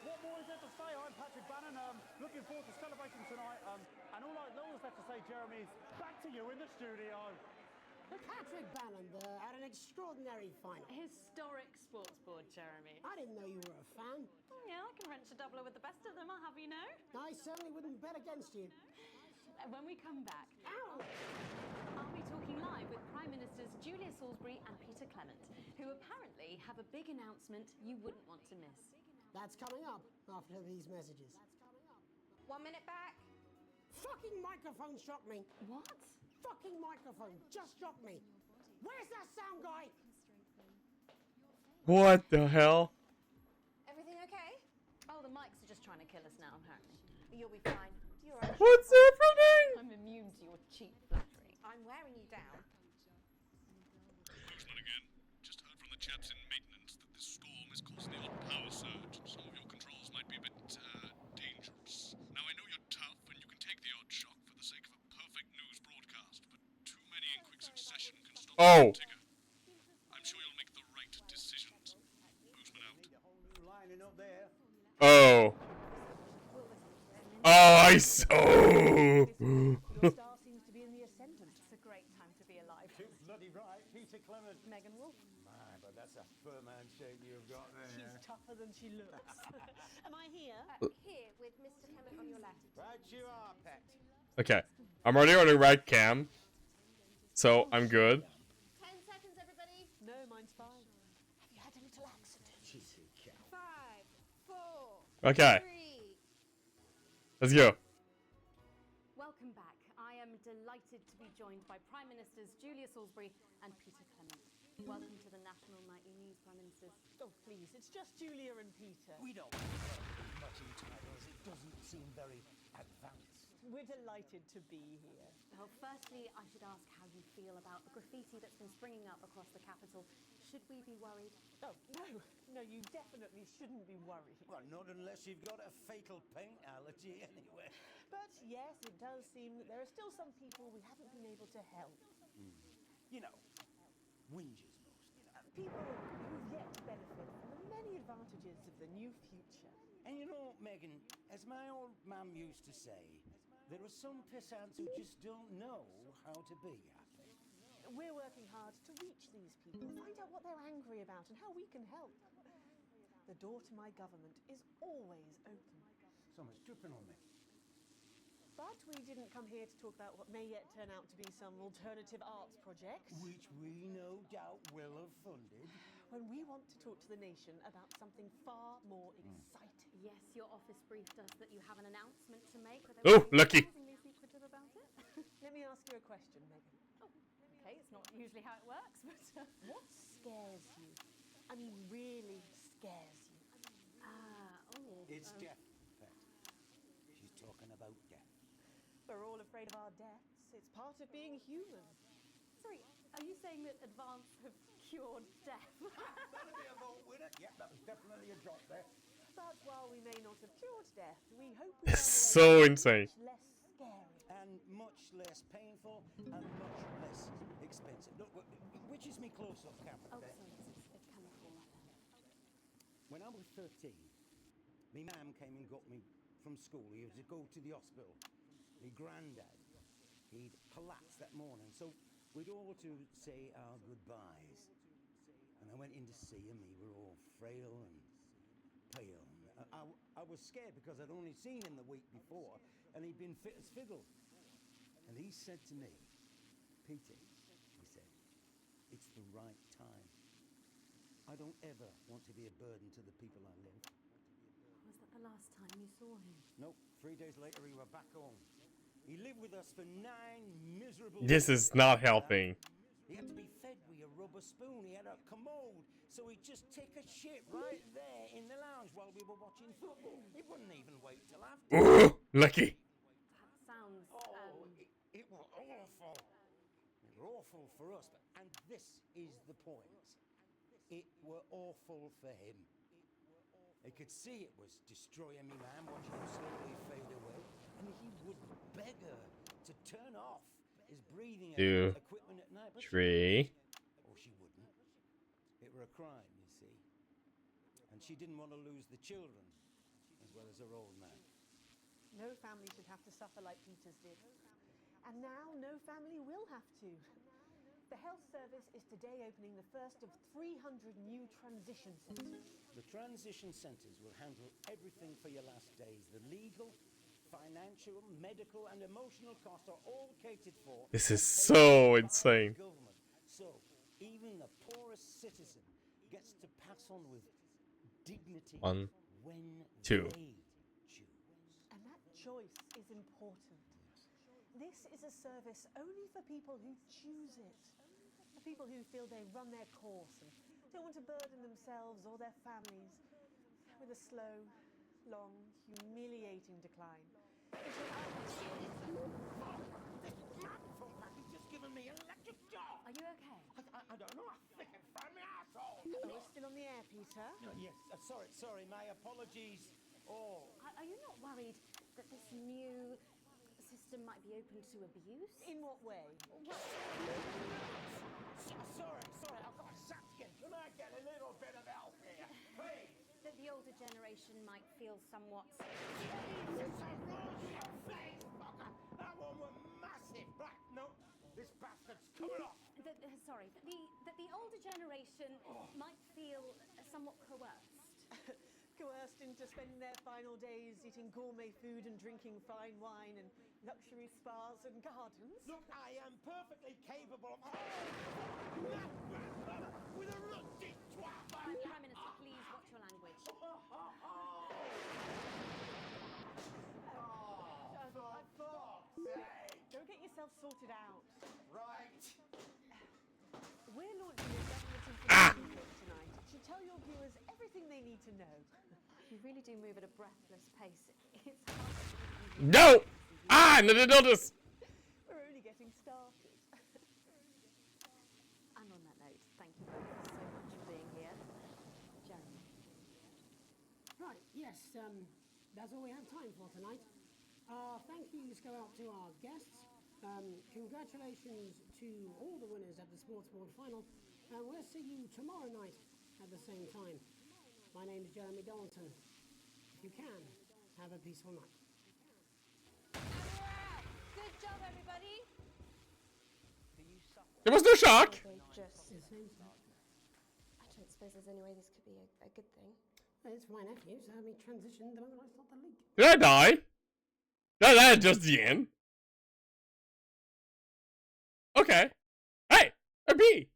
What more is there to say? I'm Patrick Bannon. Looking forward to celebrating tonight. And all that's left to say, Jeremy, is back to you in the studio. Patrick Bannon at an extraordinary final. Historic sports board, Jeremy. I didn't know you were a fan. Yeah, I can wrench a doubler with the best of them, I'll have you know. I certainly wouldn't bet against you. When we come back, Ow! I'll be talking live with Prime Ministers Julia Salisbury and Peter Clement, who apparently have a big announcement you wouldn't want to miss. That's coming up after these messages. 1 minute back. Fucking microphone struck me. What? Fucking microphone just struck me. Where's that sound guy? What the hell? Everything okay? Oh, the mics are just trying to kill us now, apparently. You'll be fine. You're okay. What's happening? I'm immune to your cheap flattery. I'm wearing you down. Oh. I'm sure you'll make the right decisions. Boozman out. Oh. Oh, I s- Oh. Your star seems to be in the ascendant. It's a great time to be alive. Too bloody right, Peter Clement. Megan Wolf. My, but that's a firm handshake you've got there. She's tougher than she looks. Am I here? Here with Mr. Clement on your left. Right you are, pet. Okay. I'm already on the right cam. So I'm good. 10 seconds, everybody. No, mine's 5. Have you had a little accident? Cheesy cow. 5, 4, Okay. 3. Let's go. Welcome back. I am delighted to be joined by Prime Ministers Julia Salisbury and Peter Clement. Welcome to the National Nightly News, Prime Ministers. Oh, please, it's just Julia and Peter. We don't much in titles. It doesn't seem very advanced. We're delighted to be here. Well, firstly, I should ask how you feel about the graffiti that's been springing up across the capital. Should we be worried? Oh, no, you definitely shouldn't be worried. Well, not unless you've got a fatal paint allergy anyway. But yes, it does seem that there are still some people we haven't been able to help. You know, whingers mostly. People who've yet to benefit from the many advantages of the new future. And you know, Megan, as my old mum used to say, there are some pissants who just don't know how to be happy. We're working hard to reach these people, find out what they're angry about and how we can help. The door to my government is always open. Someone's dripping on me. But we didn't come here to talk about what may yet turn out to be some alternative arts project. Which we no doubt will have funded. When we want to talk to the nation about something far more exciting. Yes, your office briefed us that you have an announcement to make. Oh, lucky. Surprisingly secretive about it. Let me ask you a question, Megan. Oh, okay, it's not usually how it works, but... What scares you? I mean, really scares you? It's death, Pet. She's talking about death. We're all afraid of our deaths. It's part of being human. Sorry, are you saying that Advance have cured death? That'll be a vote winner. Yep, that was definitely a drop there. But while we may not have cured death, we hope we It's so insane. much less scary. And much less painful and much less expensive. Look, which is me close-up camera Oh, there? sorry, it's camera 4 right there. When I was 13, me mum came and got me from school. He was to go to the hospital. Me granddad, he'd collapsed that morning, so we'd all to say our goodbyes. And I went in to see him. We were all frail and pale. I was scared because I'd only seen him the week before, and he'd been fit as fiddle. And he said to me, Peter, he said, it's the right time. I don't ever want to be a burden to the people I live. Was that the last time you saw him? Nope, 3 days later he were back home. He lived with us for 9 miserable This years. is not helping. He had to be fed with a rubber spoon. He had a commode, so he'd just take a shit right there in the lounge while we were watching football. He wouldn't even wait till after. Ooh, lucky. That sounds... It was awful. It was awful for us, and this is the point. It were awful for him. He could see it was destroying me, man, watching him slowly fade away, and he would beg her to turn off his breathing 2, equipment at night, but 3. or she wouldn't. It were a crime, you see. And she didn't want to lose the children, as well as her old man. No family should have to suffer like Peter's did. And now no family will have to. The health service is today opening the first of 300 new transition centres. The transition centres will handle everything for your last days. The legal, financial, medical and emotional costs are all catered for. This is so insane. Government. So even the poorest citizen gets to pass on with dignity 1, when 2. they choose. And that choice is important. This is a service only for people who choose it. For people who feel they run their course and don't want to burden themselves or their families with a slow, long, humiliating decline. He's just given me an electric shock. Are you okay? I don't know. I think I found my asshole. Oh, we're still on the air, Peter. Yes, sorry, my apologies. Oh. Are you not worried that this new system might be open to abuse? In what way? Well, Sorry, I've got a sap skin. Can I get a little bit of help here, please? That the older generation might feel somewhat. Jesus, I rolled your face, fucker! That one was massive. Right, no, this bastard's coming off. Sorry, that the older generation might feel somewhat coerced. Coerced into spending their final days eating gourmet food and drinking fine wine and luxury spas and gardens. Look, I am perfectly capable of... with a rusty twat! Prime Minister, please watch your language. Go get yourself sorted out. Right. We're launching a government information book tonight. It should tell your viewers everything they need to know. You really do move at a breathless pace. It's hard. No! Ah, no, notice. We're only getting started. And on that note, thank you both so much for being here. Jeremy. Right, yes, that's all we have time for tonight. Thank yous go out to our guests. Congratulations to all the winners at the Sports Board Final. And we'll see you tomorrow night at the same time. My name is Jeremy Donaldson. If you can, have a peaceful night. Good job, everybody. There was no shock. I don't suppose there's any way this could be a good thing. It's my nephew, so we transitioned the moment I stopped the leak. Did I die? No, that's just the end. Okay. Hey, a bee.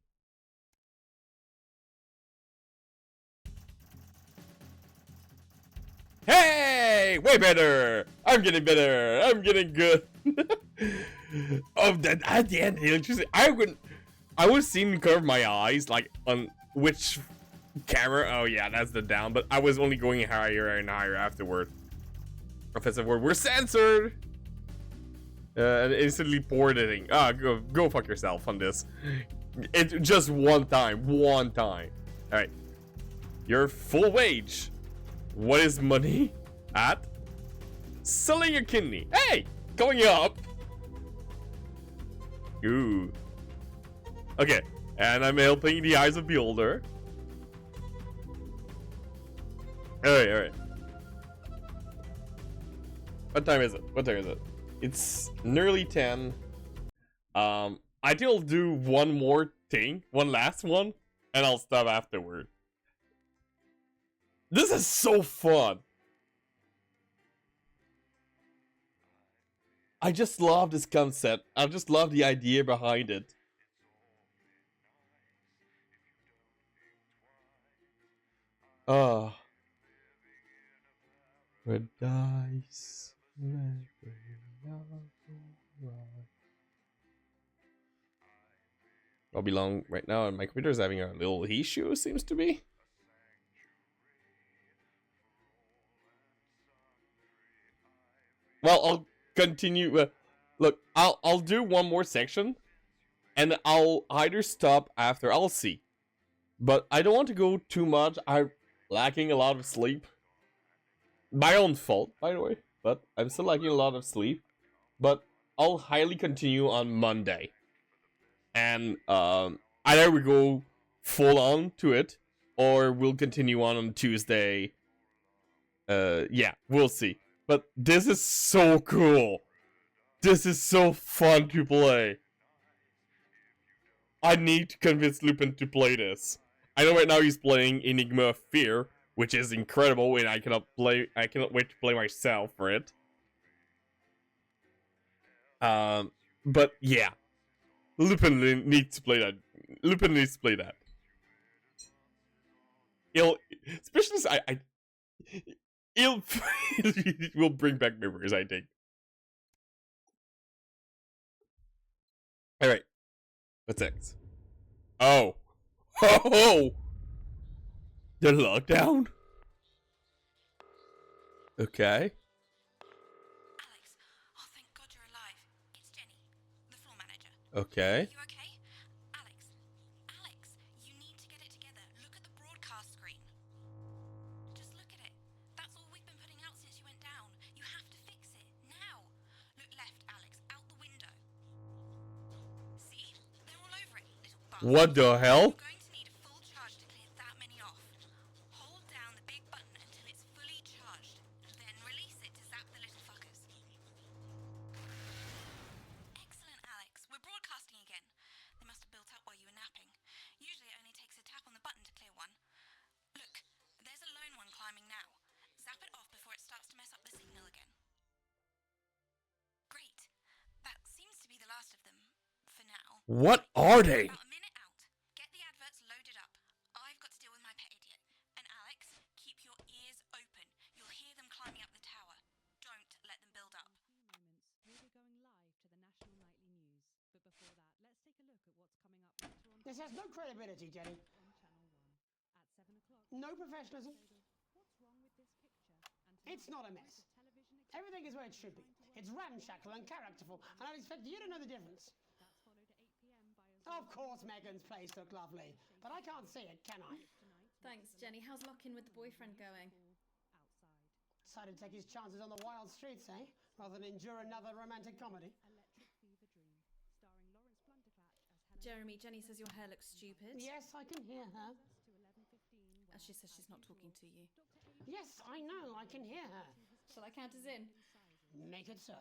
Hey, way better. I'm getting better. I'm getting good. That at the end, the electricity. I was seeing curve my eyes like on which camera. Oh yeah, that's the down. But I was only going higher and higher afterward. Offensive word. We're censored. And instantly poured it. Go fuck yourself on this. It just one time. All right. Your full wage. What is money at? Selling a kidney. Hey, going up. Ooh. Okay, and I'm helping the eyes of beholder. All right. What time is it? It's nearly 10. I think I'll do one more thing, one last one, and I'll stop afterward. This is so fun. I just love this concept. I just love the idea behind it. Red dice. I'll be long right now, and my computer's having a little issue, seems to be. Well, I'll continue. Look, I'll do one more section, and I'll either stop after. I'll see, but I don't want to go too much. I'm lacking a lot of sleep. My own fault, by the way, but I'm still lacking a lot of sleep. But I'll highly continue on Monday, and either we go full on to it, or we'll continue on Tuesday. Yeah, we'll see. But this is so cool. This is so fun to play. I need to convince Lupin to play this. I know right now he's playing Enigma of Fear, which is incredible, and I cannot wait to play myself for it. But yeah. Lupin needs to play that. Especially It will bring back memories, I think. Alright. What's next? Oh. Oh! The lockdown? Okay. Alex, oh thank God you're alive. It's Jenny, the floor manager. Okay. Are you okay? Alex, you need to get it together. Look at the broadcast screen. Just look at it. That's all we've been putting out since you went down. You have to fix it, now. Look left, Alex, out the window. See? They're all over it, little What the hell? You're going to need a full charge to clear that many off. Hold down the big button until it's fully charged, then release it to zap the little fuckers. Excellent, Alex. We're broadcasting again. They must have built up while you were napping. Usually it only takes a tap on the button to clear one. Look, there's a lone one climbing now. Zap it off before it starts to mess up the signal again. Great. That seems to be the last of them, for now. What are they? About a minute out. Get the adverts loaded up. I've got to deal with my pet idiot. And Alex, keep your ears open. You'll hear them climbing up the tower. Don't let them build up. We'll be going live to the national nightly news. But before that, let's take a look at what's coming up later on. This has no credibility, Jenny. On Channel 1 at 7 o'clock. No professionalism. What's wrong with this picture? It's not a mess. Everything is where it should be. It's ramshackle and characterful, and I expect you to know the difference. That's followed at 8 p.m. by a Of course Megan's place looked lovely, but I can't see it, can I? Thanks, Jenny. How's lock-in with the boyfriend going? Decided to take his chances on the wild streets, eh? Rather than endure another romantic comedy. Electric Fever Dream, starring Lawrence Blunderclatch as Helen. Jeremy, Jenny says your hair looks stupid. Yes, I can hear her. To 11:15. As she says she's not talking to you. Yes, I know, I can hear her. Shall I count us in? Make it so.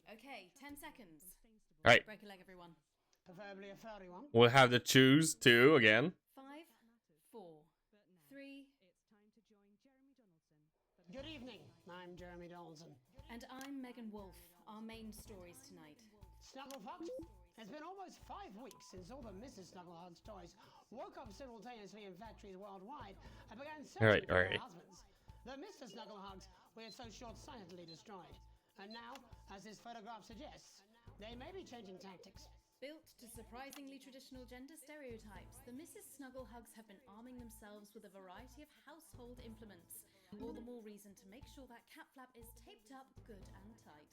Okay, 10 seconds. Alright. Break a leg, everyone. Preferably a furry one. We'll have to choose two again. 5, 4, 3. Good evening, I'm Jeremy Donaldson. And I'm Megan Wolf. Our main stories tonight. Snugglefucked? It's been almost 5 weeks since all the Mrs. Snugglehug's toys woke up simultaneously in factories worldwide and began searching for their husbands. The Mr. Snugglehugs we had so short-sightedly destroyed. And now, as this photograph suggests, they may be changing tactics. Built to surprisingly traditional gender stereotypes, the Mrs. Snugglehugs have been arming themselves with a variety of household implements. All the more reason to make sure that cat flap is taped up good and tight.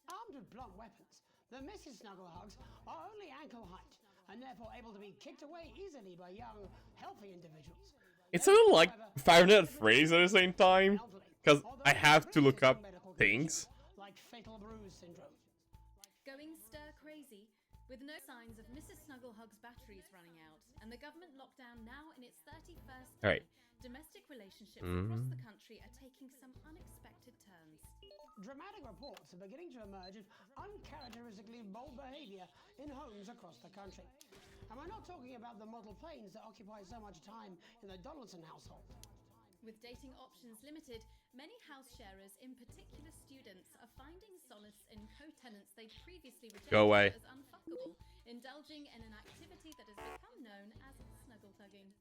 Armed with blunt weapons, the Mrs. Snugglehugs are only ankle height and therefore able to be kicked away easily by young, healthy individuals. It's a little like 500 phrase at the same time, because I have to look up things. Like fatal bruise syndrome. Going stir crazy, with no signs of Mrs. Snugglehug's batteries running out, and the government lockdown now in its 31st day, Alright. domestic relationships across the country are taking some unexpected turns. Dramatic reports are beginning to emerge of uncharacteristically bold behavior in homes across the country. And we're not talking about the model planes that occupy so much time in the Donaldson household. With dating options limited, many house sharers, in particular students, are finding solace in co-tenants they previously Go away. rejected as unfuckable, indulging in an activity that has become known as snuggle-tugging.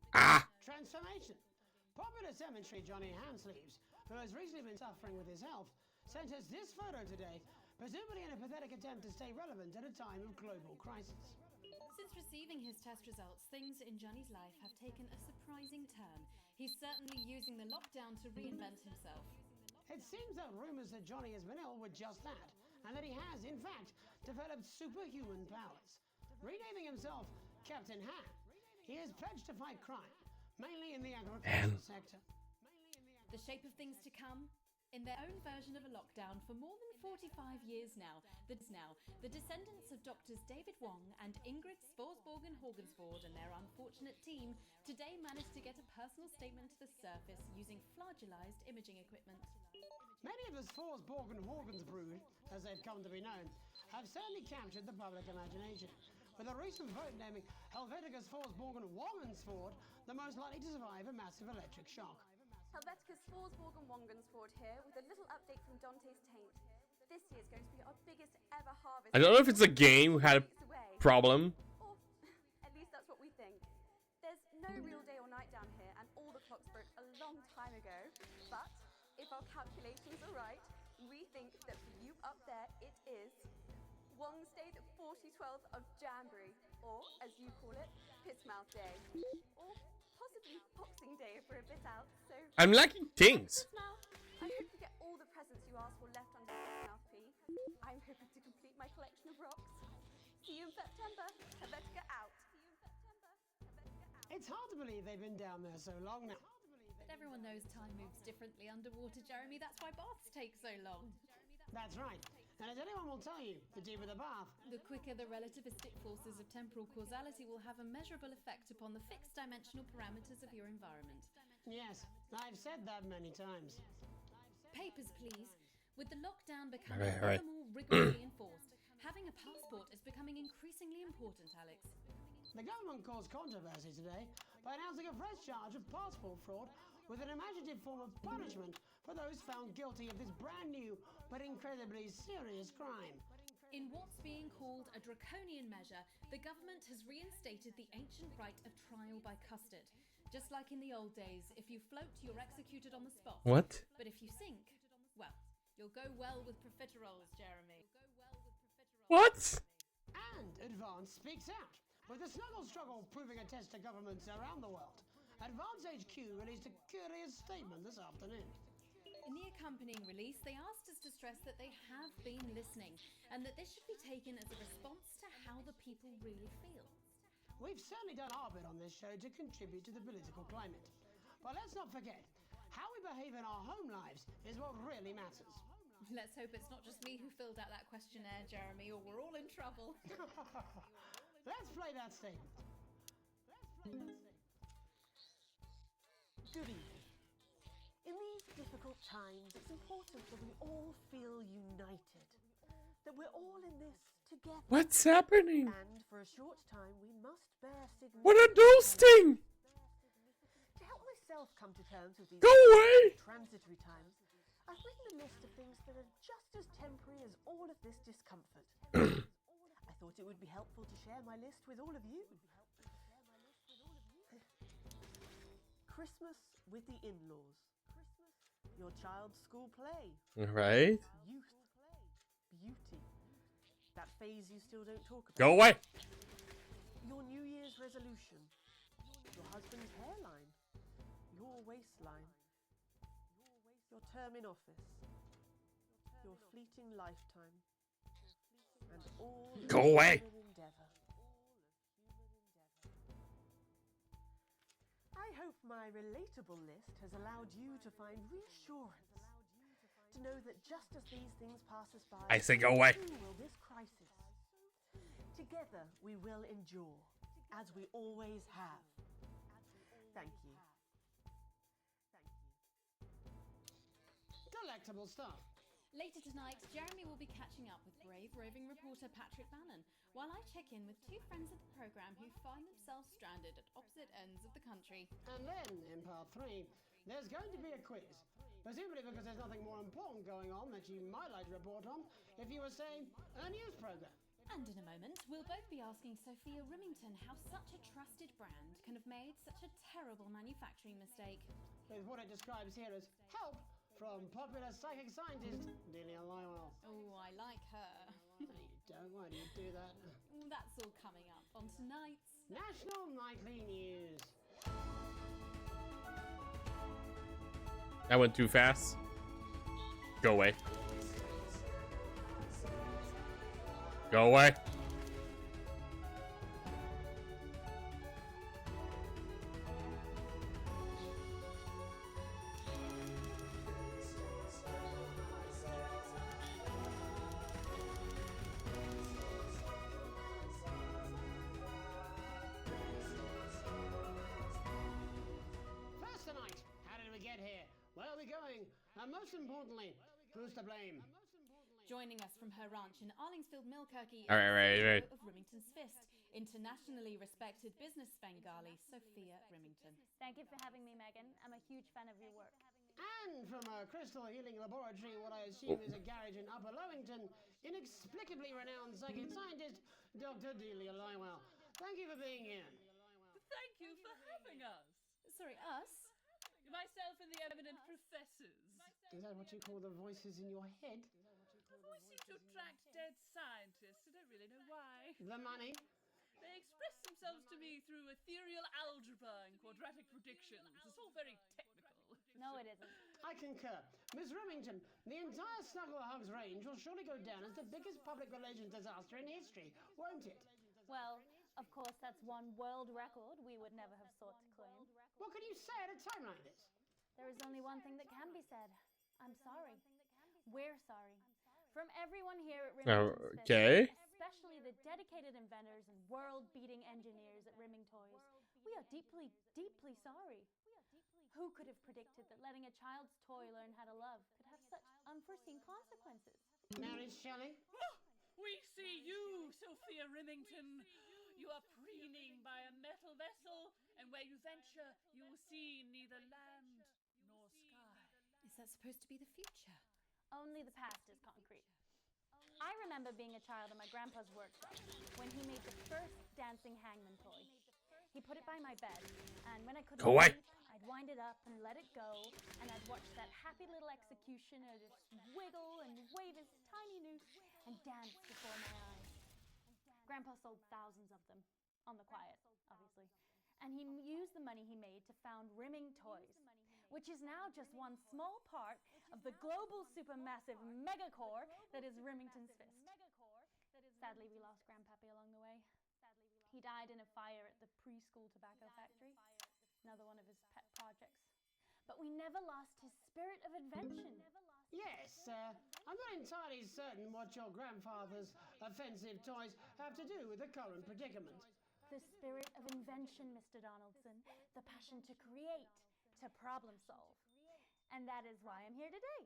Transformation. Popular cemetery Johnny Handsleeves, who has recently been suffering with his health, sent us this photo today, presumably in a pathetic attempt to stay relevant at a time of global crisis. Since receiving his test results, things in Johnny's life have taken a surprising turn. He's certainly using the lockdown to reinvent himself. It seems that rumours that Johnny has been ill were just that, and that he has, in fact, developed superhuman powers. Renaming himself Captain Han, he has pledged to fight crime, mainly in the agricultural sector. The shape of things to come? In their own version of a lockdown for more than 45 years now, the descendants of Doctors David Wong and Ingrid Sporsborgen-Horgensvoord and their unfortunate team today managed to get a personal statement to the surface using flagellized imaging equipment. Many of the Sporsborgen-Horgensbrood, as they've come to be known, have certainly captured the public imagination, with a recent vote naming Helvetica Sporsborgen-Wongensvoord the most likely to survive a massive electric shock. Helvetica Sporsborgen-Wongensvoord here with a little update from Dante's Taint. This year's going to be our biggest ever harvest. I don't know if it's a game who had a problem. Or at least that's what we think. There's no real day or night down here, and all the clocks broke a long time ago. But if our calculations are right, we think that for you up there, it is Wong's Day, the 40/12th of Jamboree, or as you call it, Pissmouth Day, or possibly Boxing Day if we're a bit out. So I'm lacking things. Pissmouth, I hope you get all the presents you asked for left under Pissmouth P. I'm hoping to complete my collection of rocks. See you in September. Helvetica out. It's hard to believe they've been down there so long now. But everyone knows time moves differently underwater, Jeremy. That's why baths take so long. That's right. And as anyone will tell you, the deeper the bath. The quicker the relativistic forces of temporal causality will have a measurable effect upon the fixed dimensional parameters of your environment. Yes, I've said that many times. Papers, please. With the lockdown becoming Right. ever more rigorously enforced, having a passport is becoming increasingly important, Alex. The government caused controversy today by announcing a fresh charge of passport fraud with an imaginative form of punishment for those found guilty of this brand new but incredibly serious crime. In what's being called a draconian measure, the government has reinstated the ancient right of trial by custard. Just like in the old days, if you float, you're executed on the spot. What? But if you sink, well, you'll go well with profiteroles, Jeremy. What? And Advance speaks out, with the snuggle struggle proving a test to governments around the world. Advance HQ released a curious statement this afternoon. In the accompanying release, they asked us to stress that they have been listening and that this should be taken as a response to how the people really feel. We've certainly done our bit on this show to contribute to the political climate. But let's not forget, how we behave in our home lives is what really matters. Let's hope it's not just me who filled out that questionnaire, Jeremy, or we're all in trouble. Let's play that statement. Good evening. In these difficult times, it's important that we all feel united. That we're all in this together. What's happening? And for a short time, we must bear significant... What are those things? To help myself come to terms with these Go away! transitory times, I've written a list of things that are just as temporary as all of this discomfort. I thought it would be helpful to share my list with all of you. Christmas with the in-laws. Your child's school play. Right? Youth. Beauty. That phase you still don't talk about. Go away! Your New Year's resolution. Your husband's hairline. Your waistline. Your term in office. Your fleeting lifetime. And all Go of away! human endeavour. I hope my relatable list has allowed you to find reassurance. To know that just as these things pass us by, I say go away. so will this crisis. Together we will endure, as we always have. Thank you. Delectable stuff. Later tonight, Jeremy will be catching up with brave roving reporter Patrick Bannon, while I check in with two friends of the programme who find themselves stranded at opposite ends of the country. And then, in part 3, there's going to be a quiz. Presumably because there's nothing more important going on that you might like to report on if you were, say, a news programme. And in a moment, we'll both be asking Sophia Remington how such a trusted brand can have made such a terrible manufacturing mistake. With what it describes here as help from popular psychic scientist Delia Lywell. Oh, I like her. No, you don't. Why do you do that? That's all coming up on tonight's National Nightly News. That went too fast. Go away. Go away. First tonight, how did we get here? Where are we going? And most importantly, who's to blame? Joining us from her ranch in Arlingsfield, Milkirky, All right. of Remington's Fist, internationally respected business Bengali, Sophia Remington. Thank you for having me, Megan. I'm a huge fan of your work. And from a crystal healing laboratory, what I assume is a garage in Upper Lowington, inexplicably renowned psychic scientist, Dr. Delia Lywell. Thank you for being here. Thank you for having us. Sorry, us? Myself and the eminent professors. Is that what you call the voices in your head? The voice seems to attract dead scientists. I don't really know why. The money? They express themselves to me through ethereal algebra and quadratic predictions. It's all very technical. No, it isn't. I concur. Miss Remington, the entire Snuggle Hugs range will surely go down as the biggest public relations disaster in history, won't it? Well, of course, that's one world record we would never have sought to claim. What can you say at a time like this? There is only one thing that can be said. I'm sorry. We're sorry. From everyone here at Remington's Okay. especially the dedicated inventors and world-beating engineers at Rimming Toys, we are deeply, deeply sorry. Who could have predicted that letting a child's toy learn how to love could have such unforeseen consequences? Married, Shelley? We see you, Sophia Remington. You are preening by a metal vessel, and where you venture, you will see neither land nor sky. Is that supposed to be the future? Only the past is concrete. I remember being a child in my grandpa's workshop when he made the first dancing hangman toy. He put it by my bed, and when I couldn't Go away. sleep, I'd wind it up and let it go, and I'd watch that happy little executioner just wiggle and wave his tiny noose and dance before my eyes. Grandpa sold thousands of them, on the quiet, obviously, and he used the money he made to found Rimming Toys, which is now just one small part of the global supermassive megacore that is Remington's Fist. Sadly, we lost Grandpappy along the way. He died in a fire at the preschool tobacco factory, another one of his pet projects. But we never lost his spirit of invention. Yes, I'm not entirely certain what your grandfather's offensive toys have to do with the current predicament. The spirit of invention, Mr. Donaldson, the passion to create, to problem solve. And that is why I'm here today,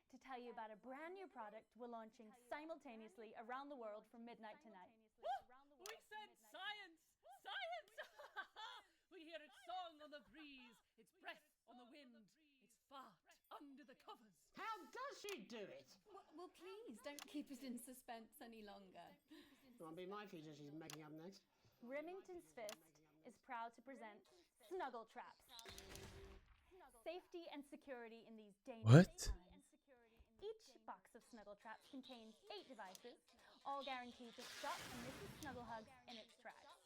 to tell you about a brand new product we're launching simultaneously around the world from midnight tonight. We said science! Science! We hear its song on the breeze, its breath on the wind, its fart under the covers. How does she do it? Well, please, don't keep us in suspense any longer. Won't be my feature she's making up next. Remington's Fist is proud to present Snuggle Traps. Safety and security in these dangerous times. Each box of Snuggle Traps contains 8 devices, all guaranteed to stop and Mrs. Snugglehugs in its tracks.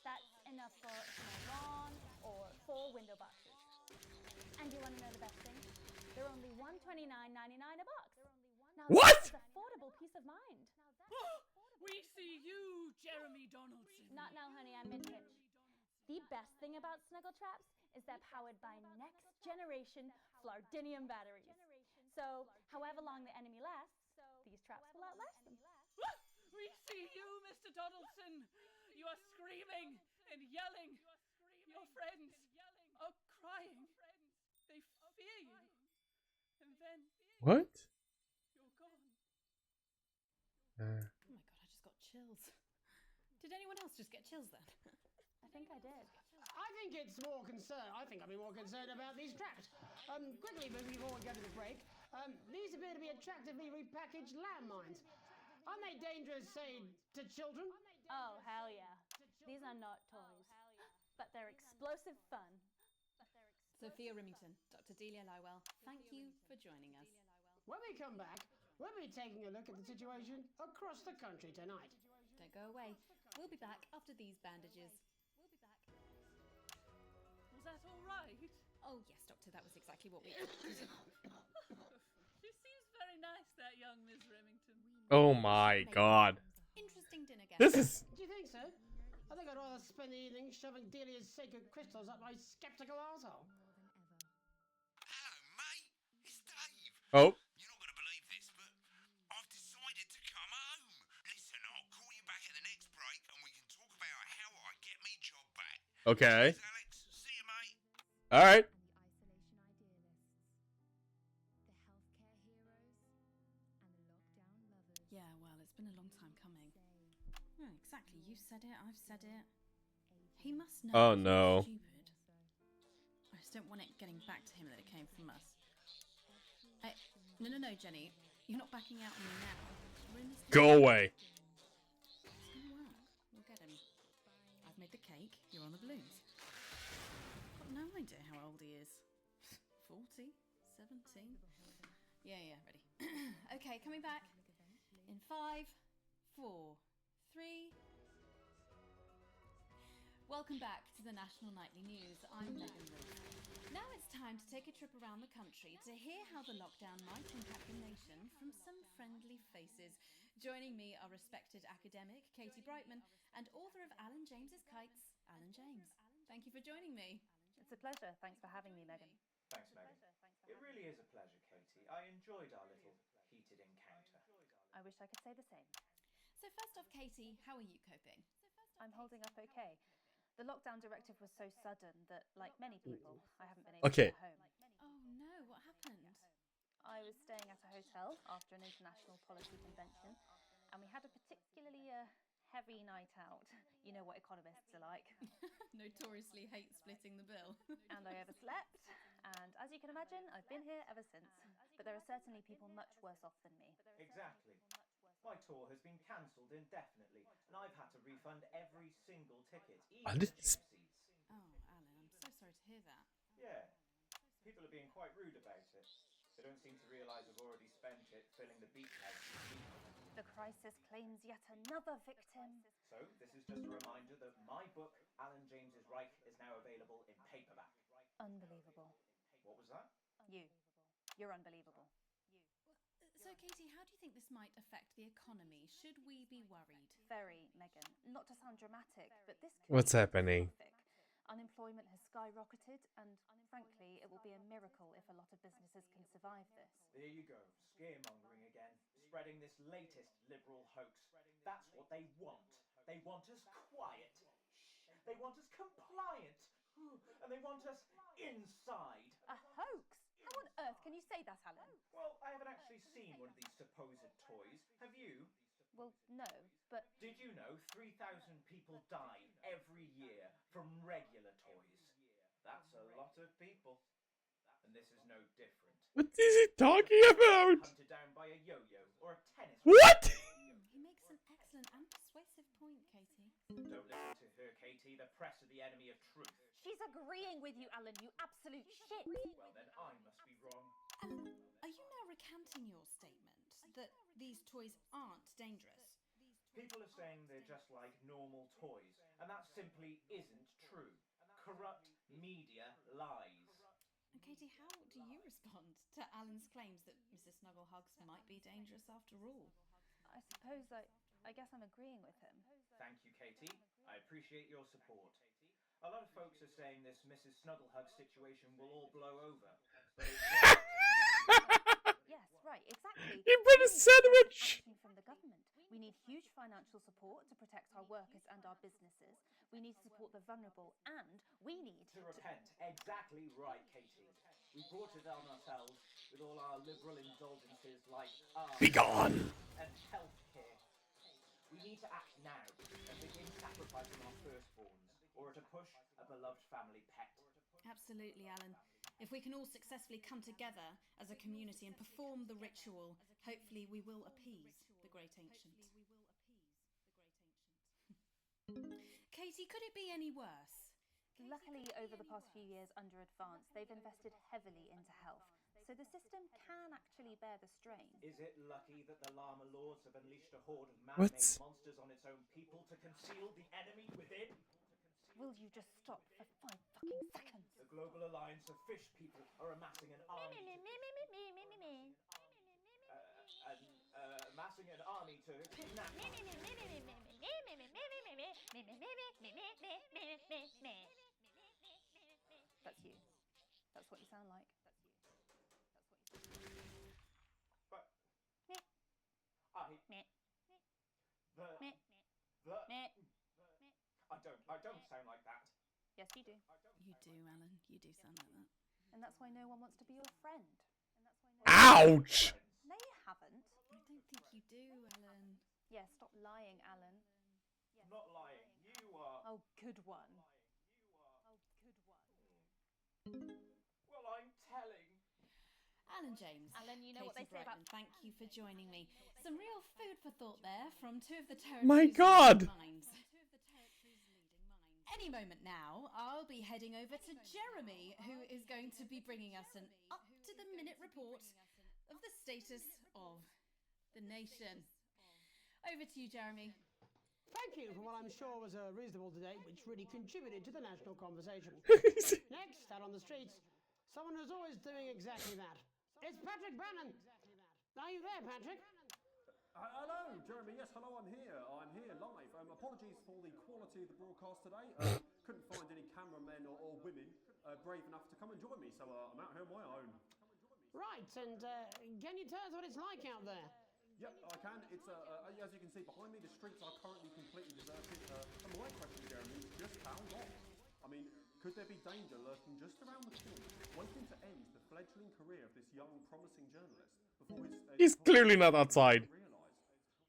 That's enough for a small lawn or 4 window boxes. And you want to know the best thing? They're only $129.99 a box. Now that's affordable peace of mind. We see you, Jeremy Donaldson. Not now, honey, I'm mid-pitch. The best thing about Snuggle Traps is they're powered by next-generation Flardinium batteries. So, however long the enemy lasts, these traps will outlast them. We see you, Mr. Donaldson. You are screaming and yelling. Your friends are crying. They fear you. And then What? you're gone. Oh my god, I just got chills. Did anyone else just get chills then? I think I did. I think I'd be more concerned about these traps. Quickly, before we go to the break, these appear to be attractively repackaged landmines. Aren't they dangerous, say, to children? Oh, hell yeah. These are not toys, but they're explosive fun. Sophia Remington, Dr. Delia Lywell, thank you for joining us. When we come back, we'll be taking a look at the situation across the country tonight. Don't go away. We'll be back after these bandages. Was that all right? Oh, yes, Doctor, that was exactly what we... She seems very nice, that young Miss Remington. Oh my god. Interesting dinner, guest. This is... Do you think so? I think I'd rather spend the evening shoving Delia's sacred crystals up my skeptical arsehole. Hello, mate. It's Dave. Oh. You're not going to believe this, but I've decided to come home. Listen, I'll call you back at the next break and we can talk about how I get me job back. Okay. Cheers, Alex. See you, mate. Alright. Yeah, well, it's been a long time coming. Oh, exactly. You said it, I've said it. He must know. Oh, no. Stupid. I just don't want it getting back to him that it came from us. No, Jenny. You're not backing out on me now. We're in this Go away. It's gonna work. We'll get him. I've made the cake. You're on the balloons. I've got no idea how old he is. 40? 17? Yeah, ready. Okay, coming back. In 5, 4, 3. Welcome back to the National Nightly News. I'm Megan Wolf. Now it's time to take a trip around the country to hear how the lockdown might impact the nation from some friendly faces. Joining me are respected academic Katie Brightman and author of Alan James's Kites, Alan James. Thank you for joining me. It's a pleasure. Thanks for having me, Megan. Thanks, Megan. It really is a pleasure, Katie. I enjoyed our little heated encounter. I I wish I could say the same. So first off, Katie, how are you coping? I'm holding up okay. The lockdown directive was so sudden that, like many people, I haven't been able to Okay. get home. Oh no, what happened? I was staying at a hotel after an international policy convention, and we had a particularly heavy night out. You know what economists are like. Notoriously hate splitting the bill. And I overslept, and as you can imagine, I've been here ever since. But there are certainly people much worse off than me. Exactly. My tour has been cancelled indefinitely, and I've had to refund every single ticket, even the cheap seats. Oh, Alan, I'm so sorry to hear that. Yeah, people are being quite rude about it. They don't seem to realise we've already spent it filling the beach house with people. The crisis claims yet another victim. So, this is just a reminder that my book, Alan James's Reich, is now available in paperback. Unbelievable. What was that? You're unbelievable. So, Katie, how do you think this might affect the economy? Should we be worried? Very, Megan. Not to sound dramatic, but this could What's be happening? catastrophic. Unemployment has skyrocketed, and frankly, it will be a miracle if a lot of businesses can survive this. There you go, scaremongering again, spreading this latest liberal hoax. That's what they want. They want us quiet. Shh. They want us compliant. And they want us inside. A hoax? How on earth can you say that, Alan? Well, I haven't actually seen one of these supposed toys. Have you? Well, no, but... Did you know 3,000 people die every year from regular toys? That's a lot of people. And this is no different. What is he talking about? Hunted down by a yo-yo or a tennis. What? He makes an excellent and persuasive point, Katie. Don't listen to her, Katie. The press are the enemy of truth. She's agreeing with you, Alan, you absolute shit. Well, then I must be wrong. Alan, are you now recanting your statement that these toys aren't dangerous? People are saying they're just like normal toys, and that simply isn't true. Corrupt media lies. And Katie, how do you respond to Alan's claims that Mrs. Snugglehugs might be dangerous after all? I suppose I guess I'm agreeing with him. Thank you, Katie. I appreciate your support. A lot of folks are saying this Mrs. Snugglehug situation will all blow over. But it won't. Yes, right, exactly. He put a sandwich! Action from the government. We need huge financial support to protect our workers and our businesses. We need to support the vulnerable, and we need to repent. Exactly right, Katie. We brought it on ourselves with all our liberal indulgences like Be gone! And healthcare. We need to act now and begin sacrificing our firstborns, or to push a beloved family pet. Absolutely, Alan. If we can all successfully come together as a community and perform the ritual, hopefully we will appease the great ancient. Katie, could it be any worse? Luckily, over the past few years under Advance, they've invested heavily into health, so the system can actually bear the strain. Is it lucky that the Llama Lords have unleashed a horde of man-made monsters on its own people to conceal the enemy within? Will you just stop for 5 fucking seconds? The Global Alliance of Fish People are amassing an army to kidnap. That's you. That's what you sound like. But I don't sound like that. Yes, you do. You do, Alan. You do sound like that. And that's why no one wants to be your friend. Ouch! No, you haven't. I don't think you do, Alan. Yeah, stop lying, Alan. I'm not lying. You are. Oh, good one. Well, I'm telling. Alan James. Alan, you know Katie what they say Brighton, about... thank you for joining me. Some real food for thought there from two of the My territory's God! leading minds. Any moment now, I'll be heading over to Jeremy, who is going to be bringing us an up-to-the-minute report of the status of the nation. Over to you, Jeremy. Thank you for what I'm sure was a reasonable debate, which really contributed to the national conversation. Next, out on the streets, someone who's always doing exactly that. It's Patrick Bannon. Are you there, Patrick? Hello, Jeremy. Yes, hello, I'm here. I'm here live. Apologies for the quality of the broadcast today. Couldn't find any cameramen or women brave enough to come and join me, so I'm out here on my own. Right, and can you tell us what it's like out there? Yep, I can. It's as you can see behind me, the streets are currently completely deserted. And my question, Jeremy, is just how long? I mean, could there be danger lurking just around the corner, waiting to end the fledgling career of this young, promising journalist before his He's clearly not outside. realised?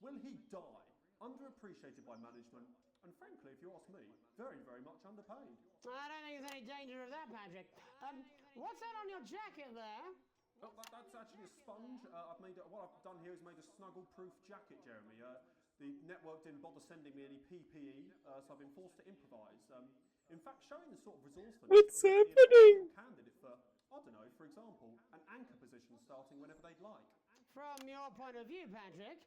Will he die, underappreciated by management, and frankly, if you ask me, very, very much underpaid? I don't think there's any danger of that, Patrick. What's that on your jacket there? Oh, that's actually a sponge. What I've done here is made a snuggle-proof jacket, Jeremy. The network didn't bother sending me any PPE, so I've been forced to improvise. In fact, showing the sort of resourcefulness What's that would make me happening? an ideal candidate for, I don't know, for example, an anchor position starting whenever they'd like. From your point of view, Patrick,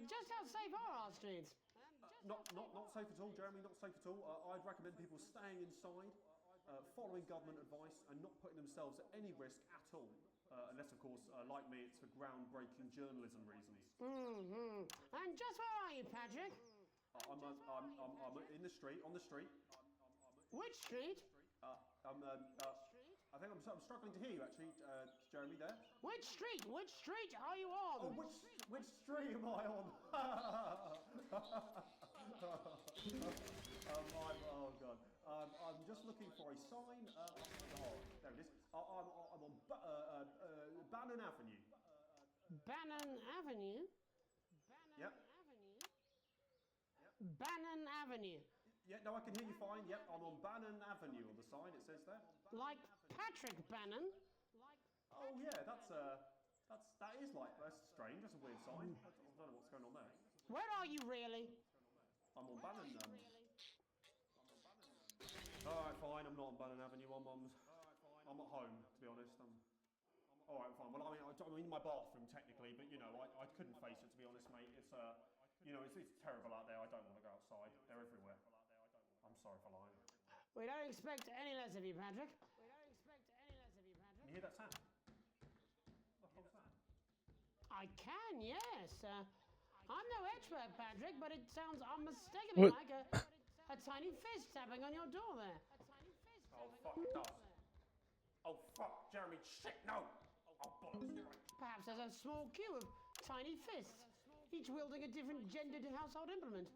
just how safe are our streets? Not safe at all, Jeremy. Not safe at all. I'd recommend people staying inside, following government advice, and not putting themselves at any risk at all. Unless, of course, like me, it's for groundbreaking journalism reasons. And just where are you, Patrick? I'm in the street, on the street. Which street? I think I'm struggling to hear you, actually, Jeremy, there. Which street? Which street are you on? Oh, which street am I on? Oh, God. I'm just looking for a sign. There it is. I'm on Bannon Avenue. Bannon Avenue? Yep. Bannon Avenue. Yeah, no, I can hear you fine. Yep, I'm on Bannon Avenue on the sign, it says there. Like Patrick Bannon? Oh, yeah, that is like, that's strange, that's a weird sign. I don't know what's going on there. Where are you really? I'm on Bannon. Alright, fine, I'm not on Bannon Avenue, I'm at home, to be honest. Alright, fine, well, I'm in my bathroom, technically, but, you know, I couldn't face it, to be honest, mate. It's, you know, it's terrible out there, I don't want to go outside. They're everywhere. I'm sorry for lying. We don't expect any less of you, Patrick. You hear that sound? What the hell's that? I can, yes. I'm no expert, Patrick, but it sounds unmistakably like a tiny fist tapping on your door there. Oh, fuck, it does. Oh, fuck, Jeremy, shit, no! Oh, bollocks. Perhaps there's a small queue of tiny fists, each wielding a different gendered household implement,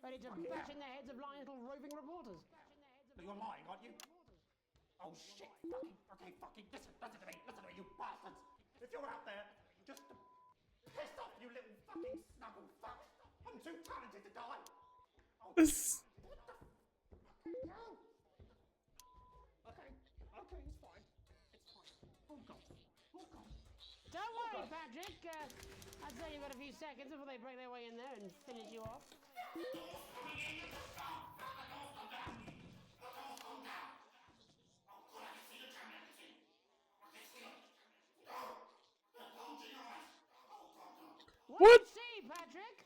ready to bash in the heads of lying little roving reporters. You're lying, aren't you? Oh, shit, fucking, listen to me, you bastards! If you're out there, just to piss off, you little fucking snuggle fuck! I'm too talented to die! Oh, what the fucking hell? Okay, it's fine. Oh, God. Don't worry, Patrick. I'd say you've got a few seconds before they break their way in there and finish you off. What do you see, Patrick?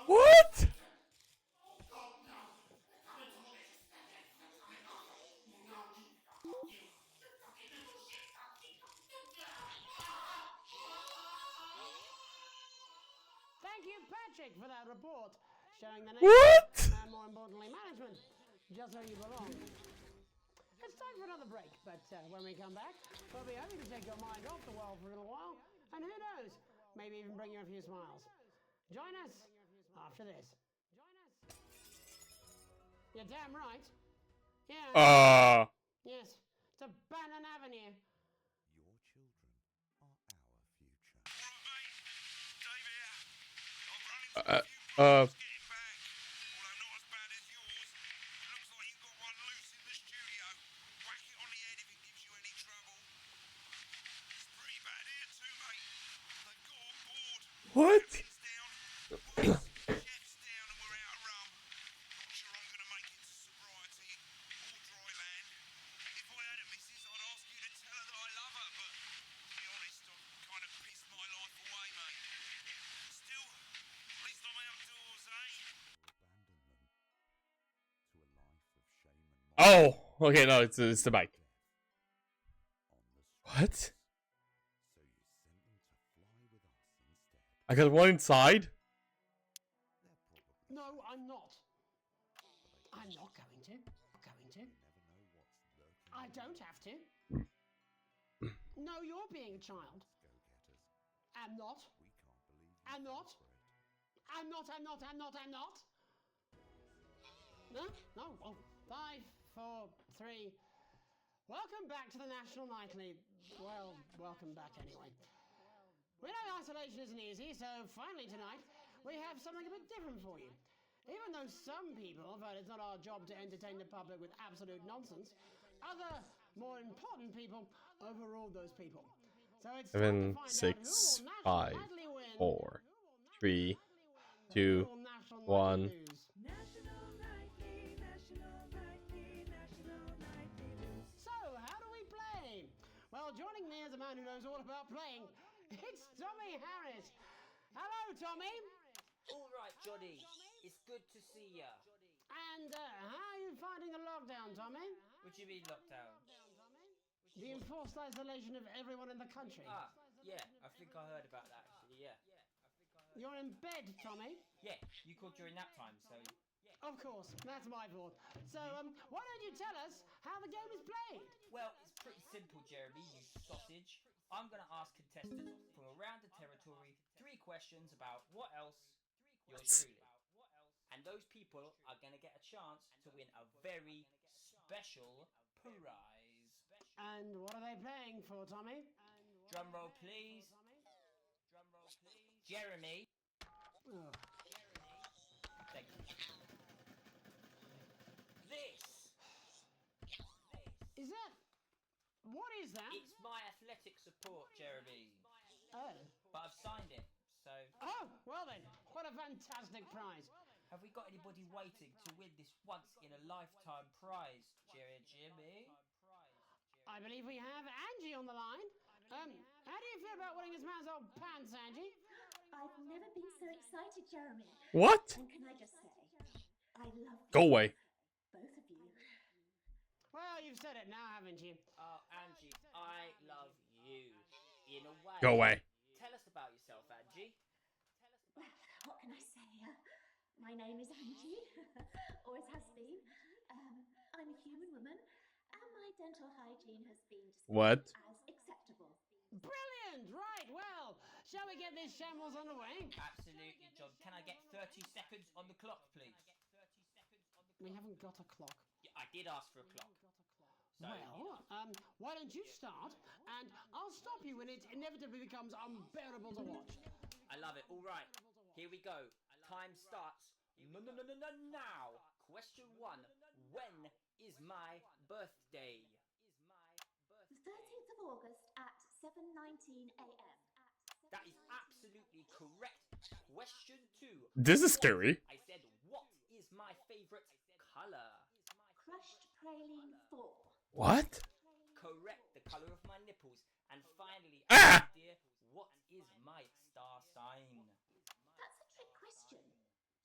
What? Thank you, Patrick, for that report, showing the nation and, more importantly, management, just where you belong. It's time for another break, but when we come back, we'll be hoping to take your mind off the world for a little while, and who knows, maybe even bring you a few smiles. Join us after this. You're damn right. Yeah. Yes, to Bannon Avenue. Your children are our future. What? Oh, okay, no, it's the bike. What? I got one inside? No, I'm not. I'm not going to. I don't have to. No, you're being a child. I'm not. I'm not. I'm not. I'm not. I'm not. I'm not. No. No. Oh, 5, 4, 3. Welcome back to the National Nightly. Well, welcome back anyway. We know isolation isn't easy, so finally tonight we have something a bit different for you. Even though some people felt it's not our job to entertain the public with absolute nonsense, other, more important people overruled those people. So it's time to 7, find 6, out 5, who will nationally win. 4, 3, 2, 1. So, how do we play? Well, joining me is a man who knows all about playing. It's Tommy Harris. Hello, Tommy. All right, Johnny. It's good to see ya. And how are you finding the lockdown, Tommy? What do you mean lockdown? The enforced isolation of everyone in the country. Ah, yeah. I think I heard about that actually. Yeah. You're in bed, Tommy. Yeah. You called during nap time, so. Of course, that's my fault. So, why don't you tell us how the game is played? Well, it's pretty simple, Jeremy, you sausage. I'm going to ask contestants from around the territory 3 questions about what else yours truly. And those people are going to get a chance to win a very special prize. And what are they playing for, Tommy? Drum roll, please. Jeremy. Oh. Thank you. This. Is that... What is that? It's my athletic support, Jeremy. Oh. But I've signed it, so... Oh, well then, what a fantastic prize. Have we got anybody waiting to win this once-in-a-lifetime prize, Jimmy? I believe we have Angie on the line. How do you feel about winning this man's old pants, Angie? I've never been so excited, Jeremy. What? And can I just say, I love you. Go away. Both of you. Well, you've said it now, haven't you? Oh, Angie, I love you. In a way. Go away. Tell us about yourself, Angie. Well, what can I say? My name is Angie. Always has been. I'm a human woman, and my dental hygiene has been What? as acceptable. Brilliant! Right, well, shall we get this shambles underway? Absolutely, John. Can I get 30 seconds on the clock, please? We haven't got a clock. Yeah, I did ask for a clock. So, well, why don't you start, and I'll stop you when it inevitably becomes unbearable to watch. I love it. All right, here we go. Time starts now. Question 1. When is my birthday? The 13th of August at 7:19 a.m. That is absolutely correct. Question 2. This is scary. I said, what is my favorite color? Crushed praline 4. What? Correct. The color of my nipples. And finally, dear, what is my star sign? That's a trick question.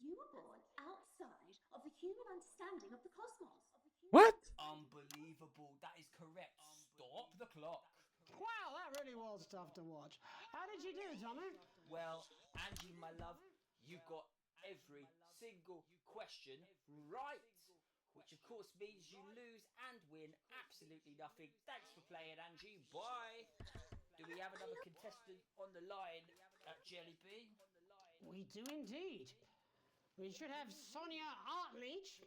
You were born outside of the human understanding of the cosmos. What? Unbelievable. That is correct. Stop the clock. Wow, that really was tough to watch. How did you do, Tommy? Well, Angie, my love, you got every single question right. Which, of course, means you lose and win absolutely nothing. Thanks for playing, Angie. Bye. Do we have another contestant on the line at Jelly Bean? We do indeed. We should have Sonia Artleach.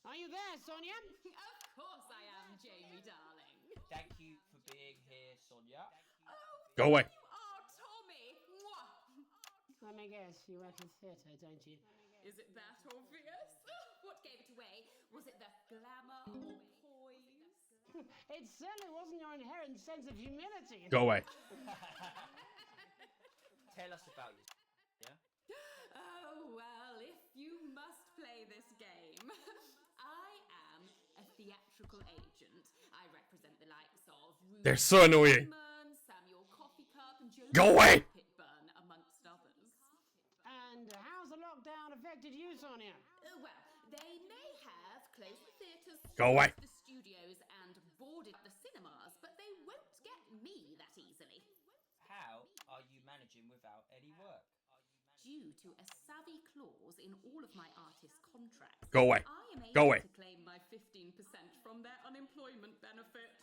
Are you there, Sonia? Of course I am, Jamie, darling. Thank you for being here, Sonia. Go away. You are Tommy. Mwah. Let me guess, you work in theatre, don't you? Is it that obvious? What gave it away? Was it the glamour or poise? It certainly wasn't your inherent sense of humility. Go away. Tell us about you. Yeah? Oh, well, if you must play this game. I am a theatrical agent. I represent the likes of They're so annoying. Samuel Coffee Cup, and Joe Go away. Pitburn, amongst others. And how's the lockdown affected you, Sonia? Well, they may have closed the theatres, Go away. the studios, and boarded the cinemas, but they won't get me that easily. How are you managing without any work? Due to a savvy clause in all of my artist contracts, Go away. I am Go able away. to claim my 15% from their unemployment benefit.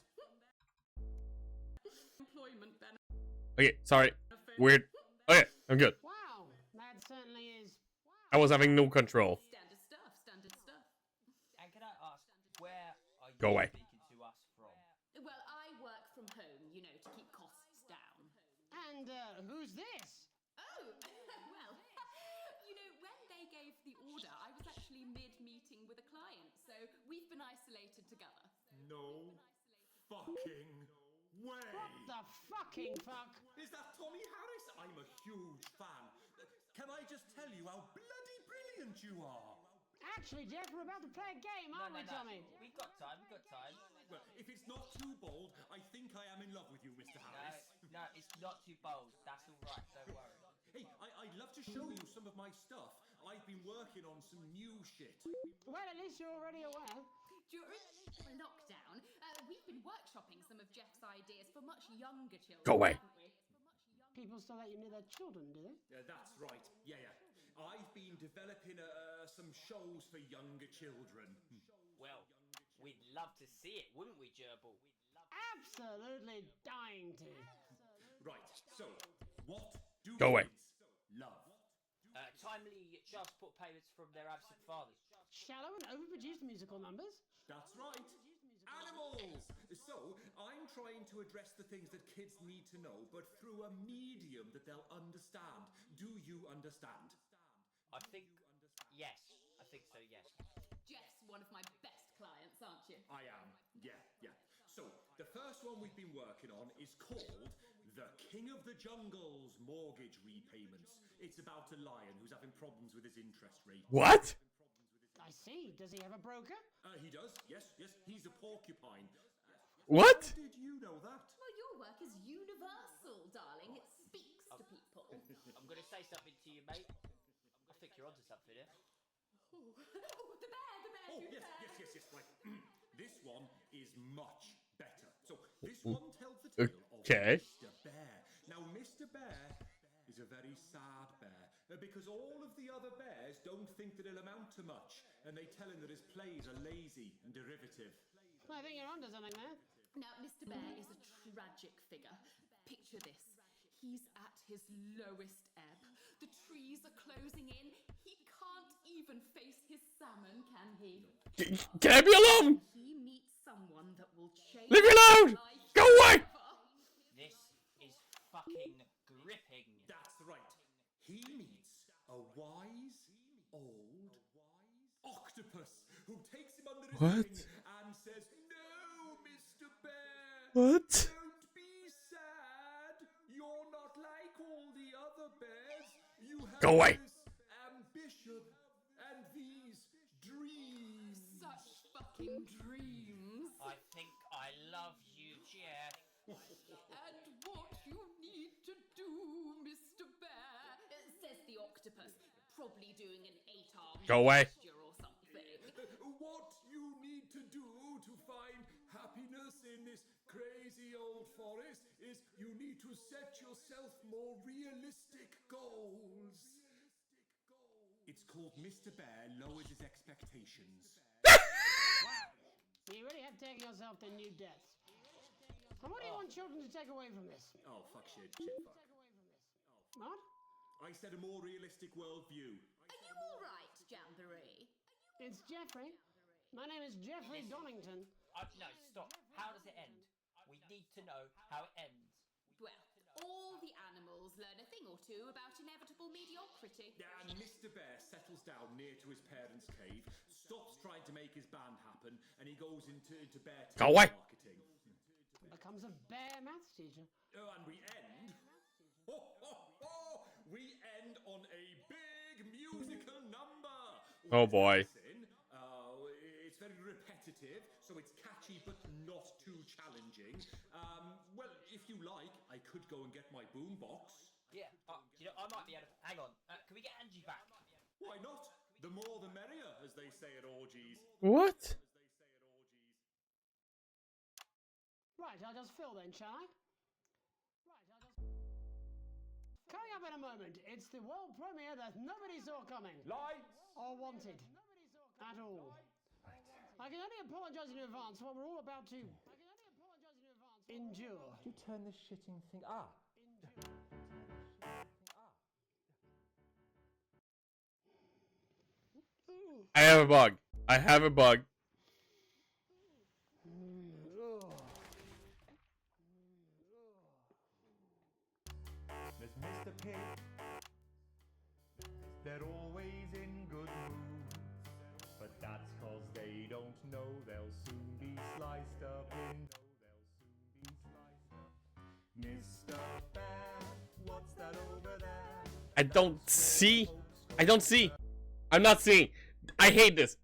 Employment benefit. Okay, sorry. Weird. Okay, I'm good. Wow, that certainly is. I was having no control. Standard stuff, standard stuff. And can I ask, where are you Go away. speaking to us from? Well, I work from home, you know, to keep costs down. And who's this? Oh, well, you know, when they gave the order, I was actually mid-meeting with a client, so we've been isolated together. No fucking way! What the fucking fuck? Is that Tommy Harris? I'm a huge fan. Can I just tell you how bloody brilliant you are? Actually, Jeff, we're about to play a game, aren't we, Tommy? We've got time, we've got time. Well, if it's not too bold, I think I am in love with you, Mr. Harris. No, it's not too bold. That's all right, don't worry. Hey, I'd love to show you some of my stuff. I've been working on some new shit. Well, at least you're already aware. During lockdown, we've been workshopping some of Jeff's ideas for much younger children. Go away. haven't we? People still let you near their children, do they? That's right. Yeah. I've been developing some shows for younger children. Well, we'd love to see it, wouldn't we, Gerbil? Absolutely dying to. Right, so, what do Go away. kids love? Timely child support payments from their absent fathers. Shallow and overproduced musical numbers? That's right. Animals! So, I'm trying to address the things that kids need to know, but through a medium that they'll understand. Do you understand? I think, yes. I think so, yes. Jeff's one of my best clients, aren't you? I am, yeah. So, the first one we've been working on is called The King of the Jungle's Mortgage Repayments. It's about a lion who's having problems with his interest rate. What? I see. Does he have a broker? He does, yes. He's a porcupine. What? How did you know that? Well, your work is universal, darling. It speaks to people. I'm going to say something to you, mate. I think you're onto something here. Oh, the bear, Oh, do the yes, bear. right. This one is much better. So, this one tells the tale Okay. of Mr. Bear. Now, Mr. Bear is a very sad bear because all of the other bears don't think that he'll amount to much, and they tell him that his plays are lazy and derivative. I think you're onto something there. Now, Mr. Bear is a tragic figure. Picture this. He's at his lowest ebb. The trees are closing in. He can't even face his salmon, can he? Can I be alone? He meets someone that will change Leave me alone! his life Go away! forever. This is fucking gripping. That's right. He meets a wise old octopus who takes him under his What? wing and says, "No, Mr. Bear. What? Don't be sad. You're not like all the other bears. You have Go away. this ambition and these dreams." Such fucking dreams. I think I love you, Jeff. And what you need to do, Mr. Bear, says the octopus, probably doing an 8-arm Go away. gesture or something. What you need to do to find happiness in this crazy old forest is you need to set yourself more realistic goals. It's called Mr. Bear Lowers His Expectations. Wow. You really have taken yourself to new depths. And what do you want children to take away from this? Oh, fuck shit, fuck. What? I said a more realistic worldview. Are you all right, Jamboree? It's Jeffrey. My name is Jeffrey Donington. No, stop. How does it end? We need to know how it ends. Well, all the animals learn a thing or two about inevitable mediocrity. And Mr. Bear settles down near to his parents' cave, stops trying to make his band happen, and he goes into bear Go away. marketing. Becomes a bear maths teacher. Oh, and we end. We end on a big musical number. Oh boy. It's very repetitive, so it's catchy but not too challenging. Well, if you like, I could go and get my boombox. Yeah, you know, I might be able to... Hang on. Can we get Angie back? Why not? The more the merrier, as they say at orgies. What? Right, I'll just fill then, shall I? Coming up in a moment, it's the world premiere that nobody saw coming. Lights! Or wanted. At all. I can only apologise in advance for what we're all about to... Endure. You turn this shitting thing. I have a bug. I have a bug. There's Mr. Pig. They're always in good moods, but that's 'cause they don't know they'll soon be sliced up in. Mr. Bear, what's that over there? I don't see. I don't see. I'm not seeing. I hate this.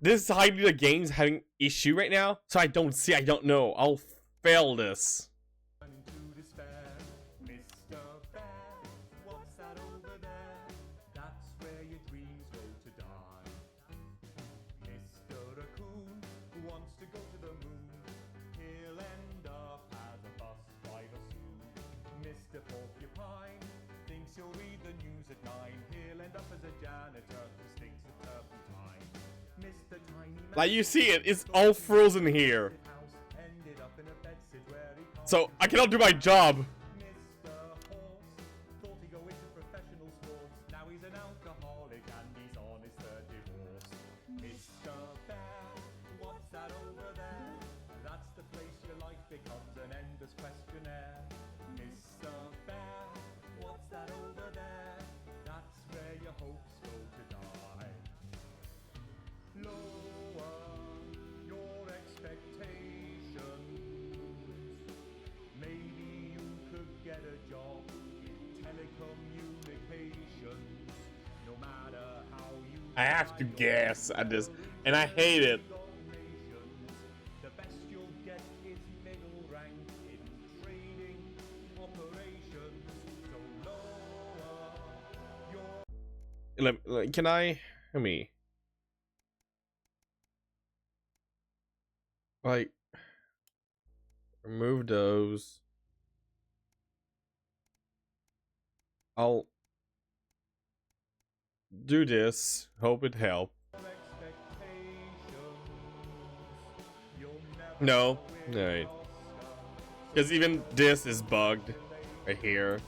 This is how the game's having issue right now, so I don't see. I don't know. I'll fail this. Mr. Bear, what's that over there? That's where your dreams go to die. Mr. Raccoon wants to go to the moon. He'll end up as a bus driver soon. Mr. Porcupine thinks he'll read the news at 9. He'll end up as a janitor who stinks of turpentine. Mr. Tiny Man, Like you see it, it's all frozen here. ended up in a bedsit where he So I cannot do my job. Mr. Horse thought he'd go into professional sports. Now he's an alcoholic and he's on his third divorce. Mr. Bear, what's that over there? That's the place your life becomes an endless questionnaire. Mr. Bear, what's that over there? That's where your hopes go to die. Lower your expectations. Maybe you could get a job in telecommunications. No matter how you I have to guess at this, and I hate it. the best you'll get is middle rank in trading operations. So lower your Can I? Let me. Like, remove those. I'll do this. Hope it helps. No. Alright. Because even this is bugged. Right here.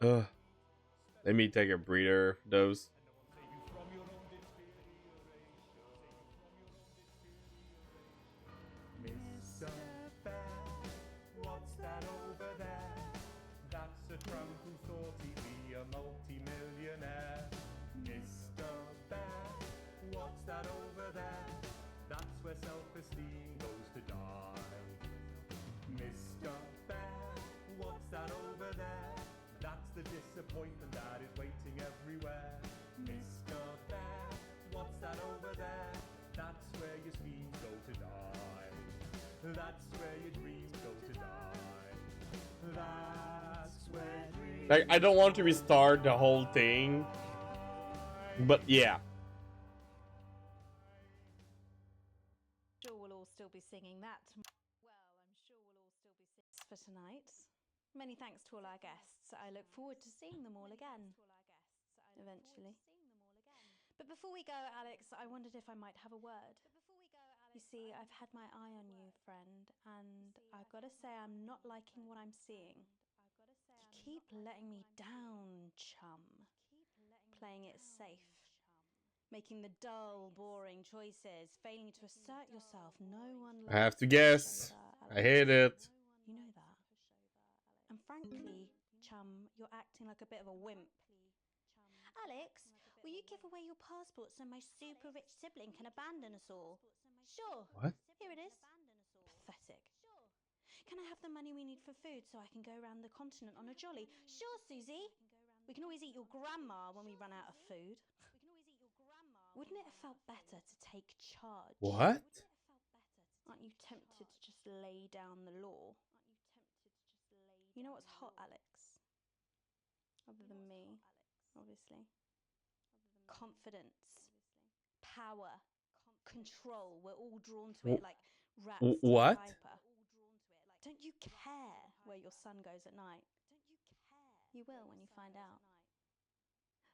Ugh. Let me take a breather. Those. Mr. Bear, what's that over there? That's a tramp who thought he'd be a multi-millionaire. Mr. Bear, what's that over there? That's where self-esteem goes to die. Mr. Bear, what's that over there? That's the disappointment that is waiting everywhere. Mr. Bear, what's that over there? That's where your schemes go to die. That's where your dreams go to die. That's where dreams. Like, I don't want to restart the whole thing. But yeah. Sure we'll all still be singing that. Well, I'm sure we'll all still be singing for tonight. Many thanks to all our guests. I look forward to seeing them all again. Eventually. But before we go, Alex, I wondered if I might have a word. You see, I've had my eye on you, friend, and I've got to say I'm not liking what I'm seeing. You keep letting me down, chum. Playing it safe. Making the dull, boring choices, failing to assert yourself. No one I have to guess. I hate it. You know that. And frankly, chum, you're acting like a bit of a wimp. Alex, will you give away your passport so my super rich sibling can abandon us all? Sure. What? Here it is. Pathetic. Can I have the money we need for food so I can go around the continent on a jolly? Sure, Susie. We can always eat your grandma when we run out of food. Wouldn't it have felt better to take charge? What? Aren't you tempted to just lay down the law? You know what's hot, Alex? Other than me, obviously. Confidence, power, control. We're all drawn to it like rats to a What? viper. Don't you care where your son goes at night? You will when you find out.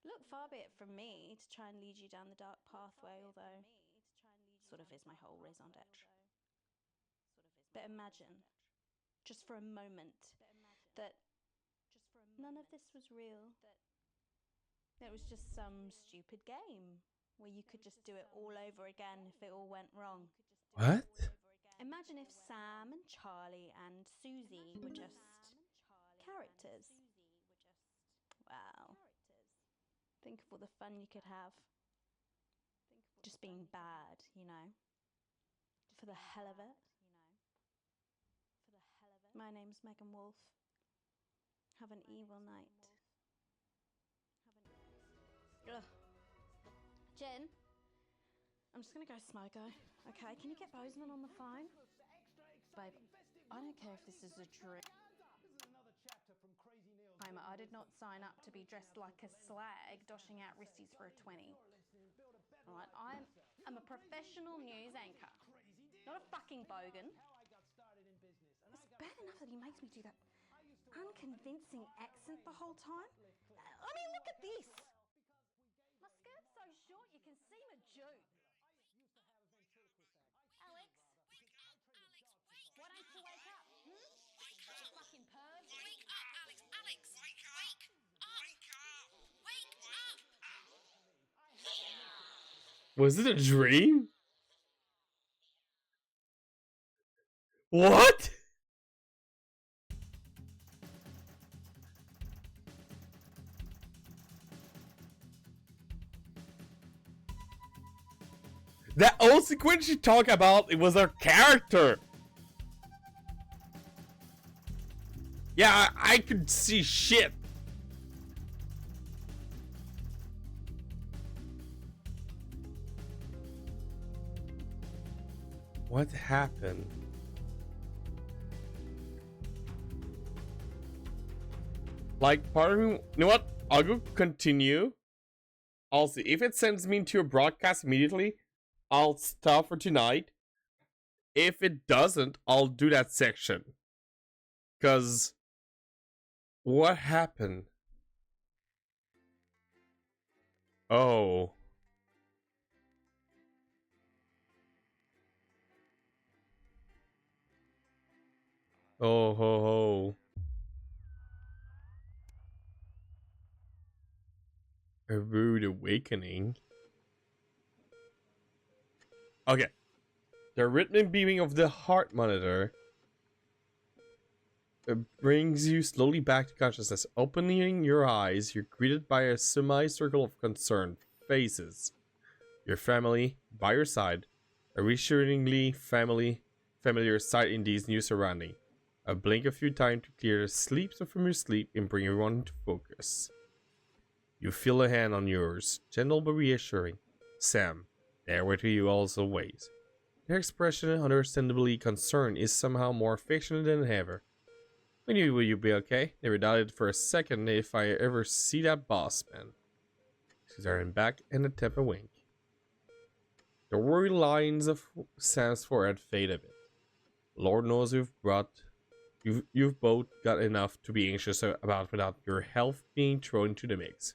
Look, far be it from me to try and lead you down the dark pathway, although sort of is my whole raison d'etre. But imagine, just for a moment, that none of this was real. It was just some stupid game where you could just do it all over again if it all went wrong. What? Imagine if Sam and Charlie and Susie were just characters. Wow. Think of all the fun you could have. Just being bad, you know. For the hell of it. My name's Megan Wolf. Have an evil night. Ugh. Jen, I'm just gonna go smoke. Okay, can you get Bozeman on the phone? Babe, I don't care if this is a dream. I did not sign up to be dressed like a slag, doshing out wristies for a 20. Alright, I'm a professional news anchor, not a fucking bogan. It's bad enough that he makes me do that unconvincing accent the whole time. I mean, look at this. My skirt's so short you can see my jute. Alex? Wake up, Alex, wake Why don't you wake up? Wake up! Fucking perv. Wake up, Alex! Alex! Wake up! Wake up! Wake up! Was it a dream? What? That old sequence you talk about, it was our character. Yeah, I could see shit. What happened? Like, part of me, you know what? I'll go continue. I'll see. If it sends me into a broadcast immediately, I'll stop for tonight. If it doesn't, I'll do that section. Because, what happened? Oh. Oh ho ho. A rude awakening. Okay. The rhythmic beaming of the heart monitor brings you slowly back to consciousness. Opening your eyes, you're greeted by a semicircle of concerned faces. Your family by your side. A reassuringly familiar sight in these new surroundings. A blink a few times to clear the sleep from your sleep and bring everyone into focus. You feel a hand on yours, gentle but reassuring. Sam, there with you also ways. Their expression, understandably concerned, is somehow more affectionate than ever. We knew will you be okay? Never doubted for a second if I ever see that boss man. She's staring back and attempt a wink. The worry lines of Sam's forehead fade a bit. Lord knows you've both got enough to be anxious about without your health being thrown into the mix.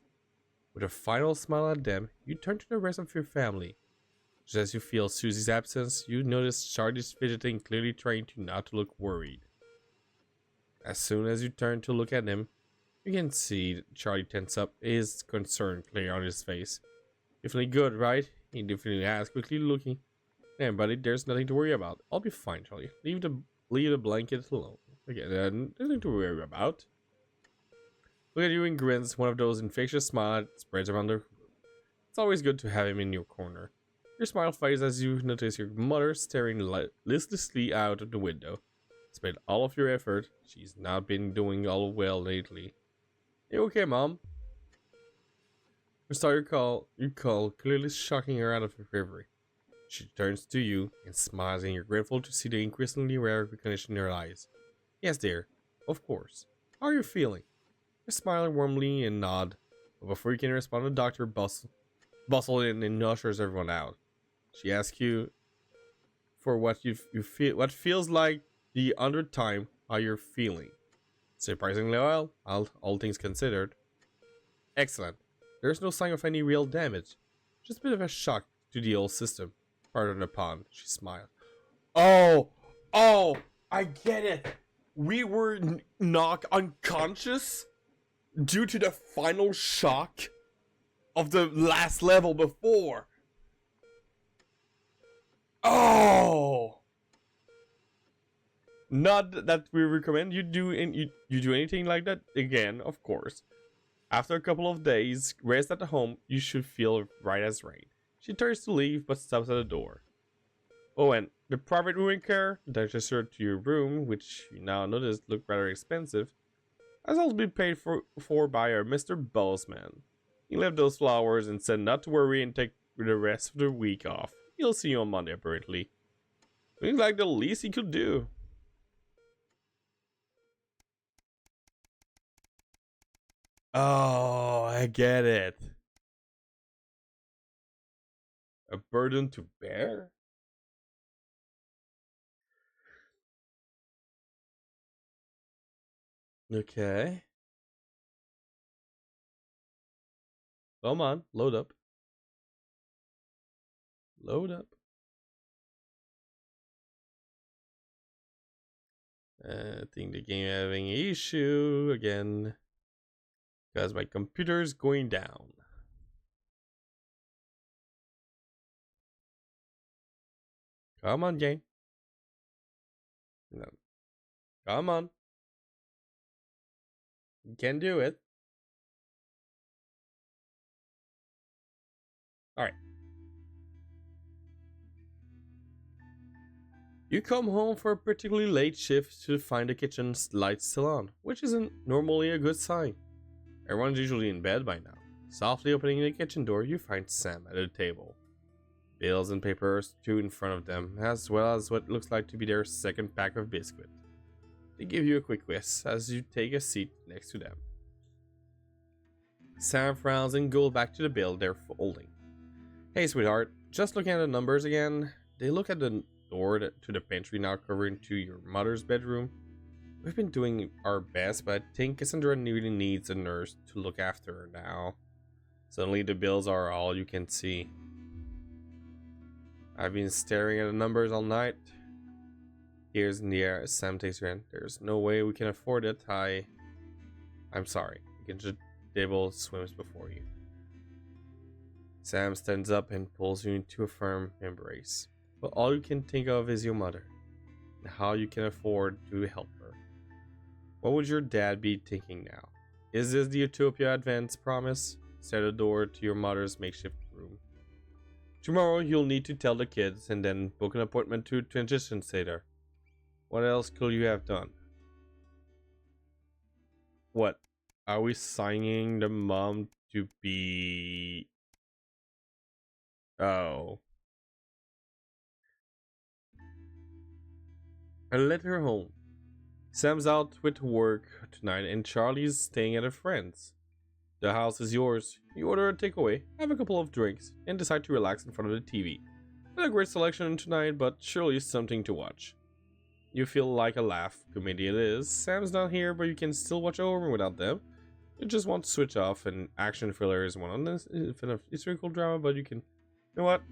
With a final smile at them, you turn to the rest of your family. Just as you feel Susie's absence, you notice Charlie's fidgeting, clearly trying to not to look worried. As soon as you turn to look at him, you can see Charlie tense up, his concern clear on his face. Definitely good, right? He definitely asks, quickly looking. Yeah, buddy, there's nothing to worry about. I'll be fine, Charlie. Leave the blanket alone. Okay, then nothing to worry about. Look at you and grins, one of those infectious smiles that spreads around the room. It's always good to have him in your corner. Your smile fades as you notice your mother staring listlessly out of the window. Despite all of your effort, she's not been doing all well lately. You okay, Mom? You start your call, clearly shocking her out of her reverie. She turns to you and smiles, and you're grateful to see the increasingly rare recognition in her eyes. Yes, dear. Of course. How are you feeling? You smile warmly and nod, but before you can respond, the doctor bustle in and ushers everyone out. She asks you for what you feel, what feels like the 100th time how you're feeling. Surprisingly well, all things considered. Excellent. There's no sign of any real damage. Just a bit of a shock to the old system. Pardon the pun, she smiled. Oh, I get it. We were knocked unconscious due to the final shock of the last level before. Oh! Not that we recommend you do anything like that again, of course. After a couple of days, rest at home, you should feel right as rain. She turns to leave, but stops at the door. Oh, and the private room care that registered to your room, which you now notice looked rather expensive, has also been paid for by our Mr. Boseman. He left those flowers and said not to worry and take the rest of the week off. He'll see you on Monday, apparently. Seems like the least he could do. Oh, I get it. A burden to bear? Okay. Come on, load up. Load up. I think the game having an issue again. Because my computer is going down. Come on, game. No. Come on. You can do it. Alright. You come home for a particularly late shift to find the kitchen's lights still on, which isn't normally a good sign. Everyone's usually in bed by now. Softly opening the kitchen door, you find Sam at a table. Bills and papers stew in front of them, as well as what looks like to be their second pack of biscuit. They give you a quick kiss as you take a seat next to them. Sam frowns and goes back to the bill they're folding. Hey sweetheart, just looking at the numbers again. They look at the door to the pantry now covering to your mother's bedroom. We've been doing our best, but I think Cassandra really needs a nurse to look after her now. Suddenly the bills are all you can see. I've been staring at the numbers all night. Ears in the air as Sam takes her hand. There's no way we can afford it. I'm sorry. You can just table swims before you. Sam stands up and pulls you into a firm embrace. But all you can think of is your mother, and how you can afford to help her. What would your dad be thinking now? Is this the Utopia Advance promise? Set a door to your mother's makeshift room. Tomorrow you'll need to tell the kids and then book an appointment to transition theater. What else could you have done? What? Are we signing the mom to be... Oh. I let her home. Sam's out with work tonight and Charlie's staying at a friend's. The house is yours. You order a takeaway, have a couple of drinks, and decide to relax in front of the TV. Not a great selection tonight, but surely something to watch. You feel like a laugh comedy it is. Sam's not here, but you can still watch over without them. You just want to switch off, and action thriller is one on this historical drama, but you can... You know what?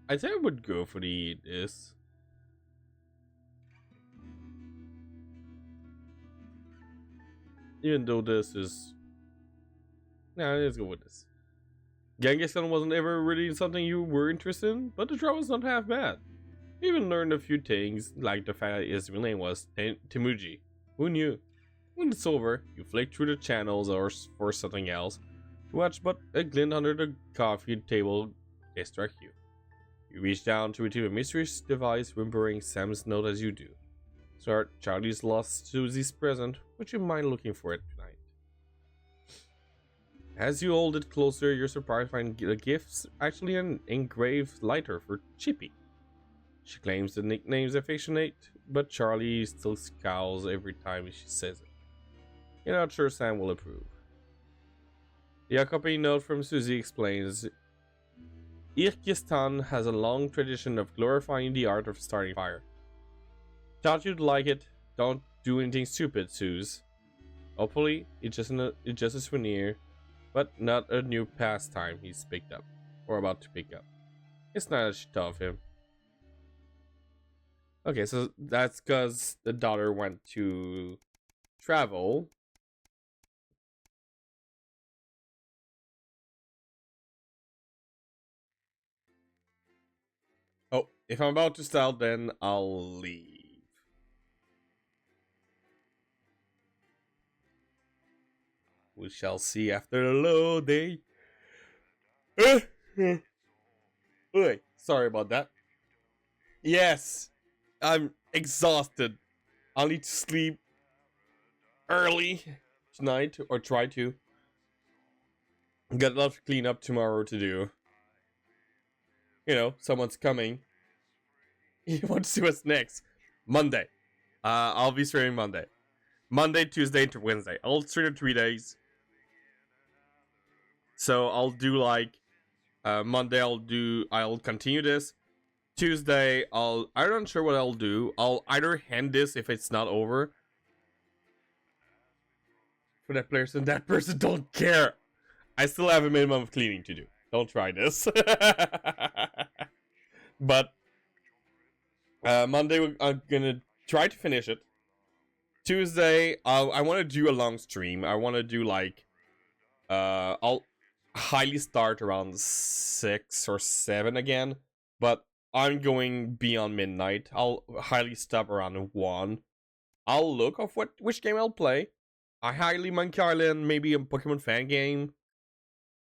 I think I would go for this. Even though this is... Nah, let's go with this. Genghis Khan wasn't ever really something you were interested in, but the drama's not half bad. You even learned a few things, like the fact that his real name was Timuji. Who knew? When it's over, you flick through the channels or for something else to watch, but a glint under the coffee table distracts you. You reach down to retrieve a mysterious device, whimpering Sam's note as you do. Start Charlie's lost Susie's present. Would you mind looking for it tonight? As you hold it closer, you're surprised to find the gift's actually an engraved lighter for Chippy. She claims the nickname's affectionate, but Charlie still scowls every time she says it. You're not sure Sam will approve. The accompanying note from Susie explains Kyrgyzstan has a long tradition of glorifying the art of starting fire. Thought you'd like it. Don't do anything stupid, Suze. Hopefully, it's just a souvenir, but not a new pastime he's picked up, or about to pick up. It's not a shit of him. Okay, so that's because the daughter went to travel. Oh, if I'm about to style, then I'll leave. We shall see after the loading. Wait, sorry about that. Yes, I'm exhausted. I'll need to sleep early tonight, or try to. Got a lot of cleanup tomorrow to do. You know, someone's coming. You want to see what's next? Monday. I'll be streaming Monday. Monday, Tuesday, to Wednesday. I'll stream 3 days. So I'll do like Monday. I'll continue this. Tuesday, I'm not sure what I'll do. I'll either hand this if it's not over for that person. That person don't care. I still have a minimum of cleaning to do. Don't try this. But Monday, I'm gonna try to finish it. Tuesday, I want to do a long stream. I want to do like, I'll highly start around 6 or 7 again, but I'm going beyond midnight. I'll highly stop around 1. I'll look of which game I'll play. I highly Monkey Island, maybe a Pokemon fan game.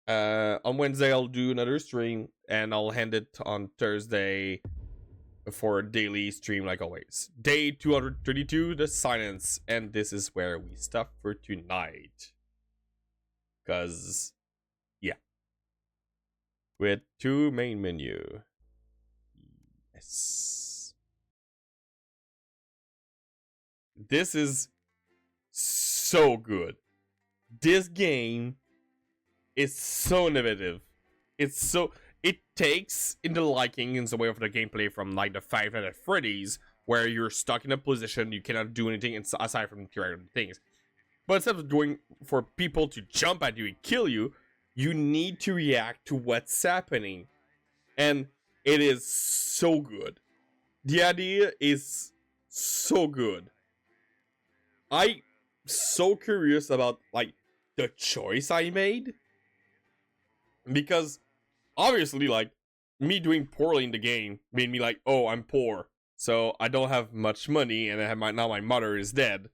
On Wednesday, I'll do another stream, and I'll hand it on Thursday for a daily stream like always. Day 232, the silence, and this is where we stop for tonight. Cause, yeah. With 2 main menu. Yes. This is so good. This game is so innovative. It takes in the liking in the way of the gameplay from like the Five Nights at Freddy's, where you're stuck in a position you cannot do anything aside from theoretical things. But instead of going for people to jump at you and kill you, you need to react to what's happening. And it is so good. The idea is so good. I'm so curious about like the choice I made. Because obviously, like, me doing poorly in the game made me like, oh, I'm poor, so I don't have much money, and now my mother is dead,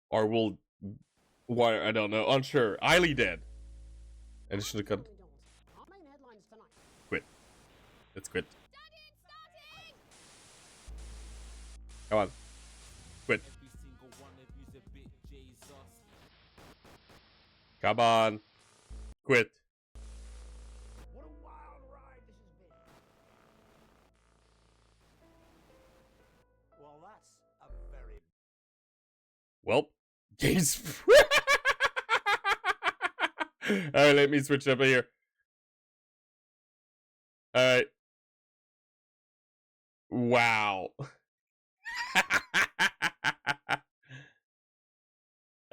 or will, why, I don't know, unsure, highly dead. And should have cut. Quit. Let's quit. Come on. Quit. Come on. Quit. Well, games. Alright, let me switch up here. Alright. Wow.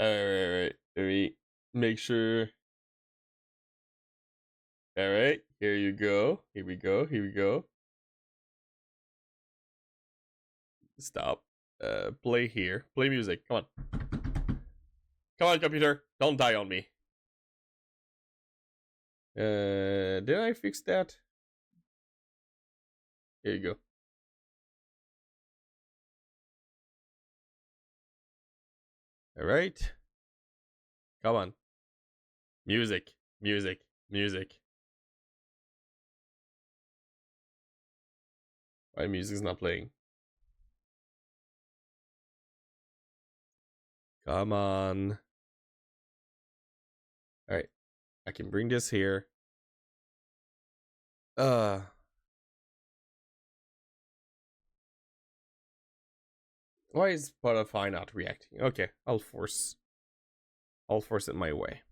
Alright. Let me make sure. Alright, here you go. Here we go. Here we go. Stop. Play here. Play music. Come on. Come on, computer. Don't die on me. Did I fix that? Here you go. Alright. Come on. Music. Music. Music. Why music's not playing? Come on. Alright. I can bring this here. Why is Spotify not reacting? Okay, I'll force it my way.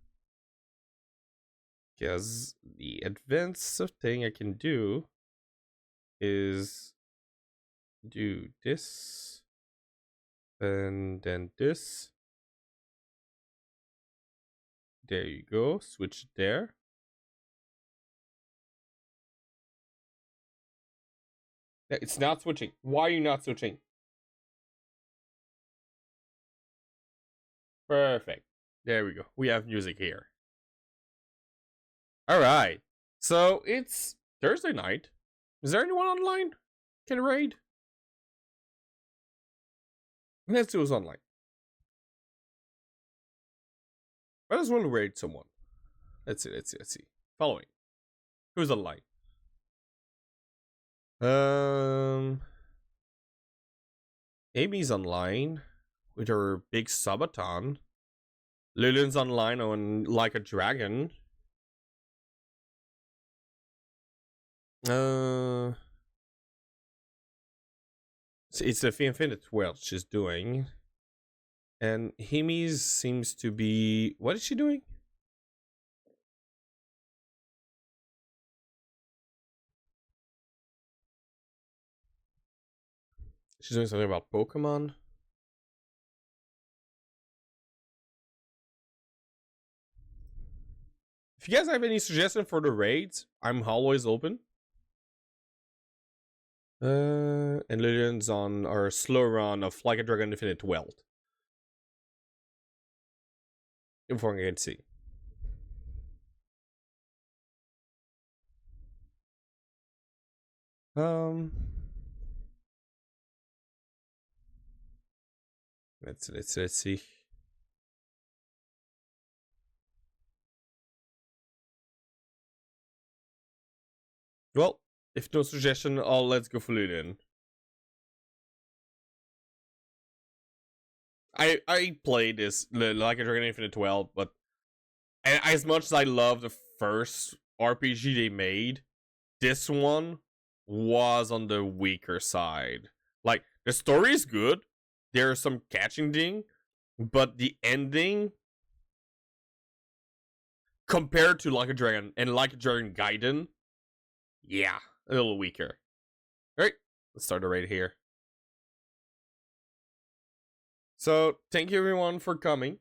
Because the advanced thing I can do is do this, and then this. There you go. Switch it there. It's not switching. Why are you not switching? Perfect. There we go. We have music here. Alright. So it's Thursday night. Is there anyone online? Can raid? Let's do this online. I just want to raid someone. Let's see. Following. Who's online? Amy's online with her big subathon. Lillian's online on Like a Dragon. It's the Infinite World she's doing. And Himi's seems to be... What is she doing? She's doing something about Pokemon. If you guys have any suggestions for the raids, I'm always open. And Lillian's on our slow run of Like a Dragon Infinite Wealth. Before I can see. Let's see. Well, if no suggestion, let's go for Lillian. I played this Like a Dragon Infinite 12, but as much as I love the first RPG they made, this one was on the weaker side. Like, the story is good, there's some catching thing, but the ending, compared to Like a Dragon and Like a Dragon Gaiden, yeah, a little weaker. Alright, let's start the raid here. So, thank you everyone for coming.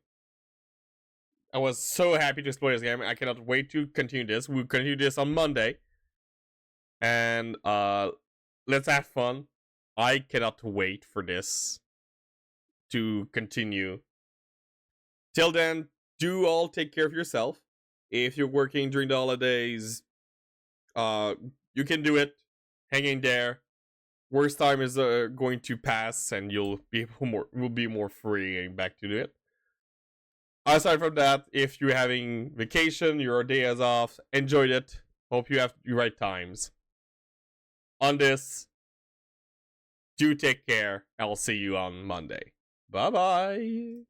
I was so happy to explore this game. I cannot wait to continue this. We'll continue this on Monday. And let's have fun. I cannot wait for this to continue. Till then, do all take care of yourself. If you're working during the holidays, you can do it. Hang in there. Worst time is going to pass, and you'll be more free and back to do it. Aside from that, if you're having vacation, your day is off, enjoy it. Hope you have the right times. On this, do take care. I'll see you on Monday. Bye bye.